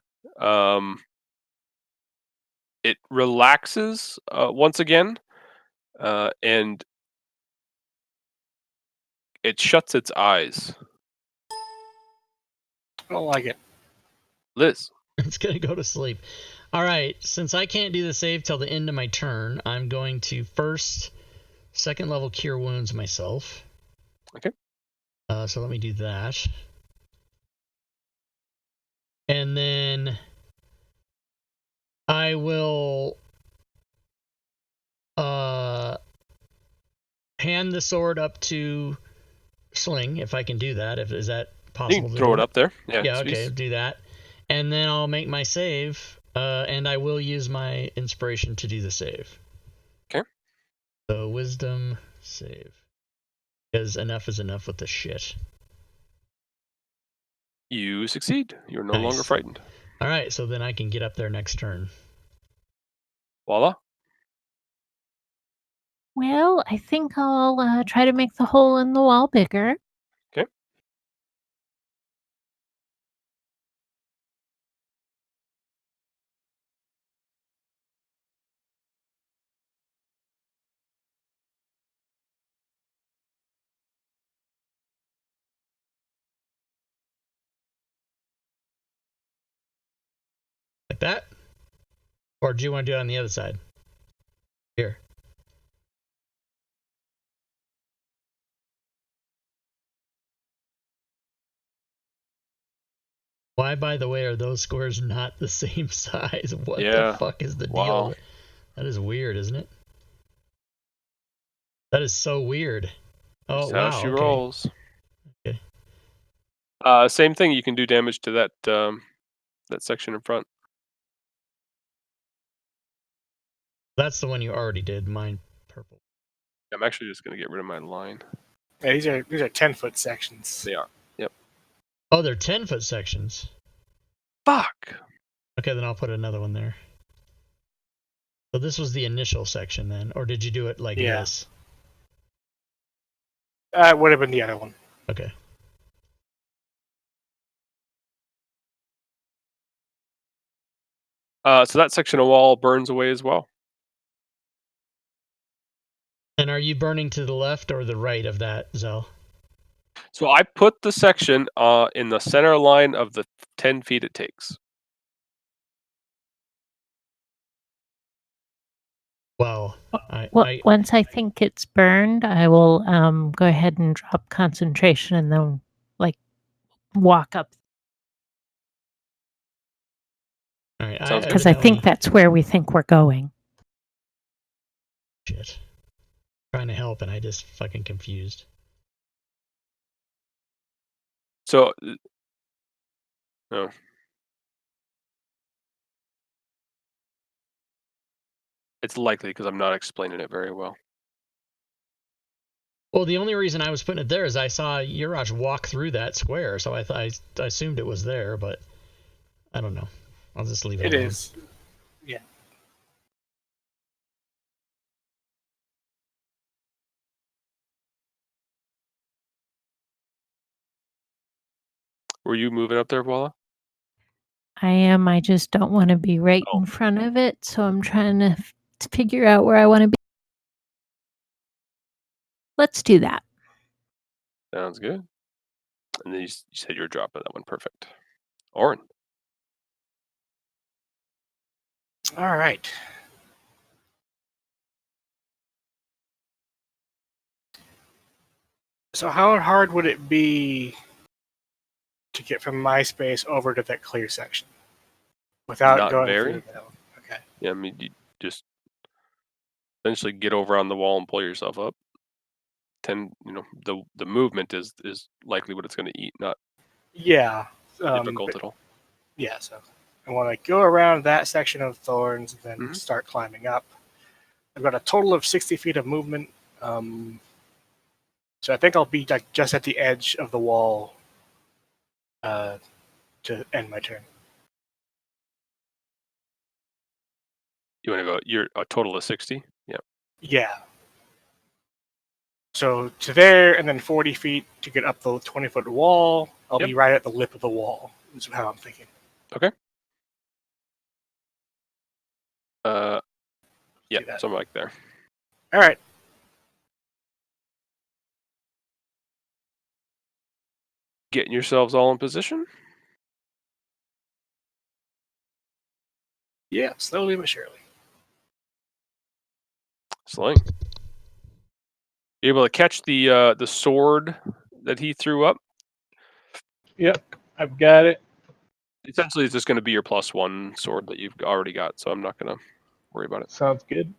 It relaxes once again, and it shuts its eyes. I don't like it. Liz. It's gonna go to sleep. All right. Since I can't do the save till the end of my turn, I'm going to first, second level cure wounds myself. Okay. So let me do that. And then I will hand the sword up to Sling, if I can do that. Is that You possible can to throw do? it up there. Yeah, okay, do that. And then I'll make my save, and I will use my inspiration to do the save. Okay. So wisdom save. Because enough is enough with the shit. You succeed. You're no Nice. longer frightened. All right, so then I can get up there next turn. Voila. Well, I think I'll try to make the hole in the wall bigger. Okay. Like that? Or do you want to do it on the other side? Here. Why, by the way, are those squares not the same size? What Yeah. the fuck is the Wow. deal? That is weird, isn't it? That is so weird. Oh, That's how wow. she Okay. rolls. Okay. Same thing. You can do damage to that that section in front. That's the one you already did. Mine purple. I'm actually just gonna get rid of my line. Yeah, these are 10-foot sections. They are. Yep. Oh, they're 10-foot sections. Fuck. Okay, then I'll put another one there. So this was the initial section then, or did you do it like Yeah. this? It would have been the other one. Okay. So that section of wall burns away as well. And are you burning to the left or the right of that, Zell? So I put the section in the center line of the 10 feet it takes. Well, Once I think it's burned, I will go ahead and drop concentration and then walk up all right. Sounds good. because I think that's where we think we're going. Shit. Trying to help and I just fucking confused. So, no. It's likely because I'm not explaining it very well. Well, the only reason I was putting it there is I saw Urash walk through that square, so I assumed it was there, but I don't know. I'll just leave it It alone. is. Yeah. Were you moving up there, Voila? I am. I just don't want to be right in front of it, so I'm trying to figure out where I want to be. Let's do that. Sounds good. And then you said you were dropping that one. Perfect. Orin. All right. So how hard would it be to get from my space over to that clear section without Not going very. through the middle? Okay. Yeah, I mean, you just eventually get over on the wall and pull yourself up. The movement is likely what it's going to eat, not Yeah. difficult at all. Yeah, so I want to go around that section of thorns and then Mhm. start climbing up. I've got a total of 60 feet of movement. So I think I'll be like just at the edge of the wall to end my turn. You want to go? You're a total of 60. Yeah. Yeah. So to there, and then 40 feet to get up the 20-foot wall. I'll be right at the lip of the wall. Is how I'm thinking. Okay. Yeah, Do that. something like there. All right. Getting yourselves all in position. Yeah, slowly but surely. Sling. You able to catch the sword that he threw up? Yep, I've got it. Essentially, it's just going to be your +1 sword that you've already got, so I'm not going to worry about it. Sounds good.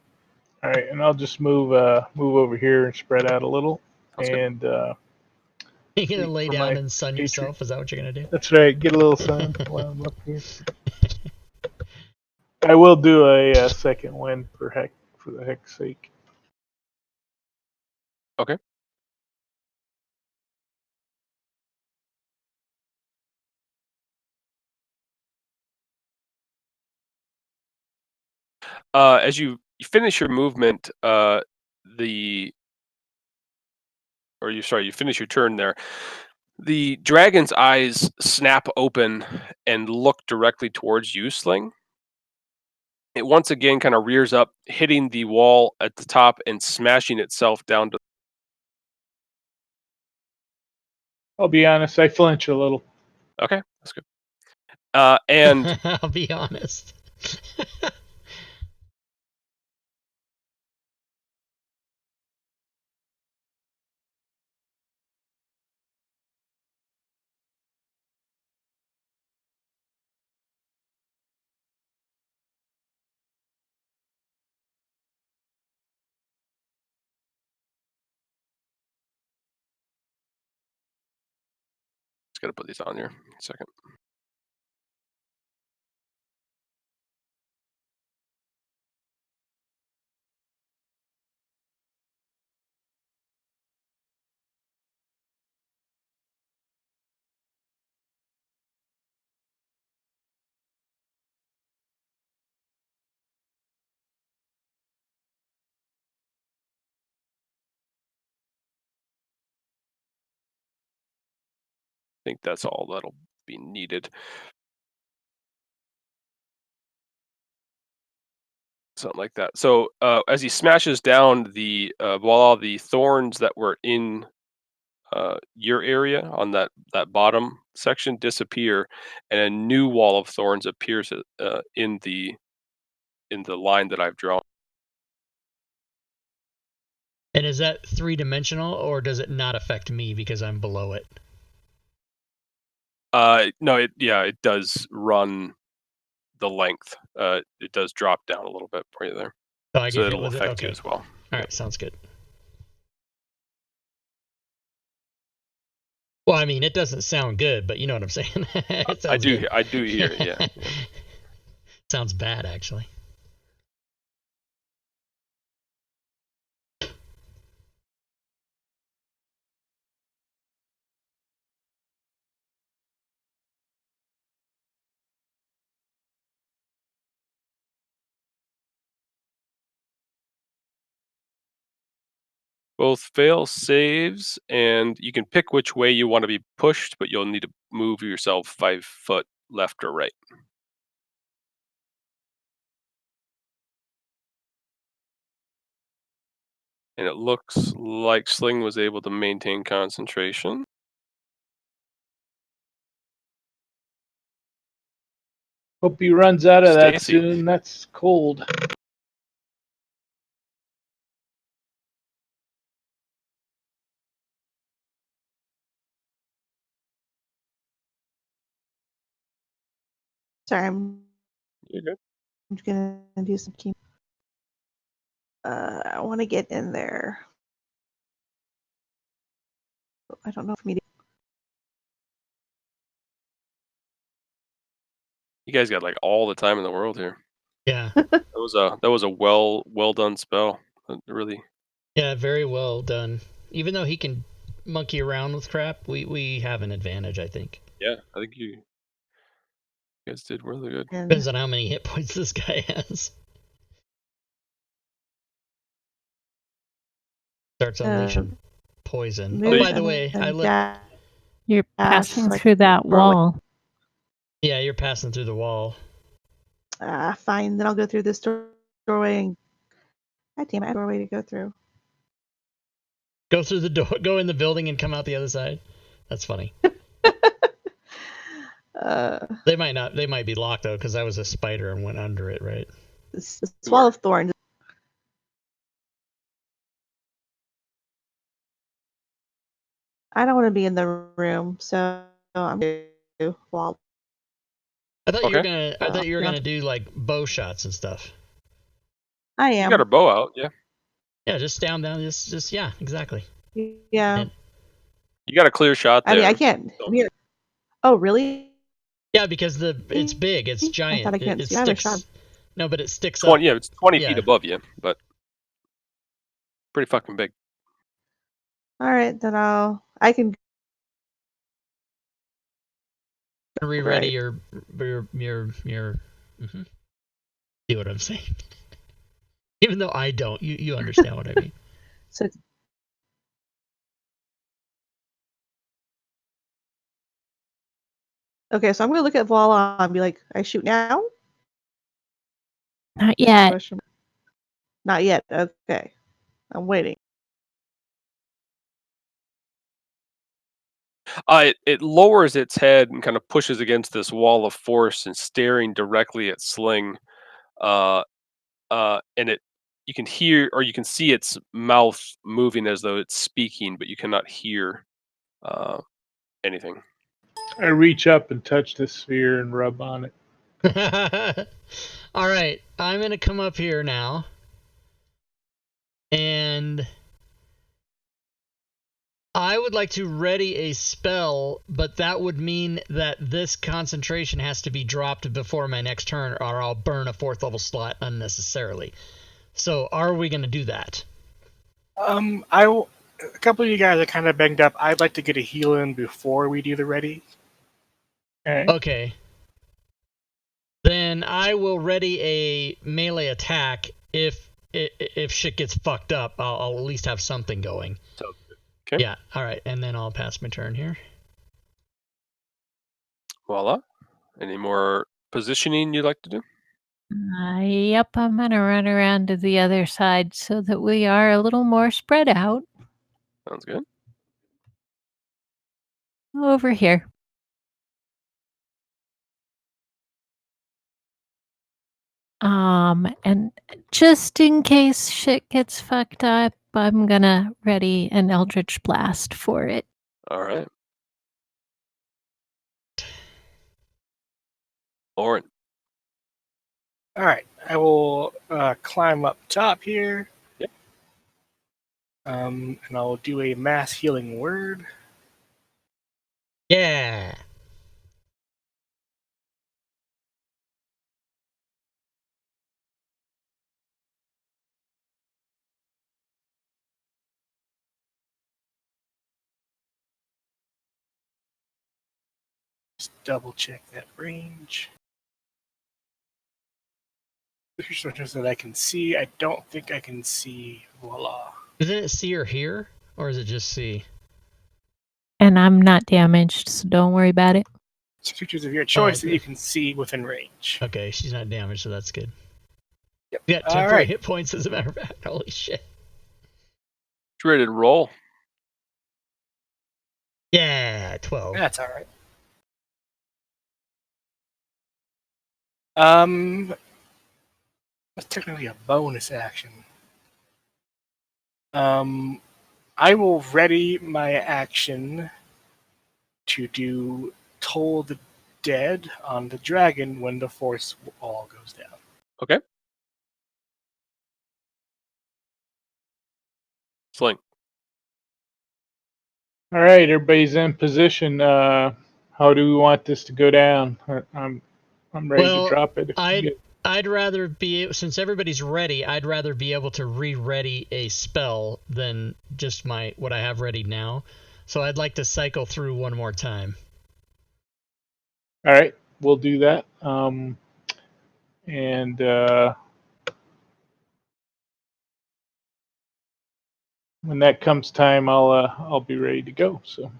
All right, and I'll just move over here and spread out a little. Sounds good. And You're gonna wait lay for down my and sun patron- yourself? Is that what you're gonna do? That's right. Get a little sun while I'm up here. I will do a second win for the heck's sake. Okay. As you finish your movement, you finish your turn there. The dragon's eyes snap open and look directly towards you, Sling. It once again kind of rears up, hitting the wall at the top and smashing itself down to. I'll be honest, I flinch a little. Okay, that's good. And I'll be honest. just gotta put these on here. A second. I think that's all that'll be needed. Something like that. So as he smashes down the while the thorns that were in your area on that bottom section disappear, and a new wall of thorns appears in the line that I've drawn. And is that 3-dimensional, or does it not affect me because I'm below it? No, it does run the length. It does drop down a little bit for you there, So I get hit it'll with it? affect Okay. you as well. All right, sounds good. Well, I mean, it doesn't sound good, but you know what I'm saying. It sounds good. I do hear it, yeah. Sounds bad, actually. Both fail saves, and you can pick which way you want to be pushed, but you'll need to move yourself 5 foot left or right. And it looks like Sling was able to maintain concentration. Hope he runs out of that Stacy. soon. That's cold. Sorry, You're good. I'm gonna do some key. I want to get in there. I don't know if me. You guys got like all the time in the world here. Yeah. That was a well done spell. Really. Yeah, very well done. Even though he can monkey around with crap, we have an advantage, I think. Yeah, I think you guys did really good. And Depends on how many hit points this guy has. Starts unleashing poison. Oh, by the way, I look. You're passing like through that doorway. wall. Yeah, you're passing through the wall. Fine, then I'll go through this doorway and. God damn it, doorway to go through. Go through the door. Go in the building and come out the other side. That's funny. They might not. They might be locked though, because I was a spider and went under it, right? This wall of thorns. I don't want to be in the room, so I'm going to wall. I thought you were Okay. gonna. I thought you were gonna do like bow shots and stuff. I You am. got a bow out, yeah. Yeah, just down. Just yeah, exactly. Yeah. And- You got a clear shot there. I mean, I can't. Oh, really? Yeah, because it's big. It's giant. I thought I couldn't it see. I have a sticks. shot. No, but it sticks up. Yeah, it's 20 Yeah. feet above you, but pretty fucking big. All right, then I can. Re-ready Right. your. Mm-hmm. See what I'm saying? Even though I don't, you understand what I mean. So okay, so I'm gonna look at Voila and be like, I shoot now? Not yet. Question. Not yet. Okay. I'm waiting. It lowers its head and kind of pushes against this wall of force and staring directly at Sling. And you can hear or you can see its mouth moving as though it's speaking, but you cannot hear anything. I reach up and touch the sphere and rub on it. All right, I'm gonna come up here now, and I would like to ready a spell, but that would mean that this concentration has to be dropped before my next turn, or I'll burn a 4th level slot unnecessarily. So, are we gonna do that? A couple of you guys are kind of banged up. I'd like to get a heal in before we do the ready. Okay. Then I will ready a melee attack if shit gets fucked up. I'll at least have something going. Okay. Yeah. All right, and then I'll pass my turn here. Voila. Any more positioning you'd like to do? Yep, I'm gonna run around to the other side so that we are a little more spread out. Sounds good. Over here. And just in case shit gets fucked up, I'm gonna ready an Eldritch Blast for it. All right. Orin. All right, I will climb up top here. Yep. And I'll do a mass healing word. Yeah. Just double check that range. Creatures that I can see. I don't think I can see. Voila. Isn't it C or here, or is it just C? And I'm not damaged, so don't worry about it. It's creatures of your choice okay. that you can see within range. Okay, she's not damaged, so that's good. Yep. We got All temporary right. hit points, as a matter of fact. Holy shit. You ready to roll? Yeah, 12. That's all right. That's technically a bonus action. I will ready my action to do Toll the Dead on the dragon when the force all goes down. Okay. Sling. All right, everybody's in position. How do we want this to go down? I'm ready to Well, drop it. I'd rather be, since everybody's ready, I'd rather be able to re-ready a spell than just what I have ready now. So I'd like to cycle through one more time. All right, we'll do that. And when that comes time, I'll be ready to go. So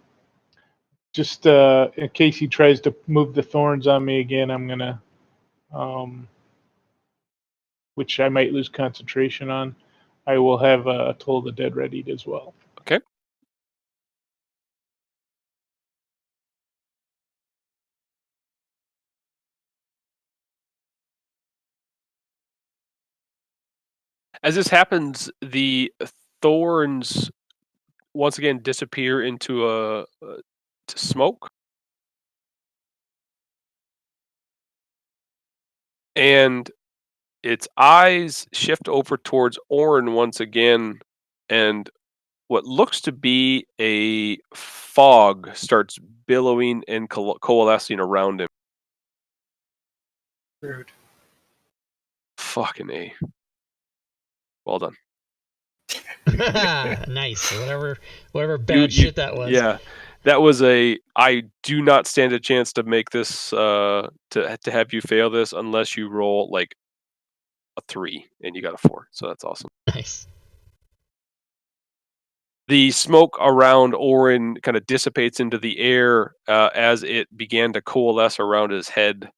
just in case he tries to move the thorns on me again, I'm gonna, which I might lose concentration on. I will have Toll the Dead readied as well. Okay. As this happens, the thorns once again disappear into smoke, and its eyes shift over towards Orin once again, and what looks to be a fog starts billowing and coalescing around him. Rude. Fucking A. Well done. Nice. Whatever bad shit that was. Yeah, that was I do not stand a chance to make this to have you fail this unless you roll like a 3 and you got a 4. So that's awesome. Nice. The smoke around Orin kind of dissipates into the air as it began to coalesce around his head,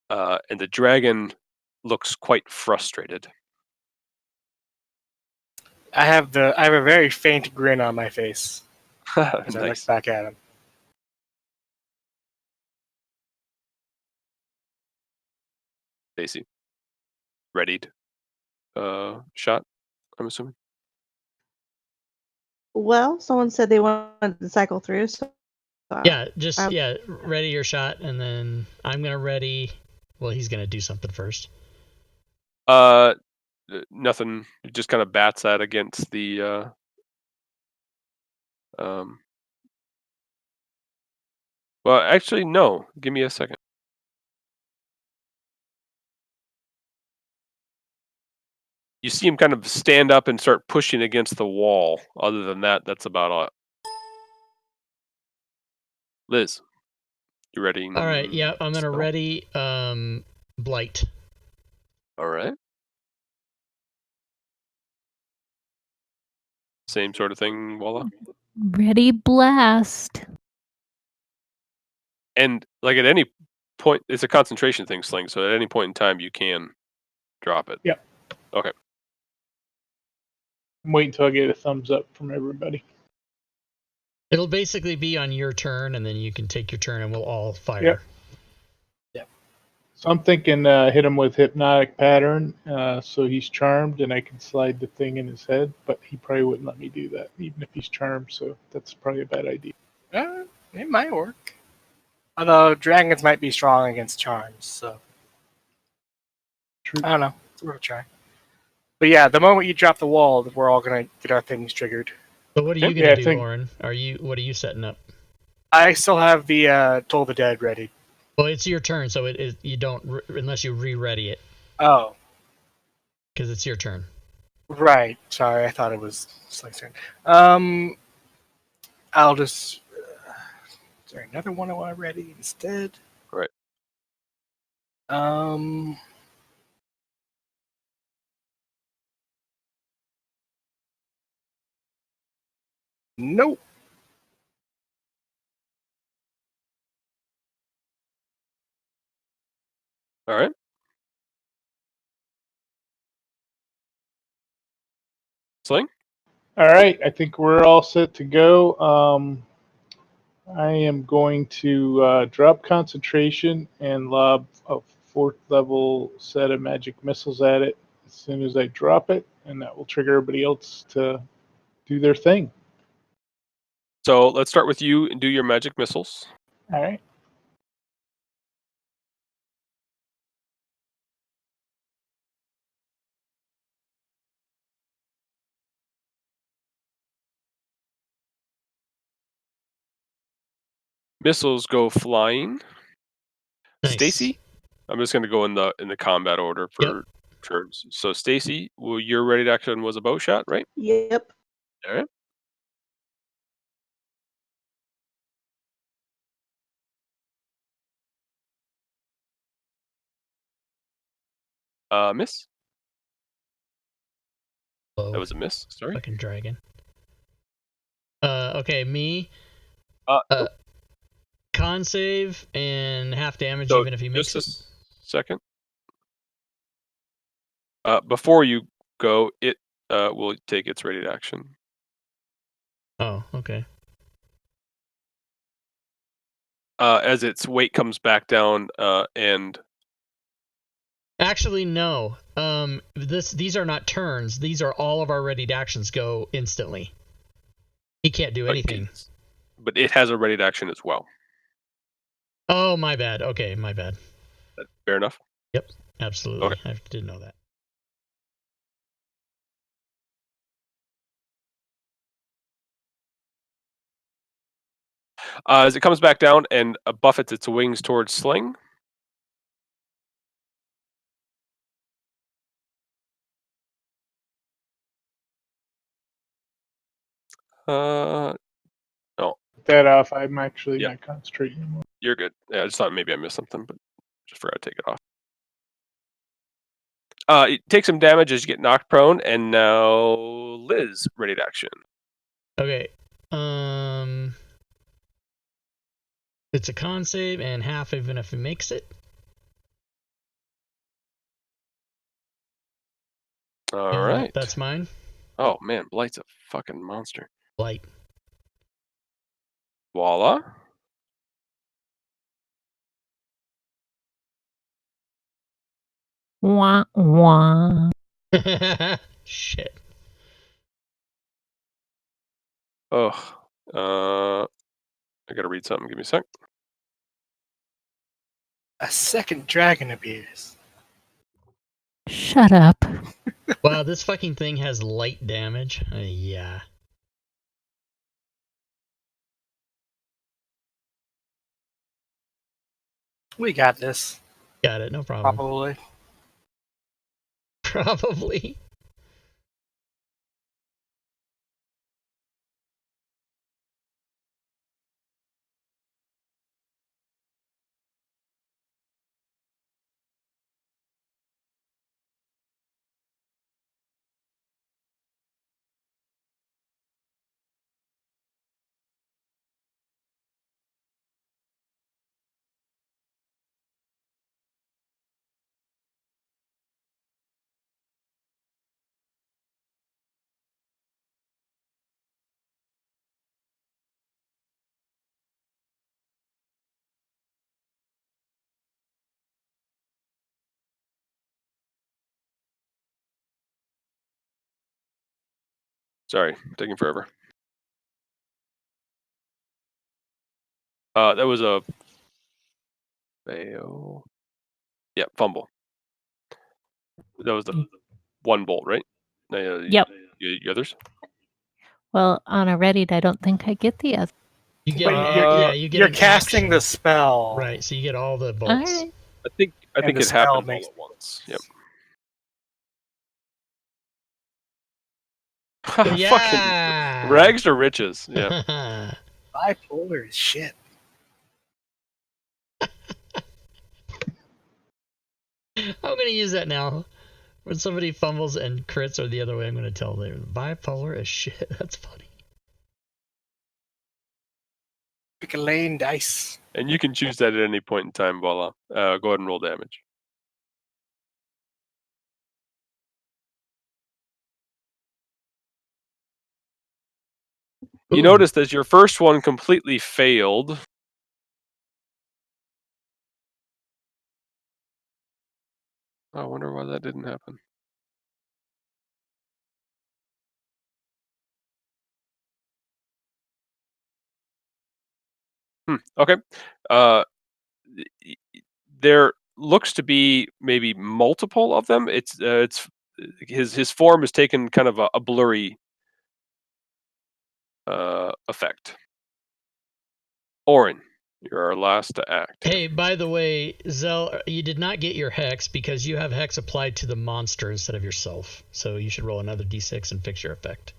and the dragon looks quite frustrated. I have a very faint grin on my face as I look Nice. back at him. Stacy, readied. Shot, I'm assuming. Well, someone said they wanted to cycle through, so Yeah, just ready your shot, and then I'm gonna ready. Well, he's gonna do something first. Nothing. It just kind of bats that against the. Well, actually, no. Give me a second. You see him kind of stand up and start pushing against the wall. Other than that, that's about it. Liz, you ready? All right, yeah, I'm gonna spell? ready Blight. All right. Same sort of thing, Walla. Ready blast. And like at any point, it's a concentration thing, Sling. So at any point in time, you can drop it. Yep. Okay. I'm waiting until I get a thumbs up from everybody. It'll basically be on your turn, and then you can take your turn, and we'll all fire. Yep. So I'm thinking hit him with hypnotic pattern, so he's charmed, and I can slide the thing in his head. But he probably wouldn't let me do that, even if he's charmed. So that's probably a bad idea. It might work. Although dragons might be strong against charms, so True. I don't know. It's worth a try. But yeah, the moment you drop the wall, we're all gonna get our things triggered. So what are you Yeah, gonna I do, think- Orin? What are you setting up? I still have the Toll the Dead ready. Well, it's your turn, so you don't unless you re-ready it, Oh, because it's your turn. right. Sorry, I thought it was Sling's turn. I'll just. Is there another one I want ready instead? Right. Nope. All right. Sling. All right, I think we're all set to go. I am going to drop concentration and lob a 4th level set of magic missiles at it as soon as I drop it, and that will trigger everybody else to do their thing. So let's start with you and do your magic missiles. All right. Missiles go flying. Nice. Stacy, I'm just going to go in the combat order for turns. So Stacy, your ready to action was a bow shot, right? Yep. All right. Miss. Oh, That was a miss. Sorry. fucking dragon. Okay, me. Nope. Con save and half damage, So even if he makes just it. a second. Before you go, it will take its ready to action. Oh, okay. As its weight comes back down, and Actually, no. These are not turns. These are all of our ready actions go instantly. He can't do anything. But it has a ready to action as well. Oh, my bad. Okay, my bad. Fair enough. Yep, absolutely. Okay. I didn't know that. As it comes back down and buffets its wings towards Sling. No, That off. I'm actually Yeah. not concentrating anymore. you're good. Yeah, I just thought maybe I missed something, but just forgot to take it off. It takes some damage as you get knocked prone, and now Liz, ready to action. Okay. It's a con save and half even if it makes it. All And right. that's mine. Oh man, Blight's a fucking monster. Light. Voila. Wah, wah. Shit. Ugh. I gotta read something. Give me a sec. A second dragon appears. Shut up. Wow, this fucking thing has light damage. Yeah. We got this. Got it. No problem. Probably. Probably. Sorry, taking forever. That was a fail. Yeah, fumble. That was the one bolt, right? Yep. The others? Well, on a Reddit, I don't think I get the other. You get But you get you're an casting action. the spell. Right, so you get all the All bolts. right. I think And the it spell happened all makes- at once. Yep. Fucking Yeah. rags to riches. Yeah. Bipolar is shit. I'm gonna use that now. When somebody fumbles and crits or the other way, I'm gonna tell them bipolar is shit. That's funny. Pick a lane dice. And you can choose that at any point in time, voila. Go ahead and roll damage. You Ooh. noticed as your first one completely failed. I wonder why that didn't happen. Okay. There looks to be maybe multiple of them. It's his form has taken kind of a blurry effect. Orin, you're our last to act. Hey, by the way, Zell, you did not get your hex because you have hex applied to the monster instead of yourself. So you should roll another d6 and fix your effect.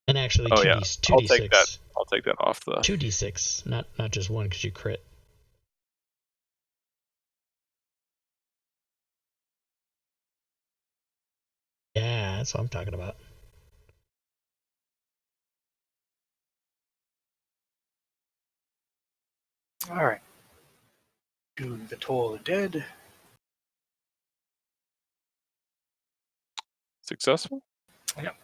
And actually, Oh, 2d, yeah. 2d6. I'll take that. I'll take that off the. 2d6, not just one because you crit. Yeah, that's what I'm talking about. Alright. Do the Toll of the Dead. Successful? Yep.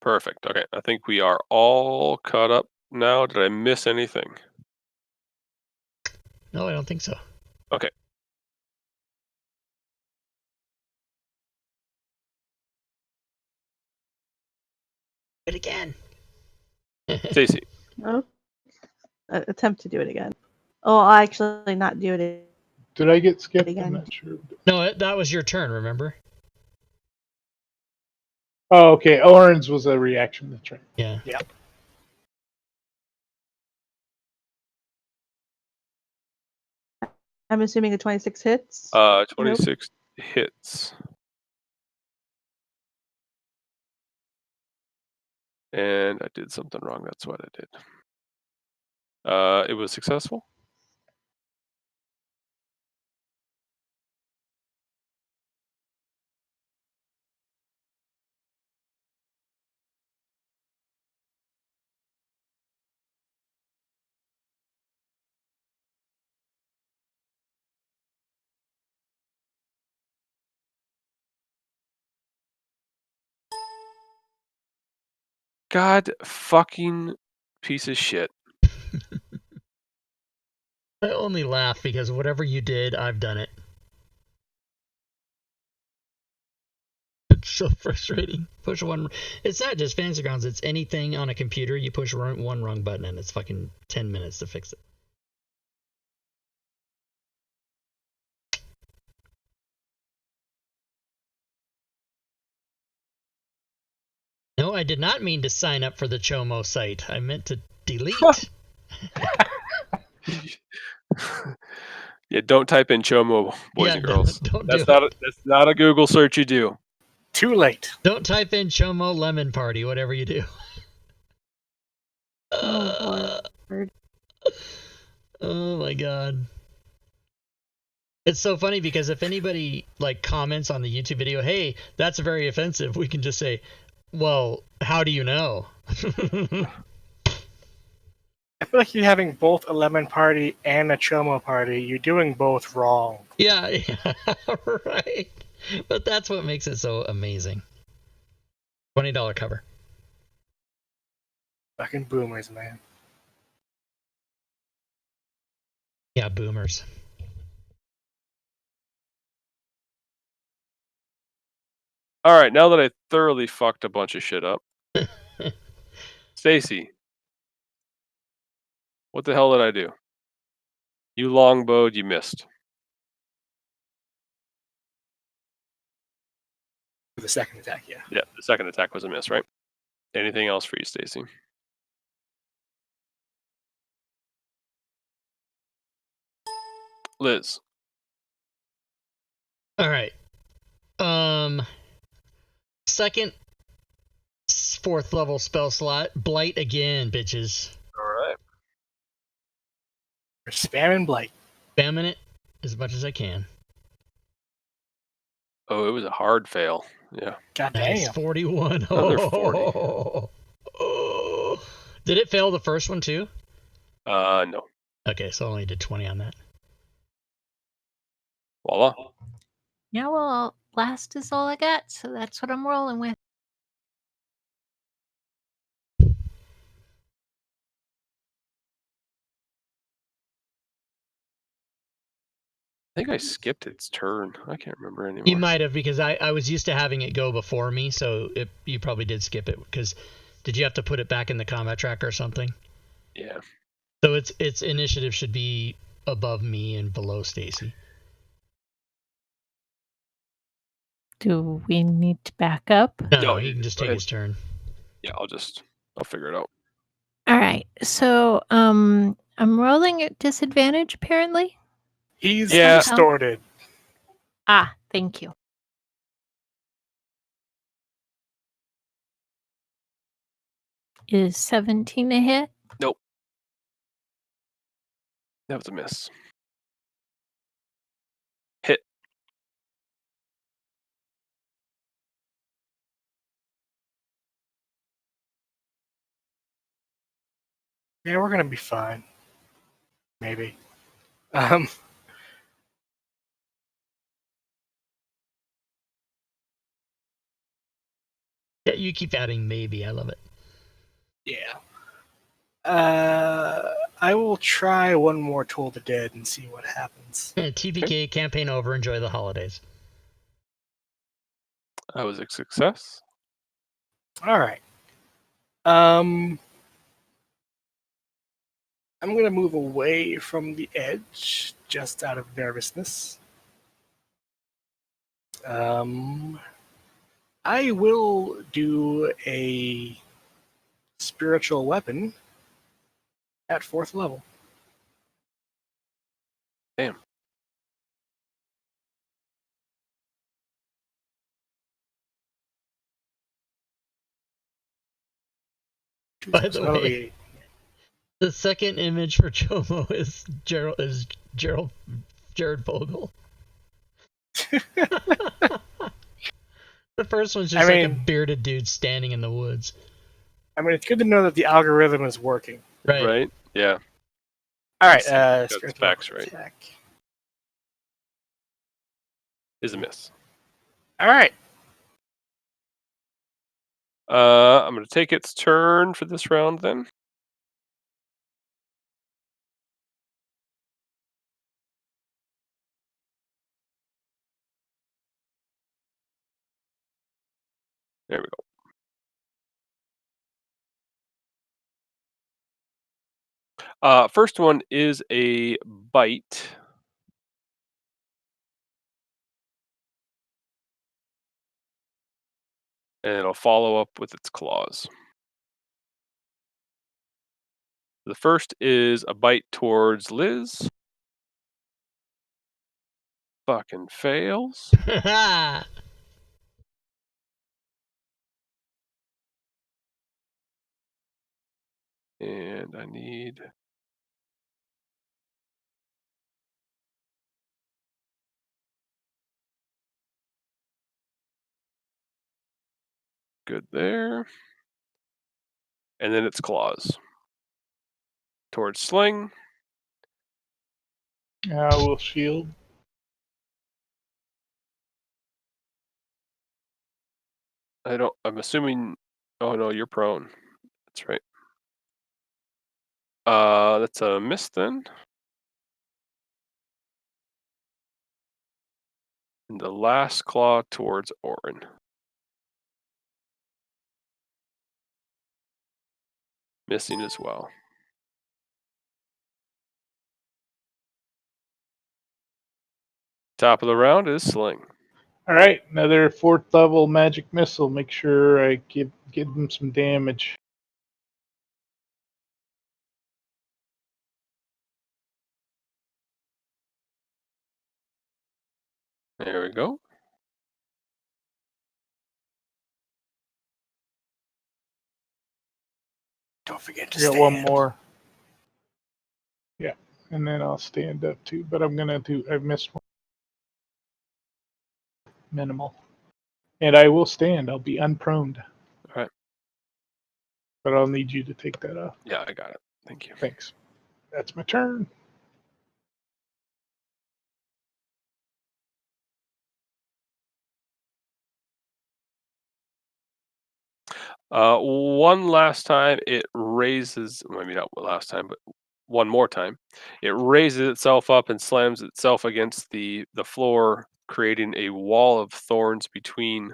Perfect. Okay. I think we are all caught up now. Did I miss anything? No, I don't think so. Okay. It again. Stacy. Oh, attempt to do it again. Oh, I'll actually not do it. Did I get skipped? Again. I'm not sure. No, that was your turn, remember? Oh, okay. Orange was a reaction. That's right. Yeah. Yep. I'm assuming a 26 hits. 26 hits. And I did something wrong. That's what I did. It was successful. God fucking piece of shit. I only laugh because whatever you did, I've done it. It's so frustrating. Push one. It's not just Fantasy Grounds. It's anything on a computer. You push one wrong button and it's fucking 10 minutes to fix it. No, I did not mean to sign up for the Chomo site. I meant to delete. Yeah, don't type in Chomo, boys and girls. Don't That's do not it. that's not a Google search you do. Too late. Don't type in Chomo Lemon Party, whatever you do. Oh, Lord. Oh my god. It's so funny because if anybody like comments on the YouTube video, hey, that's very offensive, we can just say, well, how do you know? I feel like you're having both a lemon party and a chomo party. You're doing both wrong. Yeah, right. But that's what makes it so amazing. $20 cover. Fucking boomers, man. Yeah, boomers. All right, now that I thoroughly fucked a bunch of shit up, Stacy, what the hell did I do? You longbowed, you missed. For the second attack, yeah. Yeah, the second attack was a miss, right? Anything else for you, Stacy? Liz. All right. Second, fourth level spell slot. Blight again, bitches. All right. You're spamming Blight. Spamming it as much as I can. Oh, it was a hard fail. Yeah. God Nice, damn. 41. Another 40. Oh. Did it fail the first one too? No. Okay, so I only did 20 on that. Voila. Yeah, well, blast is all I got, so that's what I'm rolling with. I think I skipped its turn. I can't remember anymore. You might have, because I was used to having it go before me, so you probably did skip it. Because did you have to put it back in the combat tracker or something? Yeah. So its initiative should be above me and below Stacy. Do we need to back up? No, he can just go take ahead. his turn. Yeah, I'll figure it out. All right. So, I'm rolling at disadvantage apparently. He's Yeah. distorted. Ah, thank you. Is 17 a hit? Nope. That was a miss. Hit. Yeah, we're gonna be fine. Maybe. Yeah, you keep adding maybe. I love it. Yeah. I will try one more Toll the Dead and see what happens. TPK campaign over. Enjoy the holidays. That was a success. All right. I'm gonna move away from the edge just out of nervousness. I will do a spiritual weapon at 4th level. Damn. By So the that'll way, the second image for Chomo is Jared Vogel. The first one's just like a bearded dude standing in the woods. I mean, it's good to know that the algorithm is working. Right? Yeah. All right, Got the strength facts level right. attack. Is a miss. All right. I'm going to take its turn for this round then. There we go. First one is a bite. And it'll follow up with its claws. The first is a bite towards Liz. Fucking fails. And I need... Good there. And then its claws. Towards Sling. I will shield. I'm assuming... Oh no, you're prone. That's right. That's a miss then. And the last claw towards Orin. Missing as well. Top of the round is Sling. All right, another 4th level magic missile. Make sure I give them some damage. There we go. Don't forget to I got stand. one more. Yeah, and then I'll stand up too. But I'm gonna do. I missed one. Minimal. And I will stand. I'll be unproned. All right. But I'll need you to take that off. Yeah, I got it. Thank you. Thanks. That's my turn. One last time it raises, maybe not last time, but one more time. It raises itself up and slams itself against the floor, creating a wall of thorns between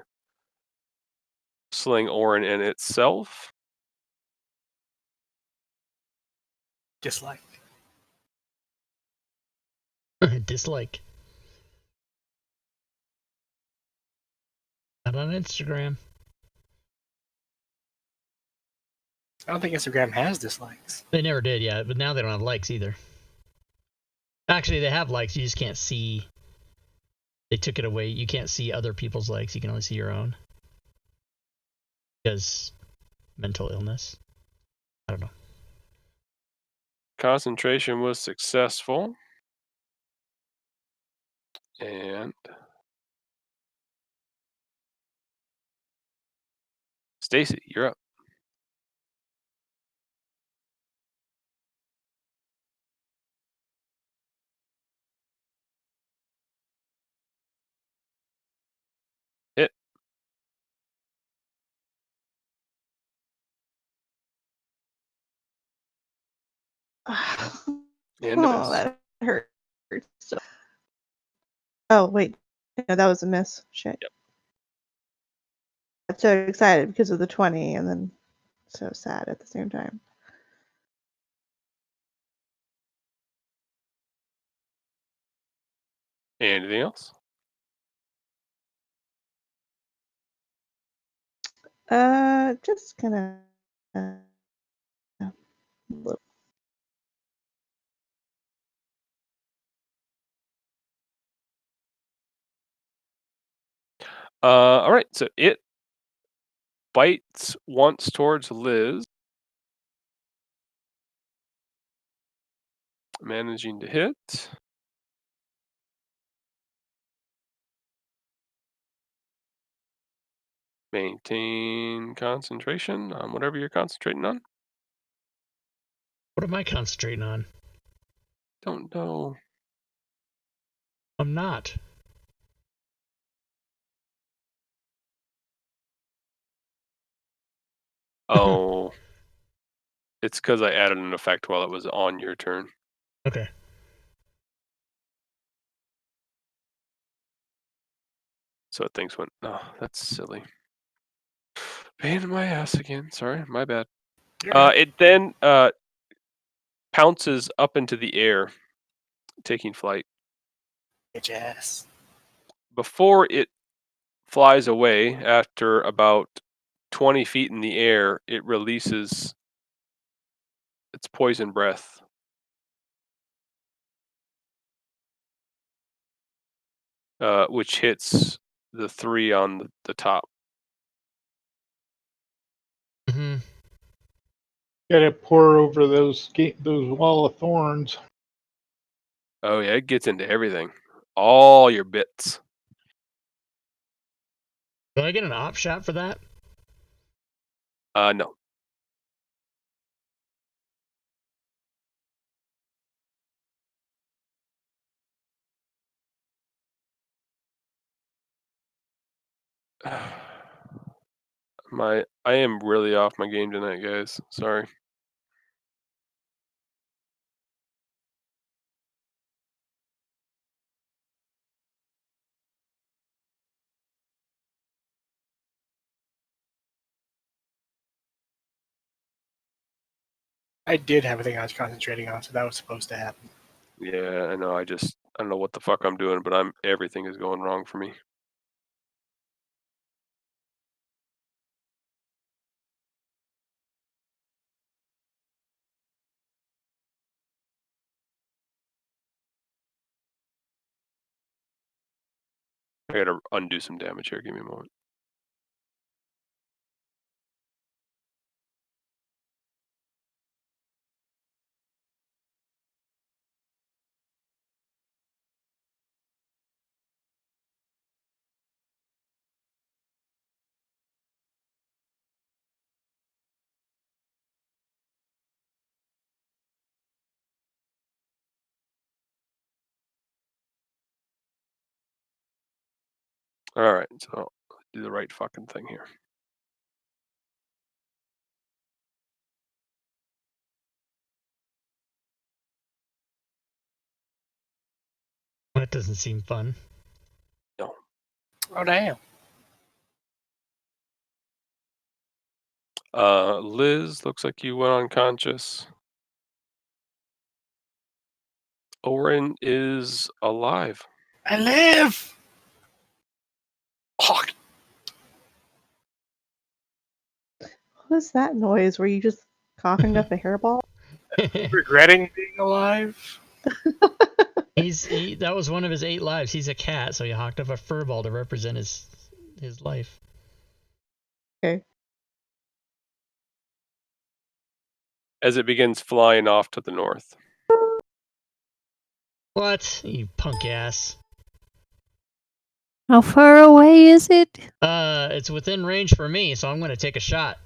Sling Orin and itself. Dislike. Dislike. Not on Instagram. I don't think Instagram has dislikes. They never did, yeah, but now they don't have likes either. Actually, they have likes, you just can't see. They took it away. You can't see other people's likes, you can only see your own. Because mental illness. I don't know. Concentration was successful. And Stacy, you're up. Hit. And a miss. That hurts. Oh wait, no, that was a miss. Shit. Yep. I'm so excited because of the 20, and then so sad at the same time. Anything else? Just kind of. All right, so it bites once towards Liz. Managing to hit. Maintain concentration on whatever you're concentrating on. What am I concentrating on? Don't know. I'm not. Oh. It's because I added an effect while it was on your turn. Okay. So things went, oh, that's silly. Pain in my ass again. Sorry, my bad. It then pounces up into the air, taking flight. Bitch ass. Before it flies away, after about 20 feet in the air, it releases its poison breath. Which hits the 3 on the top. Mm-hmm. Gotta pour over those wall of thorns. Oh yeah, it gets into everything. All your bits. Do I get an op shot for that? No. I am really off my game tonight, guys. Sorry. I did have a thing I was concentrating on, so that was supposed to happen. Yeah, I know. I don't know what the fuck I'm doing, but everything is going wrong for me. I gotta undo some damage here. Give me a moment. All right, so I'll do the right fucking thing here. That doesn't seem fun. No. Oh damn. Liz, looks like you went unconscious. Oren is alive. I live. Oh, What was that noise? Were you just coughing up a hairball? regretting being alive. That was one of his 8 lives. He's a cat, so he hawked up a furball to represent his life. Okay. As it begins flying off to the north. What? You punk ass. How far away is it? It's within range for me, so I'm going to take a shot.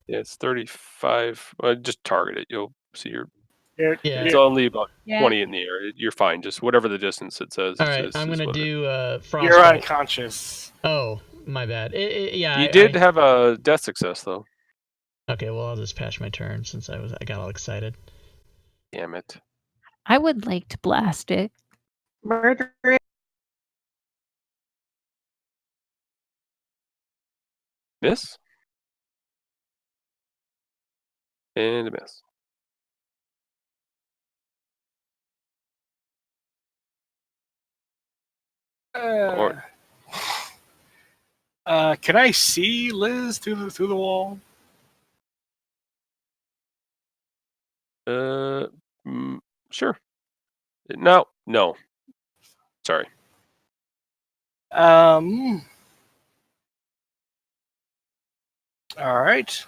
Yeah, it's 35. Just target it. You'll see your. Here, Yeah. It's here, only about Yeah. 20 in the air. You're fine. Just whatever the distance it says. All right, is I'm going to what it is. do frostbite. you're unconscious. Oh, my bad. Yeah. You did have a death success though. Okay, well I'll just pass my turn since I got all excited. Damn it. I would like to blast it. Murder it. Miss. And a miss. Can I see Liz through the wall? Sure. No. Sorry. All right.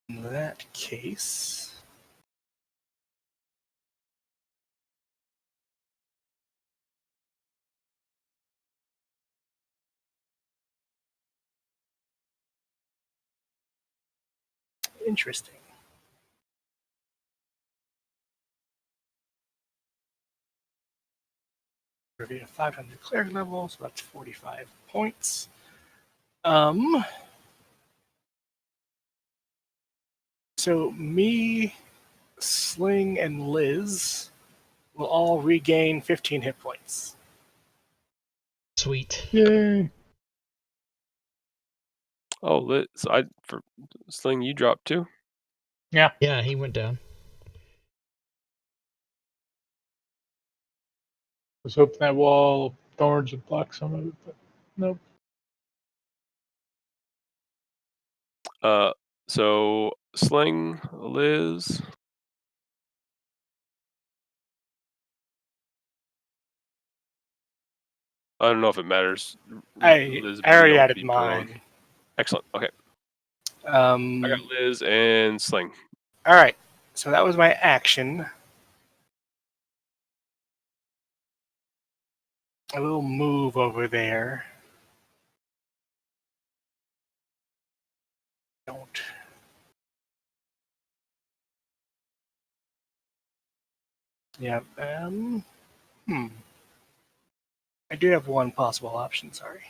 In that case, Interesting. Review 500 cleric level, so that's 45 points. So me, Sling, and Liz will all regain 15 hit points. Sweet. Yay. Oh, Liz, for Sling, you dropped too? Yeah. Yeah, he went down. I was hoping that wall of thorns would block some of it, but nope. So Sling, Liz. I don't know if it matters. I Liz, already don't added be prone. mine. Excellent. Okay. I got Liz and Sling. All right. So that was my action. I will move over there. Don't. Yeah. I do have one possible option. Sorry.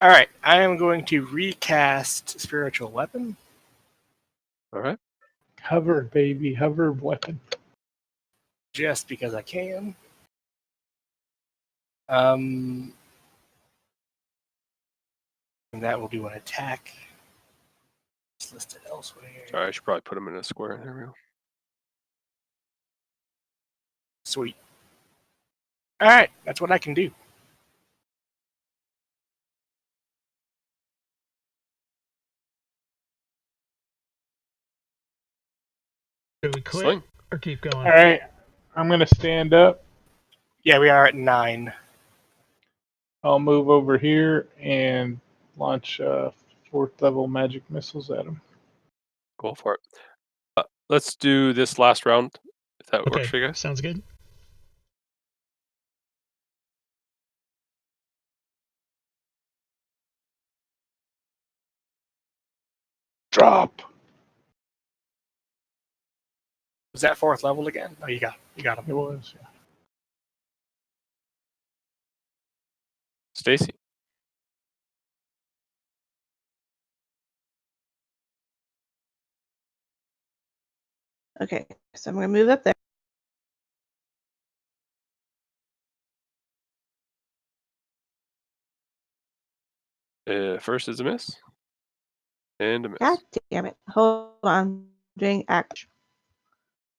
All right. I am going to recast Spiritual Weapon. All right. Hover, baby, hover weapon. Just because I can. And that will do an attack. It's listed elsewhere. Sorry, I should probably put them in a square. There we go. Sweet. All right, that's what I can do. Should we quit Sling. or keep going? All right. I'm going to stand up. Yeah, we are at 9. I'll move over here and launch 4th level magic missiles at him. Go for it. Let's do this last round, if that works Okay, for you guys. sounds good. Drop. Was that 4th level again? Oh, you got him. It was. Yeah. Stacy. Okay, so I'm going to move up there. First is a miss. And a miss. God damn it. Hold on. I'm doing action.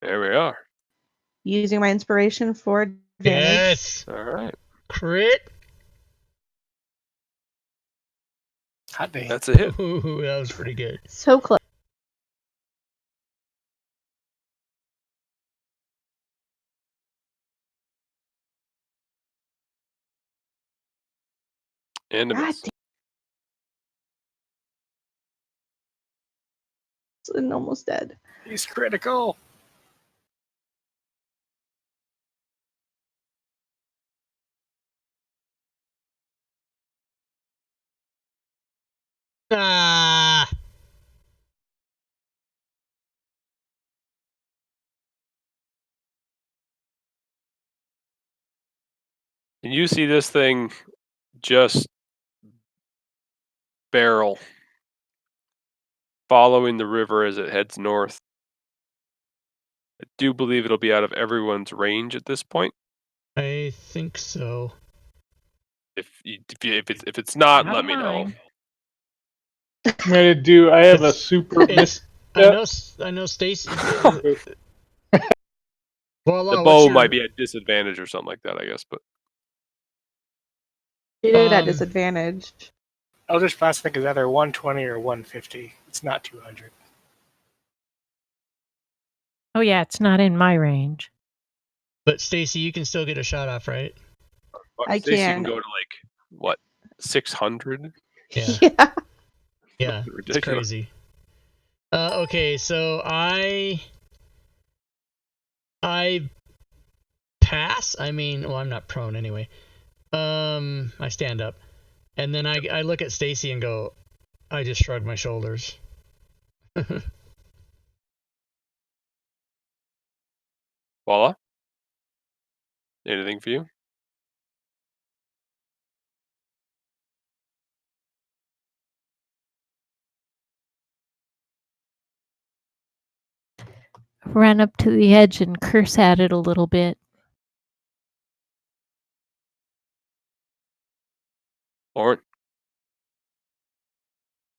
There we are. Using my inspiration for advantage. Yes. All right. Crit. Hot damn. That's a hit. Ooh, that was pretty good. So close. And a God miss. damn. And almost dead. He's critical. Ah. And you see this thing just barrel, following the river as it heads north. I do believe it'll be out of everyone's range at this point. I think so. If it's not, Not let me know. mine. I'm going to do. I have a super It's. miss. I know, Stacy. Okay. Voila, The what's bow your- might be at disadvantage or something like that, I guess. But Shoot at Um, disadvantage. Eldritch Blast, I think, is either 120 or 150. It's not 200. Oh yeah, it's not in my range. But Stacy, you can still get a shot off, right? I Stacy can can. go to like what 600. Yeah. Yeah. Yeah, it's Ridiculous. crazy. Okay, so I pass. I mean, well, I'm not prone anyway. I stand up. And then I look at Stacy and go, I just shrug my shoulders. Voila. Anything for you? Run up to the edge and curse at it a little bit. Lauren?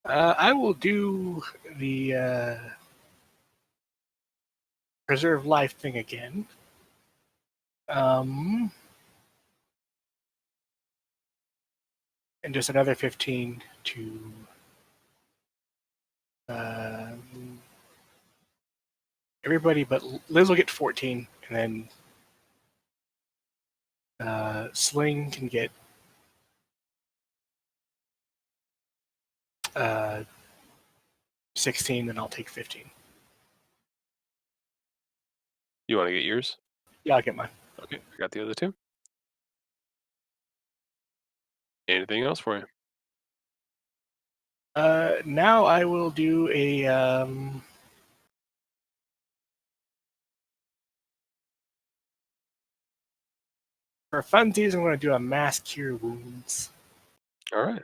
I will do the preserve life thing again. And just another 15 to everybody, but Liz will get 14, and then Sling can get 16, then I'll take 15. You want to get yours? Yeah, I'll get mine. Okay, I got the other two. Anything else for you? Now I will do a for funsies. I'm going to do a mass cure wounds. All right.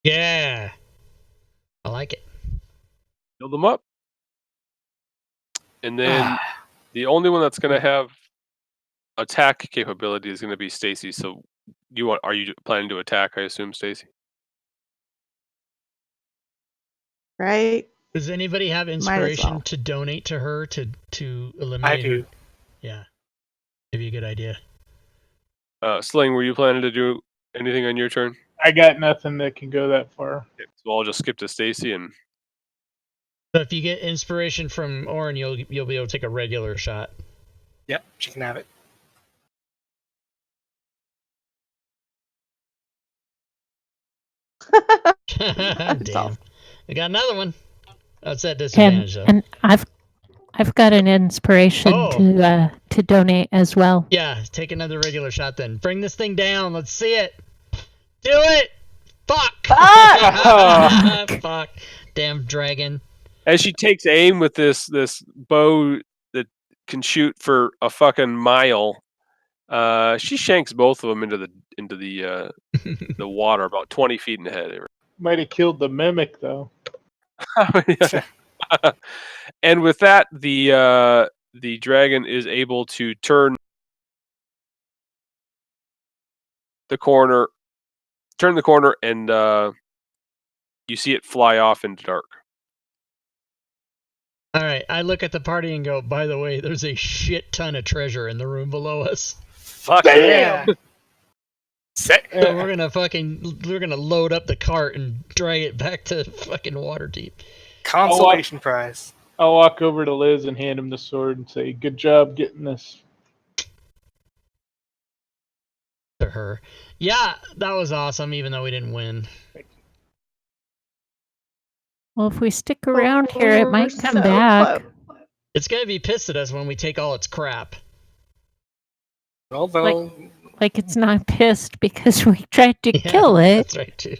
Yeah. I like it. Build them up. And then the only one that's going to have attack capability is going to be Stacy. So are you planning to attack, I assume, Stacy? Right? Does anybody have Might as inspiration well. to donate to her to eliminate I do. her? Yeah. Maybe a good idea. Sling, were you planning to do anything on your turn? I got nothing that can go that far. Okay, so I'll just skip to Stacy and So if you get inspiration from Orin, you'll be able to take a regular shot. Yep, she can have it. That's Damn. awesome. I got another one. That's at disadvantage though. And I've got an inspiration Oh. to donate as well. Yeah, take another regular shot then. Bring this thing down. Let's see it. Do it. Fuck. Fuck. Damn dragon. as she takes aim with this bow that can shoot for a fucking mile, she shanks both of them into the water about 20 feet in the head. Might have killed the mimic though. And with that, the dragon is able to turn the corner, and you see it fly off into dark. All right, I look at the party and go, by the way, there's a shit ton of treasure in the room below us. Fuck Damn! yeah! So we're gonna load up the cart and drag it back to fucking Waterdeep. Consolation prize. I'll walk over to Liz and hand him the sword and say, "Good job getting this." To her. Yeah, that was awesome, even though we didn't win. Well, if we stick around here, it We're might come so back. close. It's gonna be pissed at us when we take all its crap. Although, Like it's not pissed because we tried to kill it. That's right too.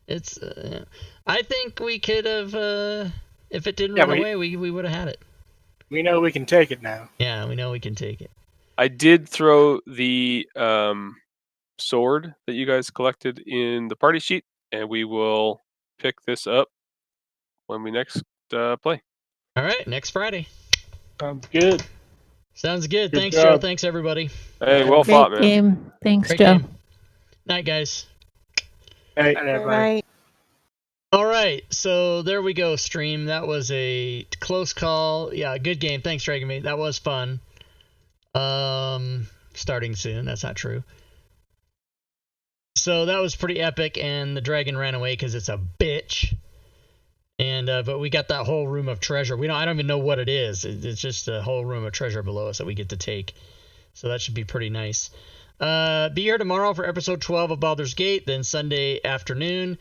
It's. I think we could have. If it didn't run away, we would have had it. we know we can take it now. Yeah, we know we can take it. I did throw the sword that you guys collected in the party sheet, and we will pick this up when we next play. All right, next Friday. Sounds good. Sounds good. Good Thanks, job. Joe. Thanks, everybody. Hey, well Great fought, man. game. Thanks, Great Joe. game. Night, guys. Hey, And everybody. Right. All right, so there we go, stream. That was a close call. Yeah, good game. Thanks, Dragon Mate. That was fun. Starting soon. That's not true. So that was pretty epic, and the dragon ran away because it's a bitch. And but we got that whole room of treasure. I don't even know what it is. It's just a whole room of treasure below us that we get to take. So that should be pretty nice. Be here tomorrow for episode 12 of Baldur's Gate, then Sunday afternoon,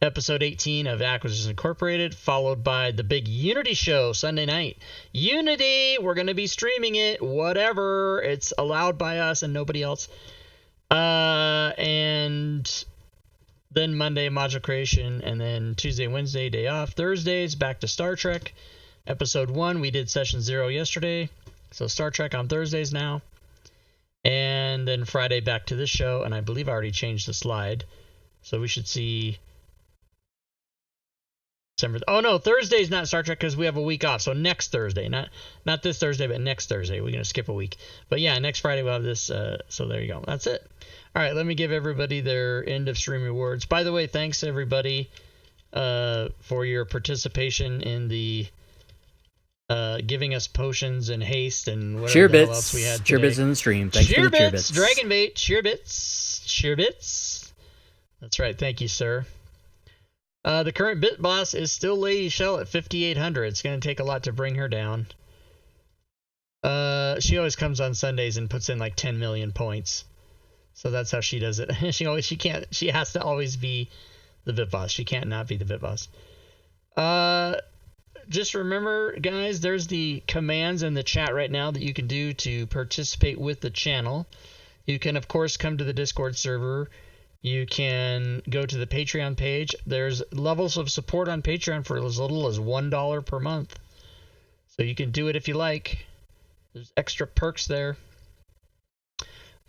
episode 18 of Acquisitions Incorporated, followed by the big Unity show Sunday night. Unity! We're going to be streaming it, whatever. It's allowed by us and nobody else. And then Monday, module creation, and then Tuesday, Wednesday, day off. Thursdays, back to Star Trek. Episode 1, we did session 0 yesterday. So Star Trek on Thursdays now. And then Friday back to this show, and I believe I already changed the slide. So we should see December. Oh no, Thursday's not Star Trek because we have a week off. So next Thursday, not this Thursday, but next Thursday. We're gonna skip a week. But yeah, next Friday we'll have this. So there you go. That's it. All right, let me give everybody their end of stream rewards. By the way, thanks everybody for your participation in the giving us potions and haste and whatever the hell else we had today. Cheer bits in the stream. Thanks for the cheer bits. Dragonbait, cheer bits. That's right. Thank you, sir. The current bit boss is still Lady Shell at 5,800. It's going to take a lot to bring her down. She always comes on Sundays and puts in like 10 million points. So that's how she does it. She has to always be the bit boss. She can't not be the bit boss. Just remember, guys, there's the commands in the chat right now that you can do to participate with the channel. You can, of course, come to the Discord server. You can go to the Patreon page. There's levels of support on Patreon for as little as $1 per month. So you can do it if you like. There's extra perks there.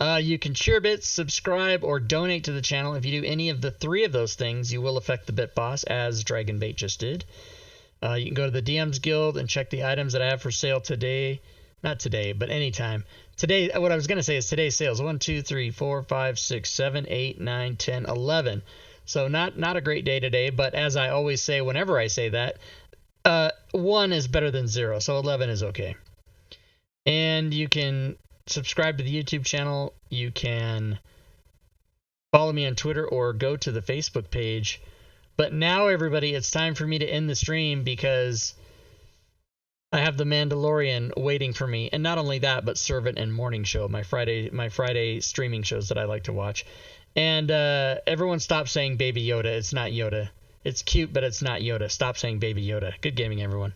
You can cheer bits, subscribe, or donate to the channel. If you do any of the 3 of those things, you will affect the bit boss, as Dragonbait just did. You can go to the DM's Guild and check the items that I have for sale today. Not today, but anytime. Today, what I was going to say is today's sales. 1, 2, 3, 4, 5, 6, 7, 8, 9, 10, 11. So not a great day today, but as I always say whenever I say that, 1 is better than 0, so 11 is okay. And you can subscribe to the YouTube channel. You can follow me on Twitter or go to the Facebook page. But now, everybody, it's time for me to end the stream because I have the Mandalorian waiting for me. And not only that, but Servant and Morning Show, my Friday streaming shows that I like to watch. And everyone stop saying Baby Yoda. It's not Yoda. It's cute, but it's not Yoda. Stop saying Baby Yoda. Good gaming, everyone.